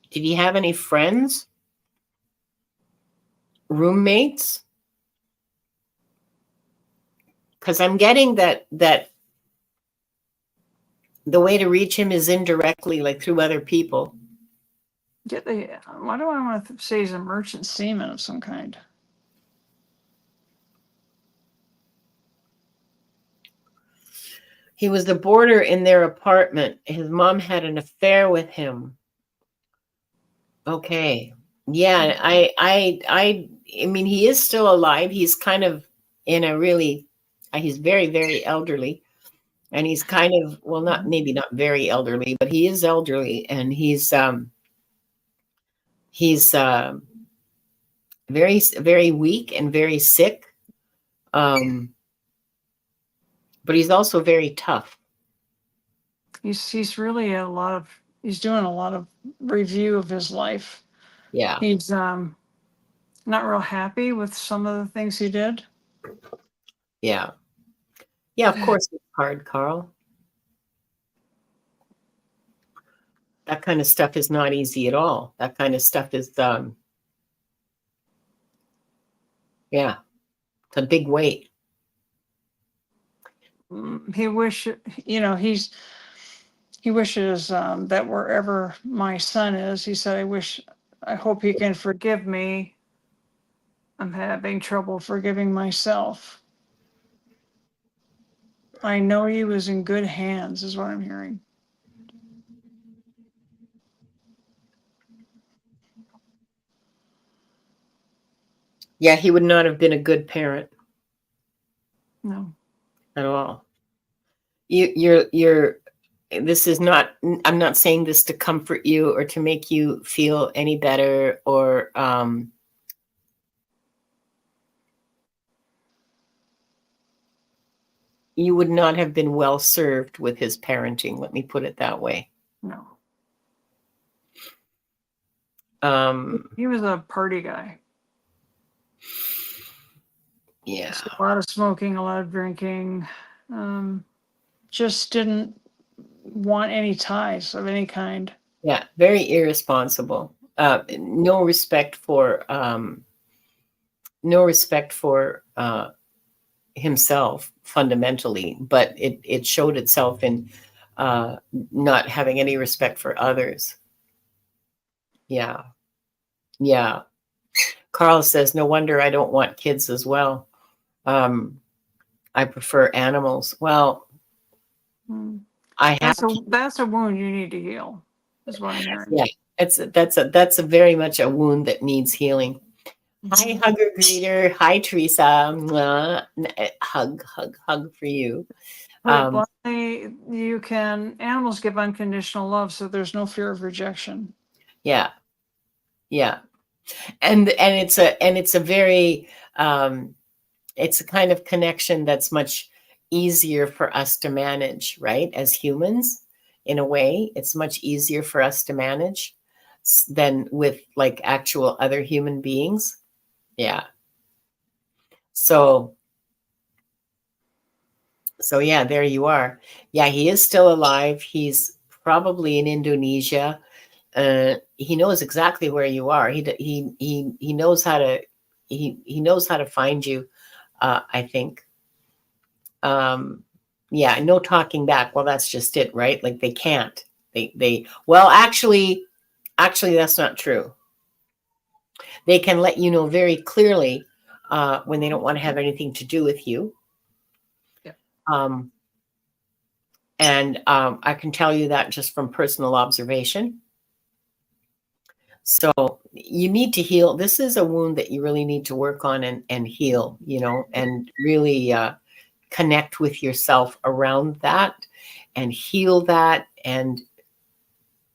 Speaker 1: Did he have any friends? Roommates? Because I'm getting that the way to reach him is indirectly, like through other people.
Speaker 2: Why do I want to say he's a merchant seaman of some kind?
Speaker 1: He was the boarder in their apartment. His mom had an affair with him. Okay. Yeah, I mean, he is still alive. He's kind of in a really, he's very, very elderly. And he's kind of, well, maybe not very elderly, but he is elderly, and he's very, very weak and very sick. But he's also very tough.
Speaker 2: He's really he's doing a lot of review of his life.
Speaker 1: Yeah.
Speaker 2: He's not real happy with some of the things he did.
Speaker 1: Yeah. Yeah, of course it's hard, Carl. that kind of stuff is not easy at all. That kind of stuff is, yeah, it's a big weight.
Speaker 2: He wishes that wherever my son is, he said, I hope he can forgive me. I'm having trouble forgiving myself. I know he was in good hands, is what I'm hearing.
Speaker 1: Yeah, he would not have been a good parent.
Speaker 2: No.
Speaker 1: At all. You're this is not, I'm not saying this to comfort you or to make you feel any better, or you would not have been well served with his parenting, let me put it that way.
Speaker 2: No.
Speaker 1: He
Speaker 2: was a party guy.
Speaker 1: Yeah.
Speaker 2: So a lot of smoking, a lot of drinking. Just didn't want any ties of any kind.
Speaker 1: Yeah, very irresponsible. No respect for himself fundamentally, but it showed itself in not having any respect for others. Yeah. Yeah. Carl says, no wonder I don't want kids as well. I prefer animals. Well,
Speaker 2: that's a wound you need to heal, is what I'm hearing.
Speaker 1: Yeah, that's a very much a wound that needs healing. Hi, hugger greeter. Hi, Teresa. Mwah. Hug for you.
Speaker 2: But animals give unconditional love, so there's no fear of rejection.
Speaker 1: Yeah. Yeah. And it's a very, it's a kind of connection that's much easier for us to manage, right? As humans, in a way, it's much easier for us to manage than with like actual other human beings. Yeah. So yeah, there you are. Yeah, he is still alive. He's probably in Indonesia. He knows exactly where you are. He knows how to he knows how to find you. I think. Yeah, no talking back. Well, that's just it, right? Like they can't. Well, actually, that's not true. They can let you know very clearly when they don't want to have anything to do with you.
Speaker 2: Yeah.
Speaker 1: And I can tell you that just from personal observation. So you need to heal. This is a wound that you really need to work on and heal, and really connect with yourself around that and heal that and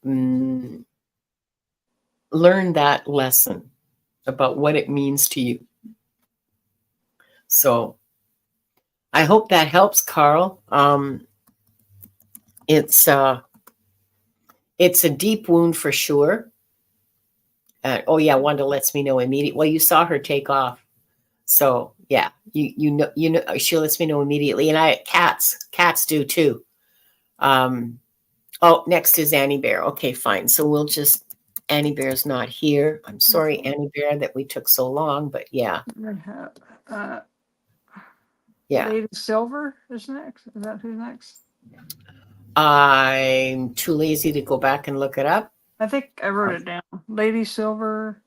Speaker 1: learn that lesson about what it means to you. So I hope that helps, Carl. It's a deep wound for sure. Oh yeah, Wanda lets me know immediately. Well, you saw her take off, so yeah, you know she lets me know immediately, and cats do too. Oh, next is Annie Bear. Okay, fine. So we'll just Annie Bear's not here. I'm sorry, Annie Bear, that we took so long, but yeah. Yeah.
Speaker 2: Lady Silver is next. Is that who's next?
Speaker 1: I'm too lazy to go back and look it up.
Speaker 2: I think I wrote it down. Lady Silver,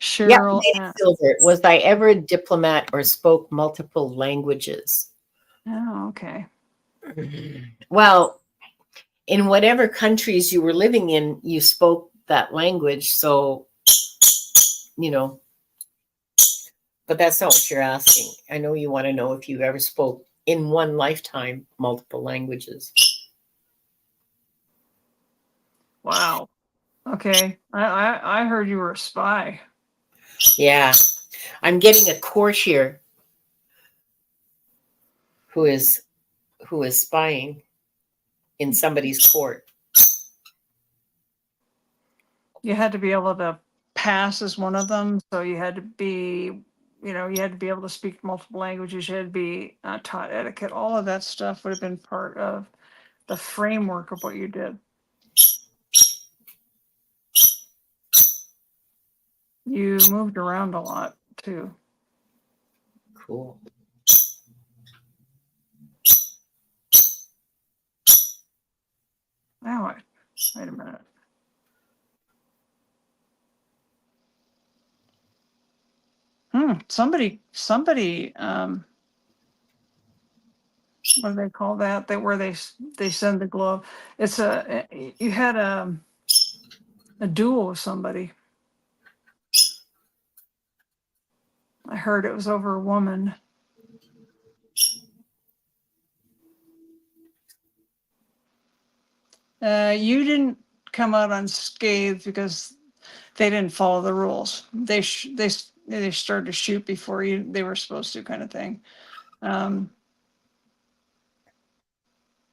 Speaker 2: Cheryl.
Speaker 1: Yeah, Lady Silver. Was I ever a diplomat or spoke multiple languages?
Speaker 2: Oh, okay.
Speaker 1: Well, in whatever countries you were living in, you spoke that language. So, but that's not what you're asking. I know you want to know if you ever spoke in one lifetime multiple languages.
Speaker 2: Wow. Okay. I heard you were a spy.
Speaker 1: Yeah. I'm getting a court here who is spying in somebody's court.
Speaker 2: You had to be able to pass as one of them. So you had to be, you had to be able to speak multiple languages. You had to be taught etiquette. All of that stuff would have been part of the framework of what you did. You moved around a lot too.
Speaker 1: Cool.
Speaker 2: Now, wait a minute. Somebody, what do they call that? Where they send the glove. It's you had a duel with somebody. I heard it was over a woman. You didn't come out unscathed because they didn't follow the rules. They started to shoot before they were supposed to, kind of thing.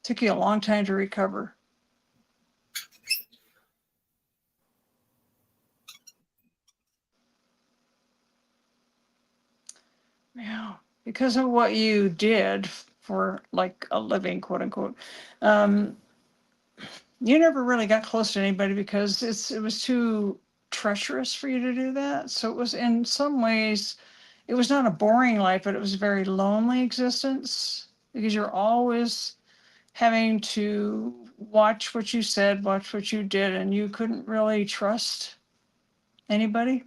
Speaker 2: Took you a long time to recover. Yeah, because of what you did for like a living, quote unquote. You never really got close to anybody because it was too treacherous for you to do that. So it was, in some ways, it was not a boring life, but it was a very lonely existence because you're always having to watch what you said, watch what you did, and you couldn't really trust anybody.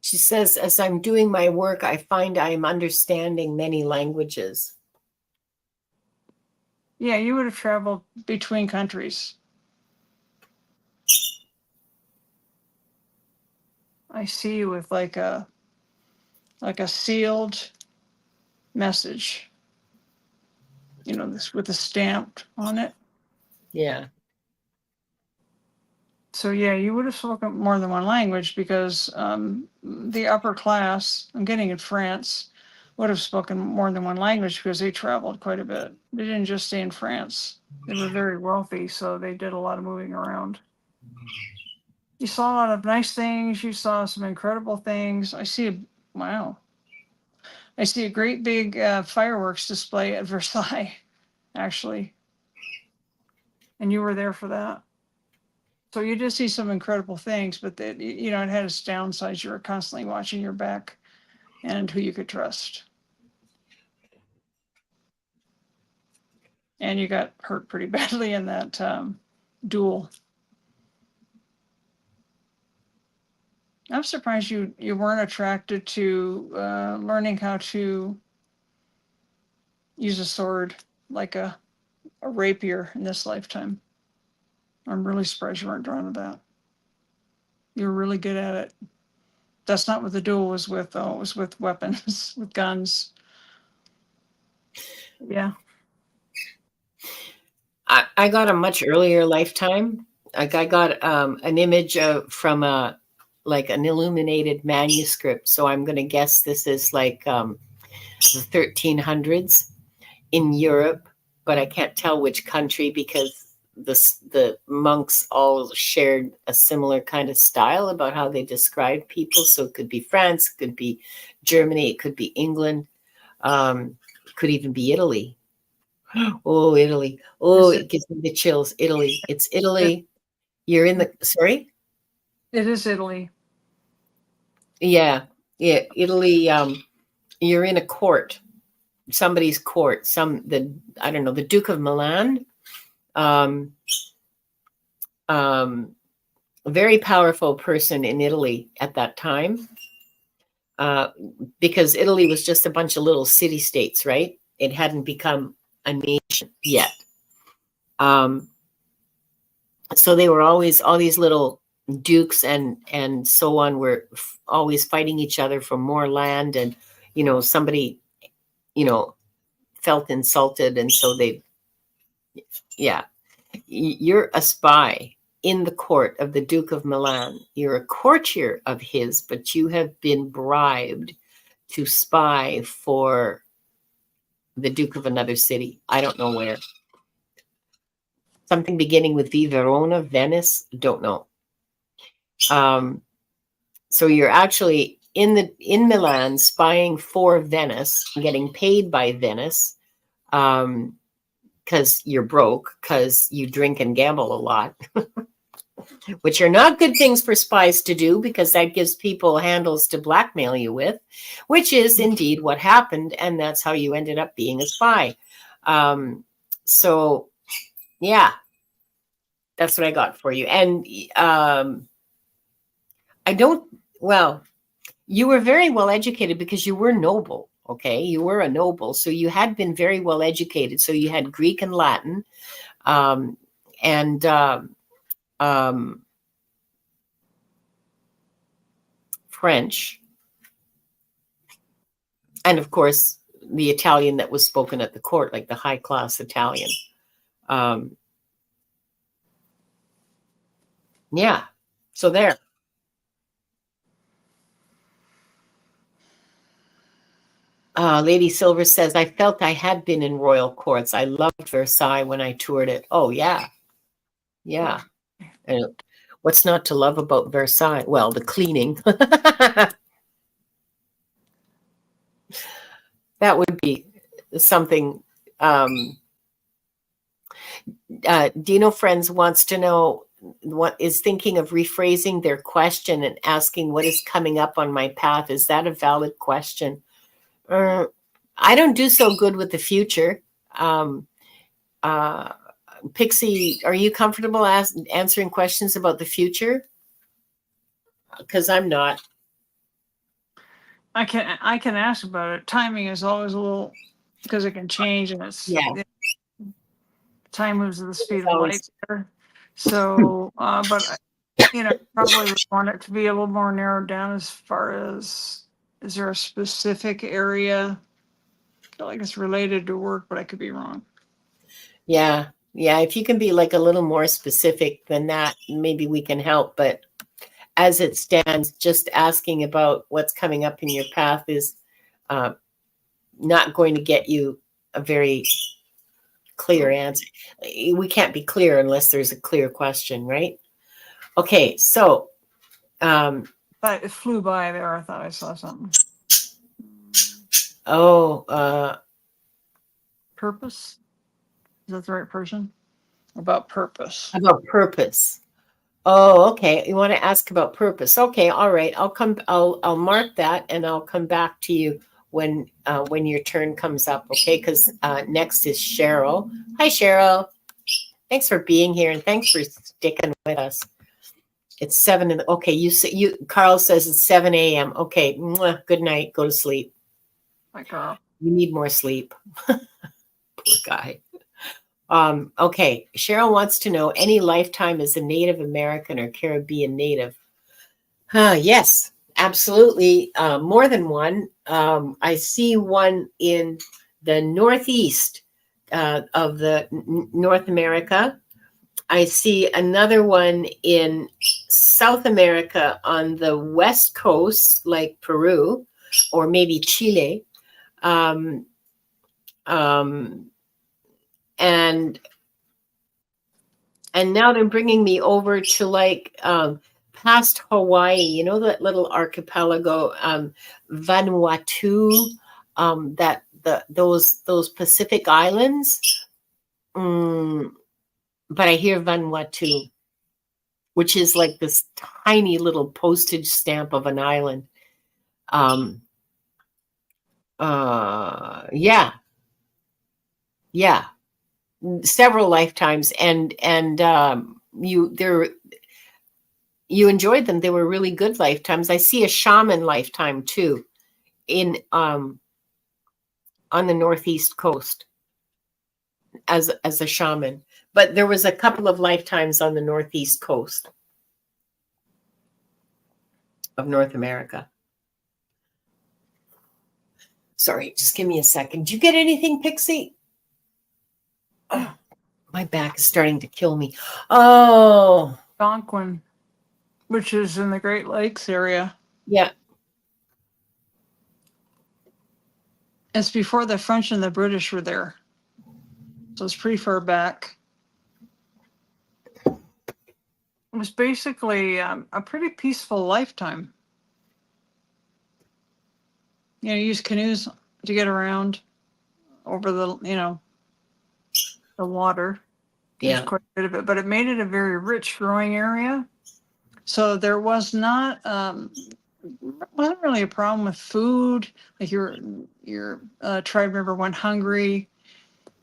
Speaker 1: She says, as I'm doing my work, I find I'm understanding many languages.
Speaker 2: Yeah, you would have traveled between countries. I see you with like a sealed message. You know, this with a stamp on it.
Speaker 1: Yeah.
Speaker 2: So yeah, you would have spoken more than one language because the upper class, I'm getting in France, would have spoken more than one language because they traveled quite a bit. They didn't just stay in France. They were very wealthy, so they did a lot of moving around. You saw a lot of nice things. You saw some incredible things. Wow. I see a great big fireworks display at Versailles, actually. And you were there for that. So you did see some incredible things, but it had its downsides. You were constantly watching your back and who you could trust. And you got hurt pretty badly in that duel. I'm surprised you weren't attracted to learning how to use a sword like a rapier in this lifetime. I'm really surprised you weren't drawn to that. You were really good at it. That's not what the duel was with, though. It was with weapons, with guns. Yeah.
Speaker 1: I got a much earlier lifetime. Like I got an image from an illuminated manuscript. So I'm going to guess this is like the 1300s in Europe, but I can't tell which country because the monks all shared a similar kind of style about how they described people. So it could be France, it could be Germany, it could be England, it could even be Italy. Oh, Italy. Oh, it gives me the chills. Italy. It's Italy. You're in the, sorry?
Speaker 2: It is Italy.
Speaker 1: Yeah. Yeah. Italy. You're in a court, somebody's court, I don't know, the Duke of Milan. A very powerful person in Italy at that time. Because Italy was just a bunch of little city states, right? It hadn't become a nation yet. So they were always, all these little dukes and so on were always fighting each other for more land, and somebody felt insulted, and so you're a spy in the court of the Duke of Milan. You're a courtier of his, but you have been bribed to spy for the Duke of another city. I don't know where. Something beginning with V, Verona, Venice, don't know. So you're actually in Milan spying for Venice, getting paid by Venice, because you're broke, because you drink and gamble a lot. which are not good things for spies to do because that gives people handles to blackmail you with, which is indeed what happened. And that's how you ended up being a spy. So, yeah, that's what I got for you. And you were very well educated because you were noble. Okay. You were a noble. So you had been very well educated. So you had Greek and Latin. And French, and of course the Italian that was spoken at the court, like the high class Italian. Yeah, so there. Lady Silver says, I felt I had been in royal courts. I loved Versailles when I toured it. Oh, yeah. Yeah. And what's not to love about Versailles? Well, the cleaning. That would be something. Dino Friends wants to know, what is thinking of rephrasing their question and asking what is coming up on my path. Is that a valid question? I don't do so good with the future. Pixie, are you comfortable answering questions about the future? Because I'm not.
Speaker 2: I can ask about it. Timing is always a little, because it can change, and it's time moves at the speed of light there. So, but probably would want it to be a little more narrowed down as far as, is there a specific area? I feel like it's related to work, but I could be wrong.
Speaker 1: Yeah. If you can be like a little more specific than that, maybe we can help. But as it stands, just asking about what's coming up in your path is not going to get you a very clear answer. We can't be clear unless there's a clear question, right? Okay, so.
Speaker 2: But it flew by there. I thought I saw something. Purpose? Is that the right person? About purpose.
Speaker 1: About purpose. Oh, okay. You want to ask about purpose? Okay, all right. I'll mark that, and I'll come back to you when your turn comes up. Okay, because next is Cheryl. Hi, Cheryl. Thanks for being here, and thanks for sticking with us. It's 7 okay. Carl says it's 7 a.m. Okay. Mwah, good night. Go to sleep.
Speaker 2: Hi, Carl.
Speaker 1: You need more sleep. Poor guy. Okay. Cheryl wants to know, any lifetime as a Native American or Caribbean native? Yes, absolutely. More than one. I see one in the Northeast of the North America. I see another one in South America on the West Coast, like Peru or maybe Chile. And now they're bringing me over to like past Hawaii, you know, that little archipelago, Vanuatu, those Pacific islands. But I hear Vanuatu, which is like this tiny little postage stamp of an island. Yeah, several lifetimes, and you enjoyed them. They were really good lifetimes. I see a shaman lifetime too, in on the Northeast coast as a shaman. But there was a couple of lifetimes on the Northeast coast of North America. Sorry, just give me a second. Did you get anything, Pixie? Oh, my back is starting to kill me. Oh.
Speaker 2: Algonquin, which is in the Great Lakes area.
Speaker 1: Yeah.
Speaker 2: It's before the French and the British were there. So it's pretty far back. It was basically a pretty peaceful lifetime. Use canoes to get around over the, the water. There's
Speaker 1: Yeah.
Speaker 2: quite a bit of it, but it made it a very rich growing area. So there was not wasn't really a problem with food. Like your tribe member went hungry,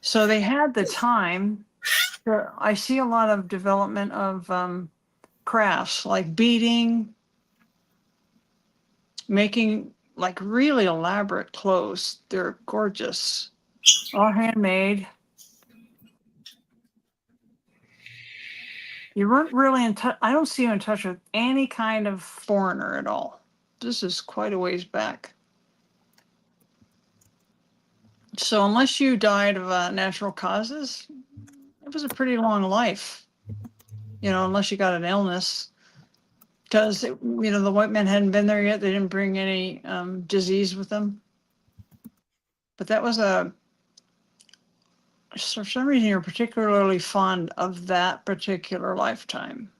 Speaker 2: so they had the time. I see a lot of development of crafts like beading, making like really elaborate clothes. They're gorgeous, all handmade. You weren't really in touch. I don't see you in touch with any kind of foreigner at all. This is quite a ways back. So unless you died of natural causes, it was a pretty long life. Unless you got an illness, because the white men hadn't been there yet. They didn't bring any disease with them. But that was for some reason you're particularly fond of that particular lifetime.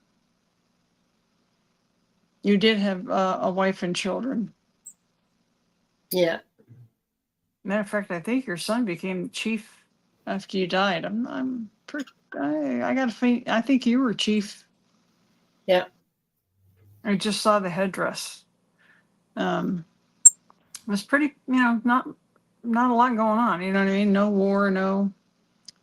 Speaker 2: You did have a wife and children.
Speaker 1: Yeah.
Speaker 2: Matter of fact, I think your son became chief after you died. I got a feeling. I think you were chief.
Speaker 1: Yeah.
Speaker 2: I just saw the headdress. It was pretty, not a lot going on. You know what I mean? No war, no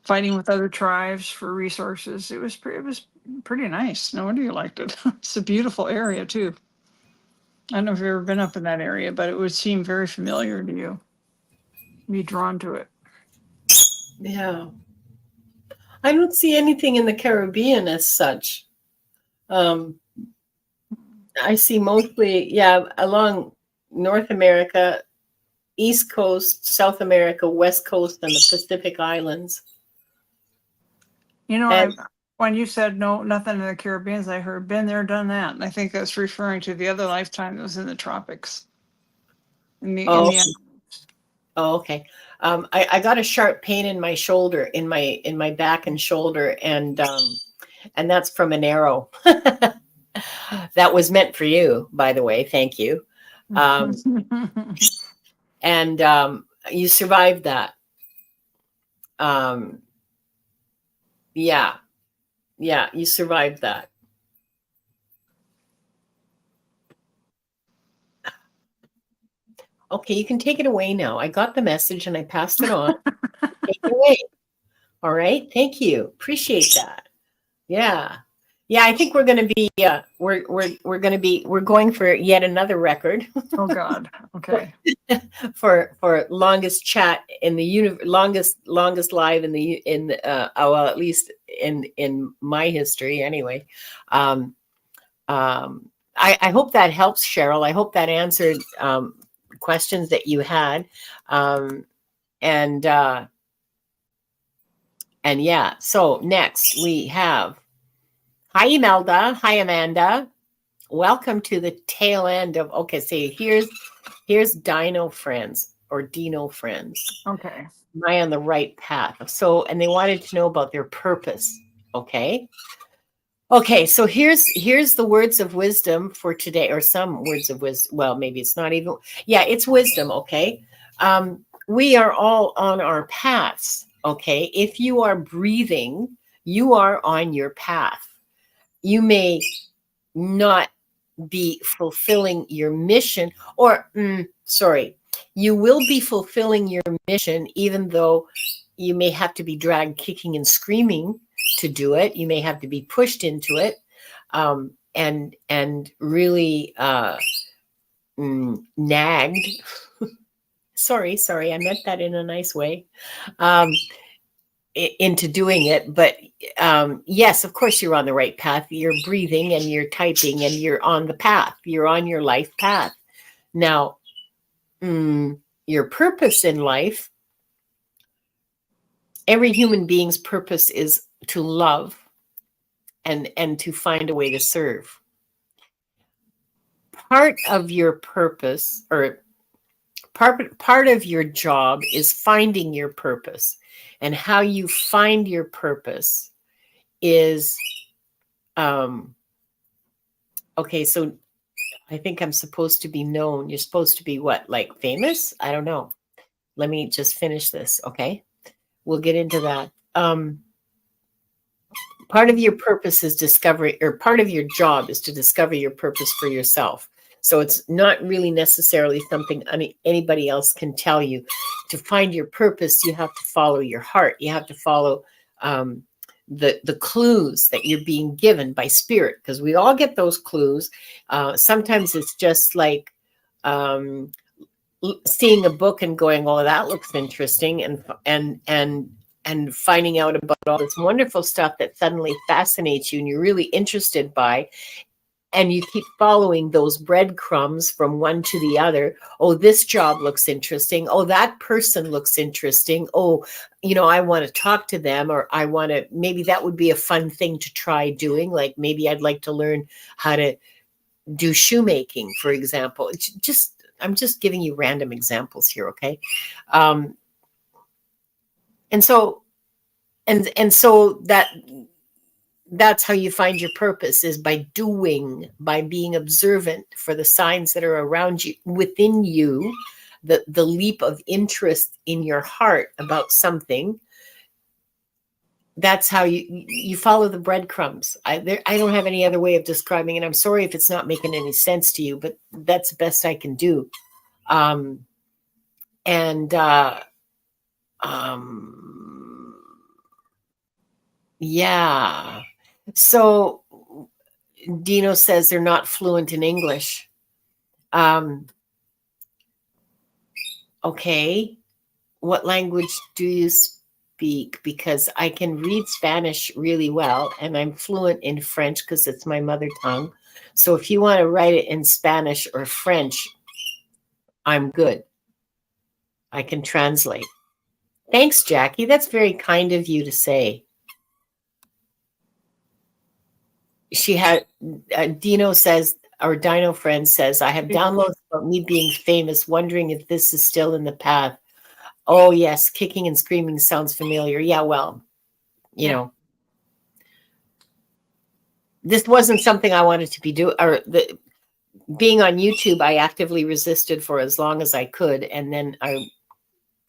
Speaker 2: fighting with other tribes for resources. It was pretty nice. No wonder you liked it. It's a beautiful area too. I don't know if you've ever been up in that area, but it would seem very familiar to you. Be drawn to it.
Speaker 1: Yeah. I don't see anything in the Caribbean as such. I see mostly, along North America, East Coast, South America, West Coast, and the Pacific Islands. And
Speaker 2: When you said no, nothing in the Caribbean, I heard been there, done that. And I think that's referring to the other lifetime that was in the tropics.
Speaker 1: Okay. I got a sharp pain in my shoulder, in my back and shoulder, and that's from an arrow. That was meant for you, by the way. Thank you. And you survived that. Yeah, you survived that. Okay, you can take it away now. I got the message and I passed it on. Take it away. All right. Thank you. Appreciate that. Yeah. Yeah, I think we're going to be we're going for yet another record.
Speaker 2: Oh God. Okay.
Speaker 1: for longest chat in the longest live well, at least in my history anyway. I hope that helps, Cheryl. I hope that answered questions that you had. And yeah, so next we have, hi Imelda, hi Amanda. Welcome to the tail end of, okay, so here's Dino Friends or Dino Friends.
Speaker 2: Okay.
Speaker 1: Am I on the right path? So, and they wanted to know about their purpose. Okay. Okay, so here's the words of wisdom for today, or some words of wisdom. Well, maybe it's not even, it's wisdom, okay? We are all on our paths, okay? If you are breathing, you are on your path. You may not be fulfilling your mission, or you will be fulfilling your mission, even though you may have to be dragged kicking and screaming to do it. You may have to be pushed into it, and really nagged. sorry, I meant that in a nice way. Into doing it, but yes, of course you're on the right path. You're breathing and you're typing and you're on the path. You're on your life path. Now, your purpose in life, every human being's purpose is to love and to find a way to serve. Part of your purpose, or part of your job, is finding your purpose. And how you find your purpose is, okay, so I think I'm supposed to be known. You're supposed to be what, like famous? I don't know. Let me just finish this, okay? We'll get into that. Part of your purpose is discovery, or part of your job is to discover your purpose for yourself. So it's not really necessarily something anybody else can tell you. To find your purpose, you have to follow your heart. You have to follow the clues that you're being given by spirit, because we all get those clues. Sometimes it's just like seeing a book and going, "Oh, that looks interesting," and finding out about all this wonderful stuff that suddenly fascinates you and you're really interested by, and you keep following those breadcrumbs from one to the other. Oh, this job looks interesting. Oh, that person looks interesting. Oh, I want to talk to them, or maybe that would be a fun thing to try doing. Like maybe I'd like to learn how to do shoemaking, for example. I'm just giving you random examples here, okay? And so that's how you find your purpose, is by being observant for the signs that are around you, within you, the leap of interest in your heart about something. That's how you follow the breadcrumbs. I don't have any other way of describing it. I'm sorry if it's not making any sense to you, but that's the best I can do. Yeah. So Dino says they're not fluent in English. Okay. What language do you speak? Because I can read Spanish really well, and I'm fluent in French because it's my mother tongue. So if you want to write it in Spanish or French, I'm good. I can translate. Thanks, Jackie. That's very kind of you to say. She had, Dino says, our Dino friend says, I have downloads about me being famous, wondering if this is still in the path. Oh, yes, kicking and screaming sounds familiar. Yeah, well, you know, this wasn't something I wanted to be doing. Being on YouTube, I actively resisted for as long as I could, and then I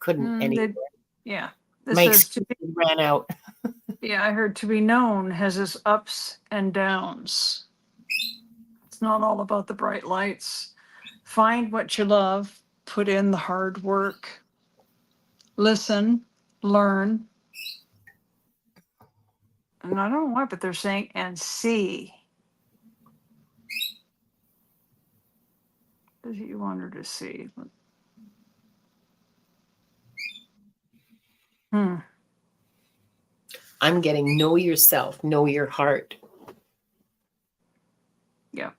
Speaker 1: couldn't anymore. My excuse ran out.
Speaker 2: Yeah, I heard to be known has its ups and downs. It's not all about the bright lights. Find what you love, put in the hard work, listen, learn. And I don't know why, but they're saying, and see. What do you want her to see?
Speaker 1: I'm getting know yourself, know your heart.
Speaker 2: Yeah.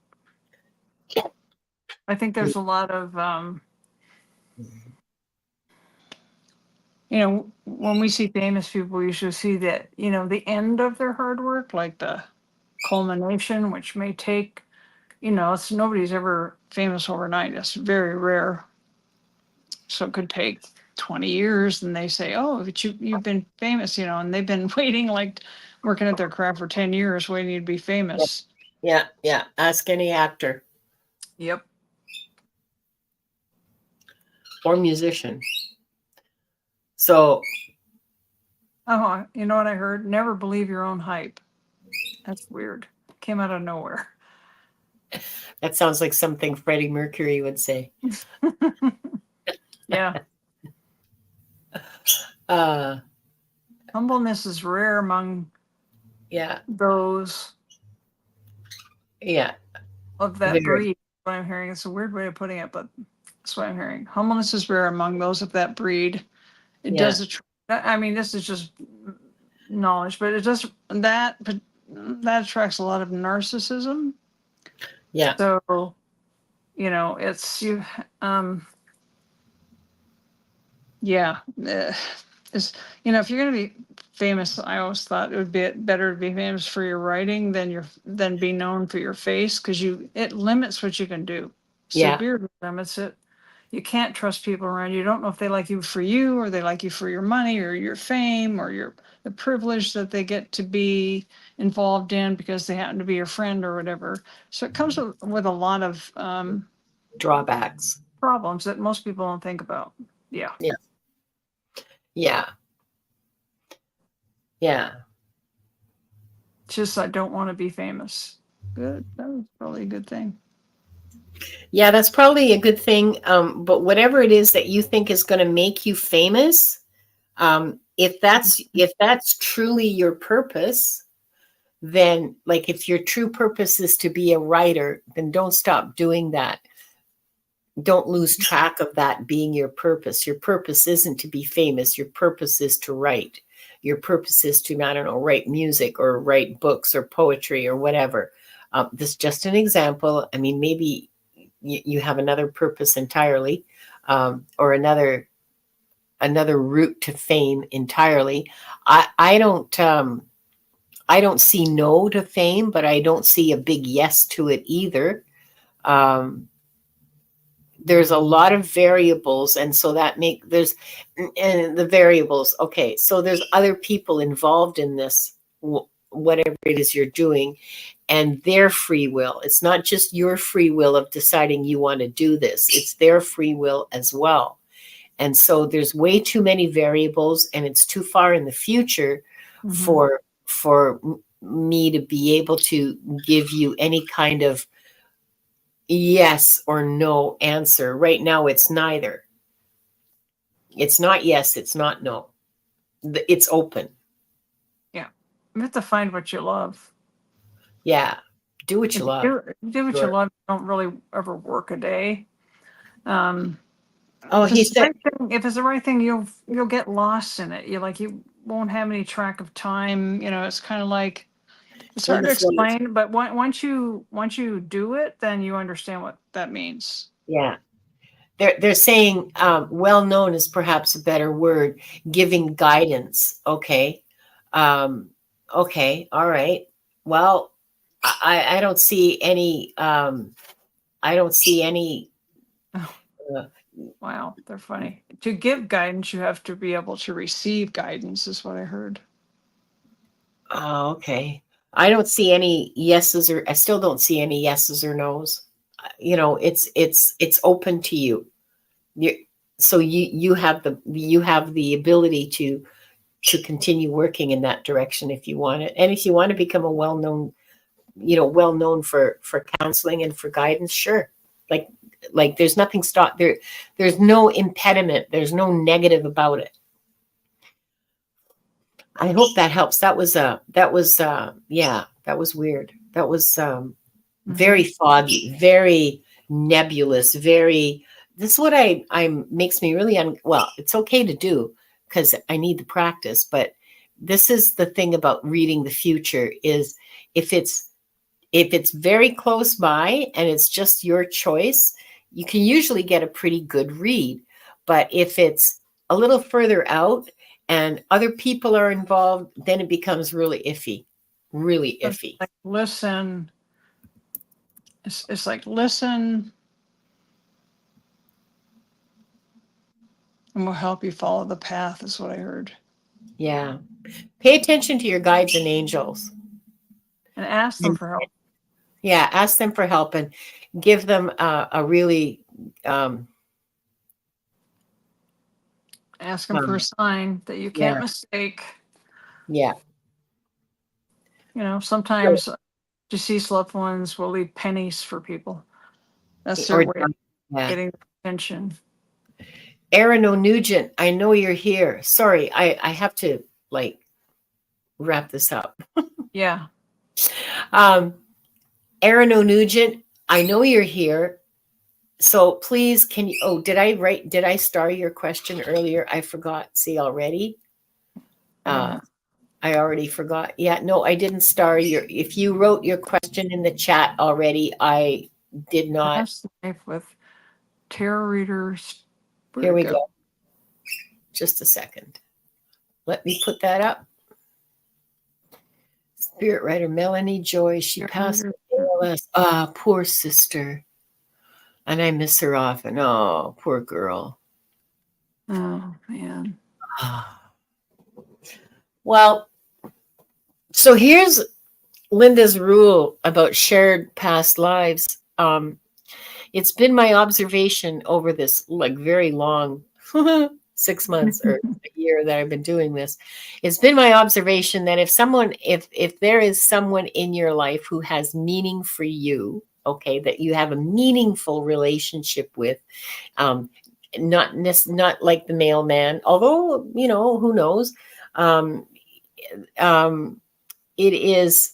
Speaker 2: I think there's a lot of, when we see famous people, we usually see that, the end of their hard work, like the culmination, which may take, it's nobody's ever famous overnight. It's very rare. So it could take 20 years, and they say, oh, but you've been famous, and they've been waiting, like working at their craft for 10 years, waiting to be famous.
Speaker 1: Yeah. Ask any actor.
Speaker 2: Yep.
Speaker 1: Or musician. So.
Speaker 2: Oh, you know what I heard? Never believe your own hype. That's weird. Came out of nowhere.
Speaker 1: That sounds like something Freddie Mercury would say.
Speaker 2: Yeah. Humbleness is rare among those of that breed. What I'm hearing, it's a weird way of putting it, but that's what I'm hearing. Humbleness is rare among those of that breed. It does. I mean, this is just knowledge, but it does that. But that attracts a lot of narcissism.
Speaker 1: Yeah.
Speaker 2: So, it's you. It's, if you're going to be famous, I always thought it would be better to be famous for your writing than be known for your face, because it limits what you can do. Severely limits it. You can't trust people around you. You don't know if they like you for you, or they like you for your money or your fame or the privilege that they get to be involved in because they happen to be your friend or whatever. So it comes with a lot of
Speaker 1: drawbacks,
Speaker 2: problems that most people don't think about. Yeah. just I don't want to be famous. Good. That was probably a good thing.
Speaker 1: Yeah, that's probably a good thing. But whatever it is that you think is going to make you famous, if that's truly your purpose, then like if your true purpose is to be a writer, then don't stop doing that. Don't lose track of that being your purpose. Your purpose isn't to be famous. Your purpose is to write. Your purpose is to, I don't know, write music or write books or poetry or whatever. This is just an example. I mean, maybe you have another purpose entirely, or another route to fame entirely. I don't see no to fame, but I don't see a big yes to it either. There's a lot of variables, and so there's and the variables. Okay, so there's other people involved in this, whatever it is you're doing, and their free will. It's not just your free will of deciding you want to do this. It's their free will as well. And so there's way too many variables, and it's too far in the future for me to be able to give you any kind of yes or no answer. Right now, it's neither. It's not yes, it's not no. It's open.
Speaker 2: Yeah. You have to find what you love.
Speaker 1: Yeah. Do what you love.
Speaker 2: Do what you love. Don't really ever work a day.
Speaker 1: He said,
Speaker 2: if it's the right thing, you'll get lost in it. You won't have any track of time. It's kind of like, it's hard to explain, but once you do it, then you understand what that means.
Speaker 1: Yeah. They're saying well-known is perhaps a better word, giving guidance. Okay. Okay. All right. Well, I don't see any,
Speaker 2: Wow, they're funny. To give guidance, you have to be able to receive guidance, is what I heard.
Speaker 1: Oh, okay. I don't see any yeses, or I still don't see any yeses or nos. It's open to you. So you have the ability to continue working in that direction if you want it. And if you want to become a well-known for counseling and for guidance, sure. Like there's nothing there's no impediment, there's no negative about it. I hope that helps. That was weird. That was very foggy, very nebulous, this is what I makes me really well, it's okay to do because I need the practice, but this is the thing about reading the future is if it's very close by and it's just your choice, you can usually get a pretty good read. But if it's a little further out and other people are involved, then it becomes really iffy. Really iffy.
Speaker 2: Like listen. It's like listen, and we'll help you follow the path, is what I heard.
Speaker 1: Yeah. Pay attention to your guides and angels.
Speaker 2: And ask them for help.
Speaker 1: Yeah, ask them for help and give them a really
Speaker 2: ask them for a sign that you can't mistake.
Speaker 1: Yeah.
Speaker 2: Sometimes deceased loved ones will leave pennies for people. That's their way of getting attention.
Speaker 1: Aaron O'Nugent, I know you're here. Sorry, I have to wrap this up.
Speaker 2: Yeah.
Speaker 1: Aaron O'Nugent, I know you're here. So please, can you, did I star your question earlier? I forgot. See already? I already forgot. Yeah, no, I didn't star if you wrote your question in the chat already, I did not.
Speaker 2: Past life with tarot readers.
Speaker 1: Here we go. Just a second. Let me put that up. Spirit writer Melanie Joy, she passed away. Poor sister. And I miss her often. Oh, poor girl.
Speaker 2: Oh, man.
Speaker 1: Well, so here's Linda's rule about shared past lives. It's been my observation over this very long 6 months or a year that I've been doing this, it's been my observation that if there is someone in your life who has meaning for you, okay, that you have a meaningful relationship with, not like the mailman, although, who knows, um, it is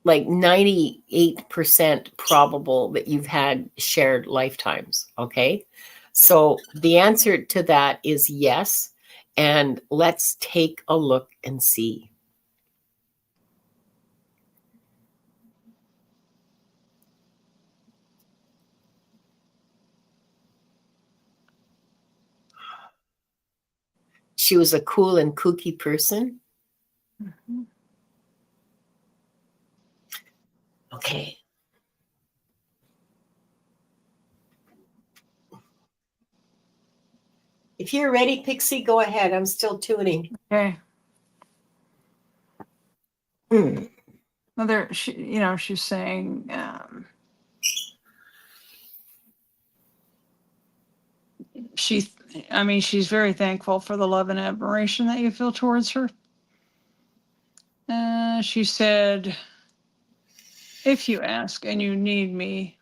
Speaker 1: like 98% probable that you've had shared lifetimes. Okay. So the answer to that is yes. And let's take a look and see. She was a cool and kooky person.
Speaker 2: Mhm.
Speaker 1: Okay. If you're ready, Pixie, go ahead. I'm still tuning.
Speaker 2: Okay.
Speaker 1: Hmm.
Speaker 2: Mother, she's saying, she's very thankful for the love and admiration that you feel towards her. She said, if you ask and you need me,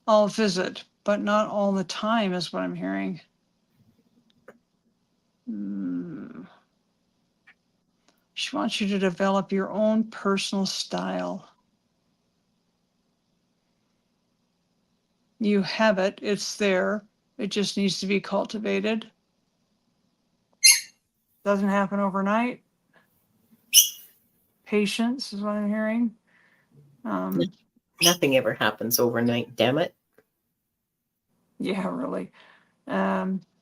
Speaker 2: I'll visit, but not all the time, is what I'm hearing. She wants you to develop your own personal style. You have it, it's there. It just needs to be cultivated. Doesn't happen overnight. Patience is what I'm hearing.
Speaker 1: Nothing ever happens overnight, damn it.
Speaker 2: Yeah, really.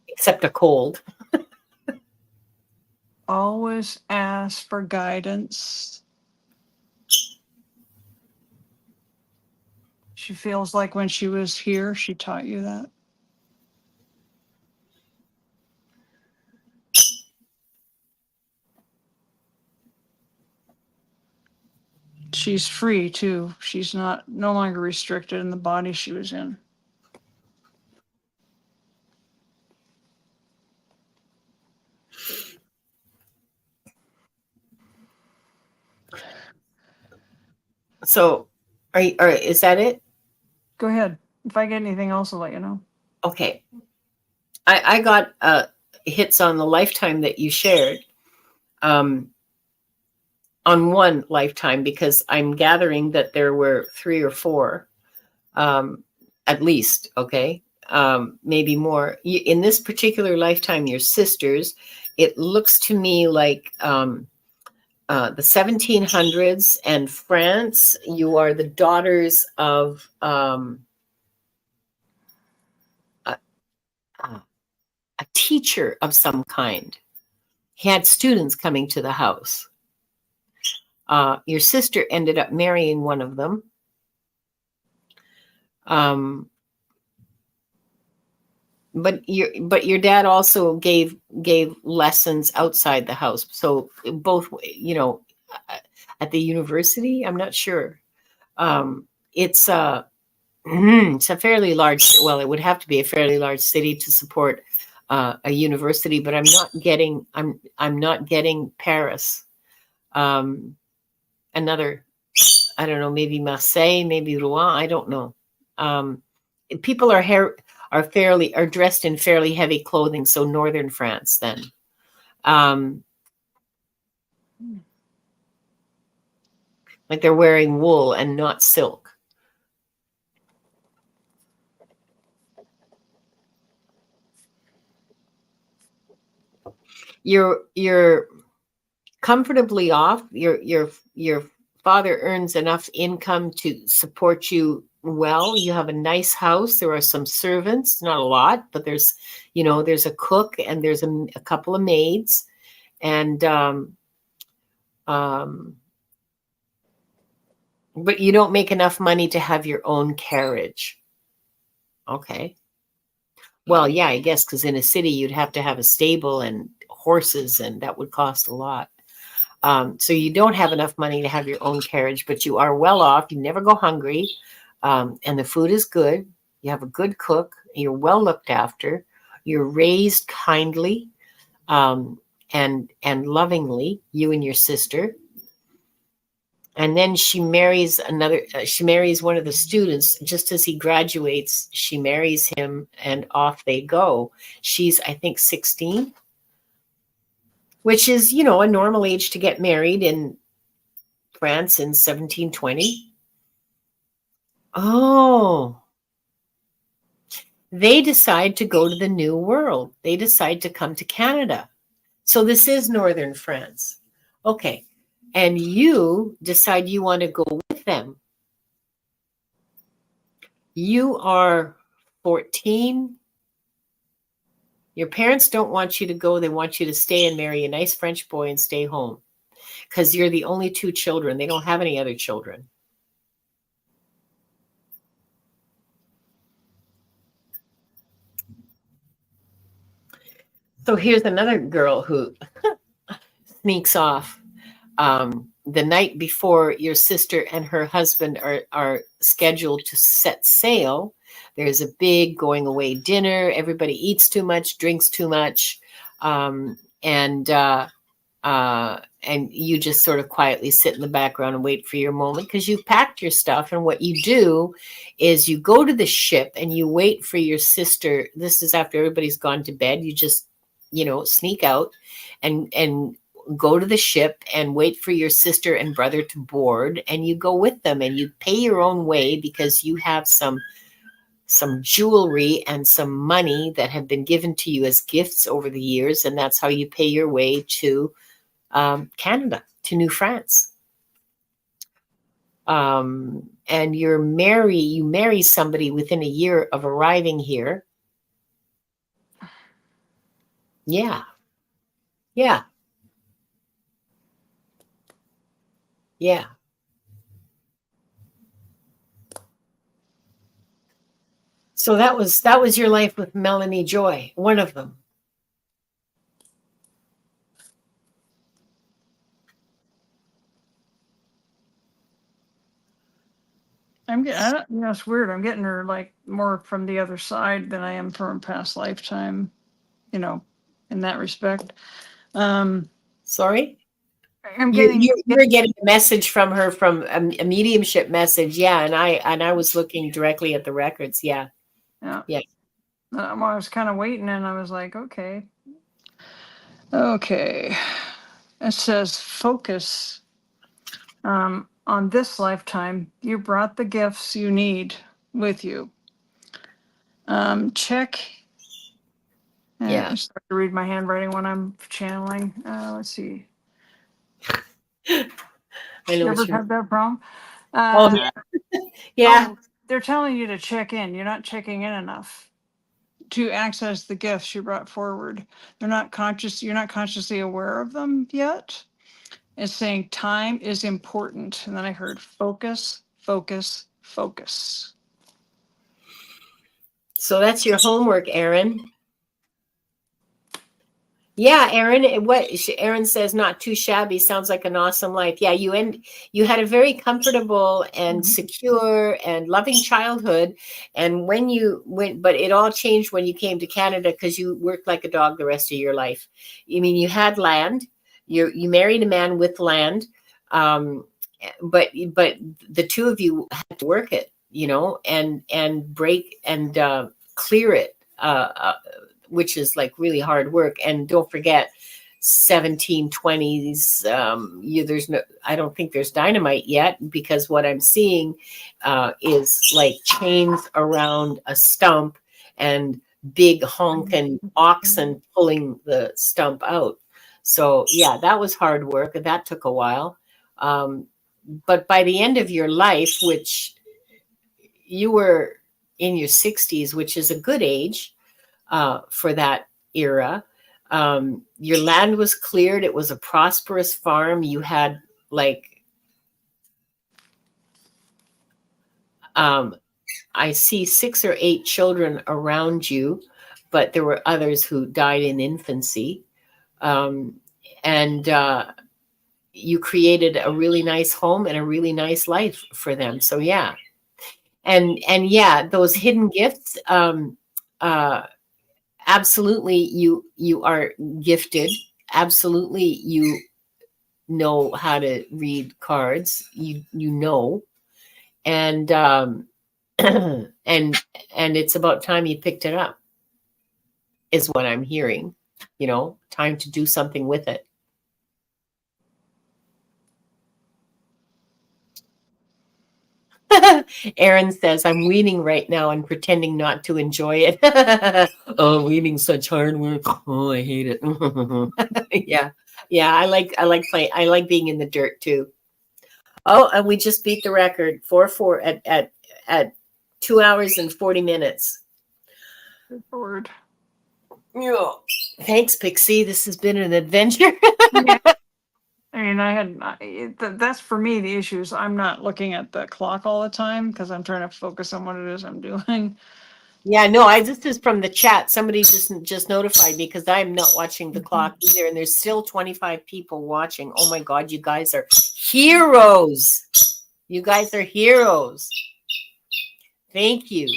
Speaker 1: Except a cold.
Speaker 2: Always ask for guidance. She feels like when she was here, she taught you that. She's free too. She's no longer restricted in the body she was in.
Speaker 1: So is that it?
Speaker 2: Go ahead. If I get anything else, I'll let you know.
Speaker 1: Okay. I got hits on the lifetime that you shared, on one lifetime, because I'm gathering that there were 3 or 4, at least. Okay. Maybe more. In this particular lifetime, your sisters, it looks to me like the 1700s and France. You are the daughters of a teacher of some kind. He had students coming to the house. Your sister ended up marrying one of them. But your dad also gave lessons outside the house. So both, at the university, I'm not sure. It's it's a fairly large. Well, it would have to be a fairly large city to support a university. But I'm not getting Paris. Another, I don't know, maybe Marseille, maybe Rouen. I don't know. People are dressed in fairly heavy clothing. So northern France, then. Like they're wearing wool and not silk. You're comfortably off. Your father earns enough income to support you well. You have a nice house. There are some servants, not a lot, but there's a cook and there's a couple of maids, and but you don't make enough money to have your own carriage. Okay. Well, yeah, I guess, because in a city you'd have to have a stable and horses, and that would cost a lot. So you don't have enough money to have your own carriage, but you are well off. You never go hungry, and the food is good. You have a good cook. You're well looked after. You're raised kindly, and lovingly, you and your sister. And then she marries she marries one of the students just as he graduates. She marries him and off they go. She's, I think, 16, which is, a normal age to get married in France in 1720. Oh, they decide to go to the New World. They decide to come to Canada. So this is northern France. Okay. And you decide you want to go with them. You are 14. Your parents don't want you to go. They want you to stay and marry a nice French boy and stay home because you're the only two children. They don't have any other children. So here's another girl who sneaks off. The night before your sister and her husband are scheduled to set sail, there's a big going away dinner. Everybody eats too much, drinks too much, and you just sort of quietly sit in the background and wait for your moment because you've packed your stuff. And what you do is you go to the ship and you wait for your sister. This is after everybody's gone to bed. You just, sneak out and go to the ship and wait for your sister and brother to board, and you go with them and you pay your own way because you have some jewelry and some money that have been given to you as gifts over the years, and that's how you pay your way to Canada, to New France. And you marry somebody within a year of arriving here. Yeah. So that was your life with Melanie Joy, one of them.
Speaker 2: It's weird. I'm getting her like more from the other side than I am from a past lifetime, in that respect.
Speaker 1: Sorry?
Speaker 2: I'm getting
Speaker 1: You're getting a message from her, from a mediumship message. Yeah. And I was looking directly at the records. Yeah.
Speaker 2: Yeah.
Speaker 1: Yeah.
Speaker 2: Well, I was kind of waiting and I was like, okay. It says focus. On this lifetime, you brought the gifts you need with you. Check.
Speaker 1: Yeah.
Speaker 2: I start to read my handwriting when I'm channeling. Let's see.
Speaker 1: I know
Speaker 2: You
Speaker 1: what
Speaker 2: ever had that problem?
Speaker 1: yeah.
Speaker 2: They're telling you to check in. You're not checking in enough to access the gifts you brought forward. You're not consciously aware of them yet. It's saying time is important. And then I heard focus, focus, focus.
Speaker 1: So that's your homework, Aaron. Yeah, Aaron, what Aaron says, not too shabby, sounds like an awesome life. Yeah, you had a very comfortable and secure and loving childhood. And when you went, but it all changed when you came to Canada because you worked like a dog the rest of your life. I mean, you had land, you married a man with land, but the two of you had to work it, and break and clear it. Which is like really hard work. And don't forget 1720s. I don't think there's dynamite yet, because what I'm seeing is like chains around a stump and big honking oxen pulling the stump out. So yeah, that was hard work. That took a while. But by the end of your life, which you were in your 60s, which is a good age, for that era. Your land was cleared. It was a prosperous farm. You had I see 6 or 8 children around you, but there were others who died in infancy. And you created a really nice home and a really nice life for them. So yeah. And yeah, those hidden gifts, absolutely, you are gifted. Absolutely, you know how to read cards. You know, and and it's about time you picked it up, is what I'm hearing. You know, time to do something with it. Aaron says, I'm weaning right now and pretending not to enjoy it. Oh, weaning's such hard work. Oh, I hate it. Yeah. Yeah, I like playing. I like being in the dirt too. Oh, and we just beat the record 4-4 at 2 hours and 40 minutes.
Speaker 2: Good Lord.
Speaker 1: Yeah. Thanks, Pixie. This has been an adventure.
Speaker 2: Yeah. I mean, that's for me the issue is I'm not looking at the clock all the time because I'm trying to focus on what it is I'm doing.
Speaker 1: Yeah, no, this is from the chat. Somebody just notified me because I'm not watching the clock either, and there's still 25 people watching. Oh my God, you guys are heroes. You guys are heroes. Thank you.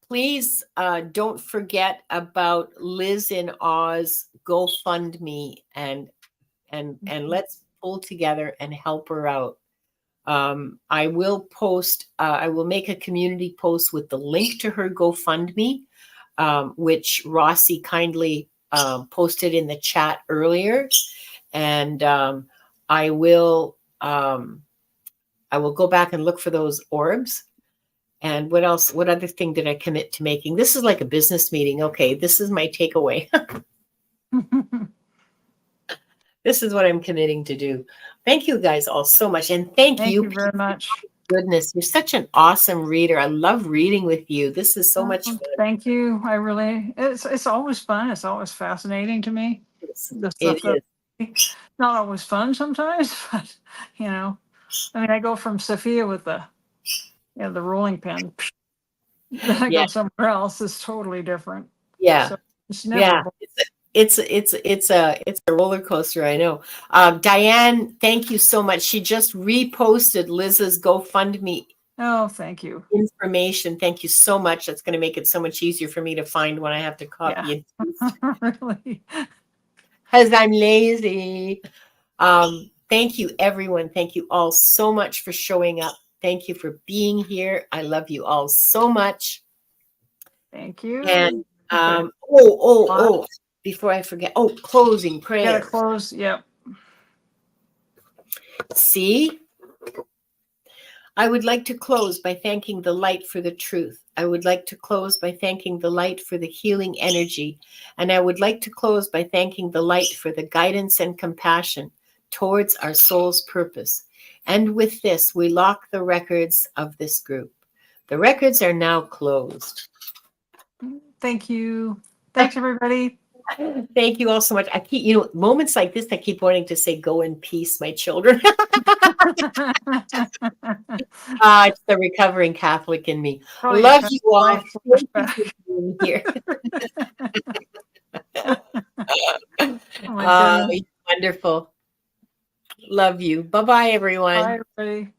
Speaker 1: Please don't forget about Liz in Oz GoFundMe and let's pull together and help her out. I will post. I will make a community post with the link to her GoFundMe, which Rossi kindly posted in the chat earlier, and I will go back and look for those orbs. And what else? What other thing did I commit to making? This is like a business meeting. Okay, this is my takeaway. This is what I'm committing to do. Thank you guys all so much. And thank you
Speaker 2: very much.
Speaker 1: Goodness, you're such an awesome reader. I love reading with you. This is so much fun.
Speaker 2: Thank you. It's always fun. It's always fascinating to me. The stuff that's not always fun sometimes, but I mean, I go from Sophia with the rolling pin. Then I go somewhere else. It's totally different.
Speaker 1: Yeah.
Speaker 2: So it's never
Speaker 1: It's a roller coaster. I know. Diane, thank you so much. She just reposted Liz's GoFundMe.
Speaker 2: Oh, thank you.
Speaker 1: Information. Thank you so much. That's going to make it so much easier for me to find when I have to copy it.
Speaker 2: Really?
Speaker 1: Because I'm lazy. Thank you, everyone. Thank you all so much for showing up. Thank you for being here. I love you all so much.
Speaker 2: Thank you.
Speaker 1: And before I forget, closing prayer.
Speaker 2: Gotta close. Yep.
Speaker 1: See? I would like to close by thanking the light for the truth. I would like to close by thanking the light for the healing energy. And I would like to close by thanking the light for the guidance and compassion towards our soul's purpose. And with this, we lock the records of this group. The records are now closed.
Speaker 2: Thank you. Thanks, everybody.
Speaker 1: Thank you all so much. I keep, moments like this, I keep wanting to say, go in peace, my children. It's the recovering Catholic in me. Love you all. Here. Wonderful. Love you. Bye-bye, everyone.
Speaker 2: Bye, everybody.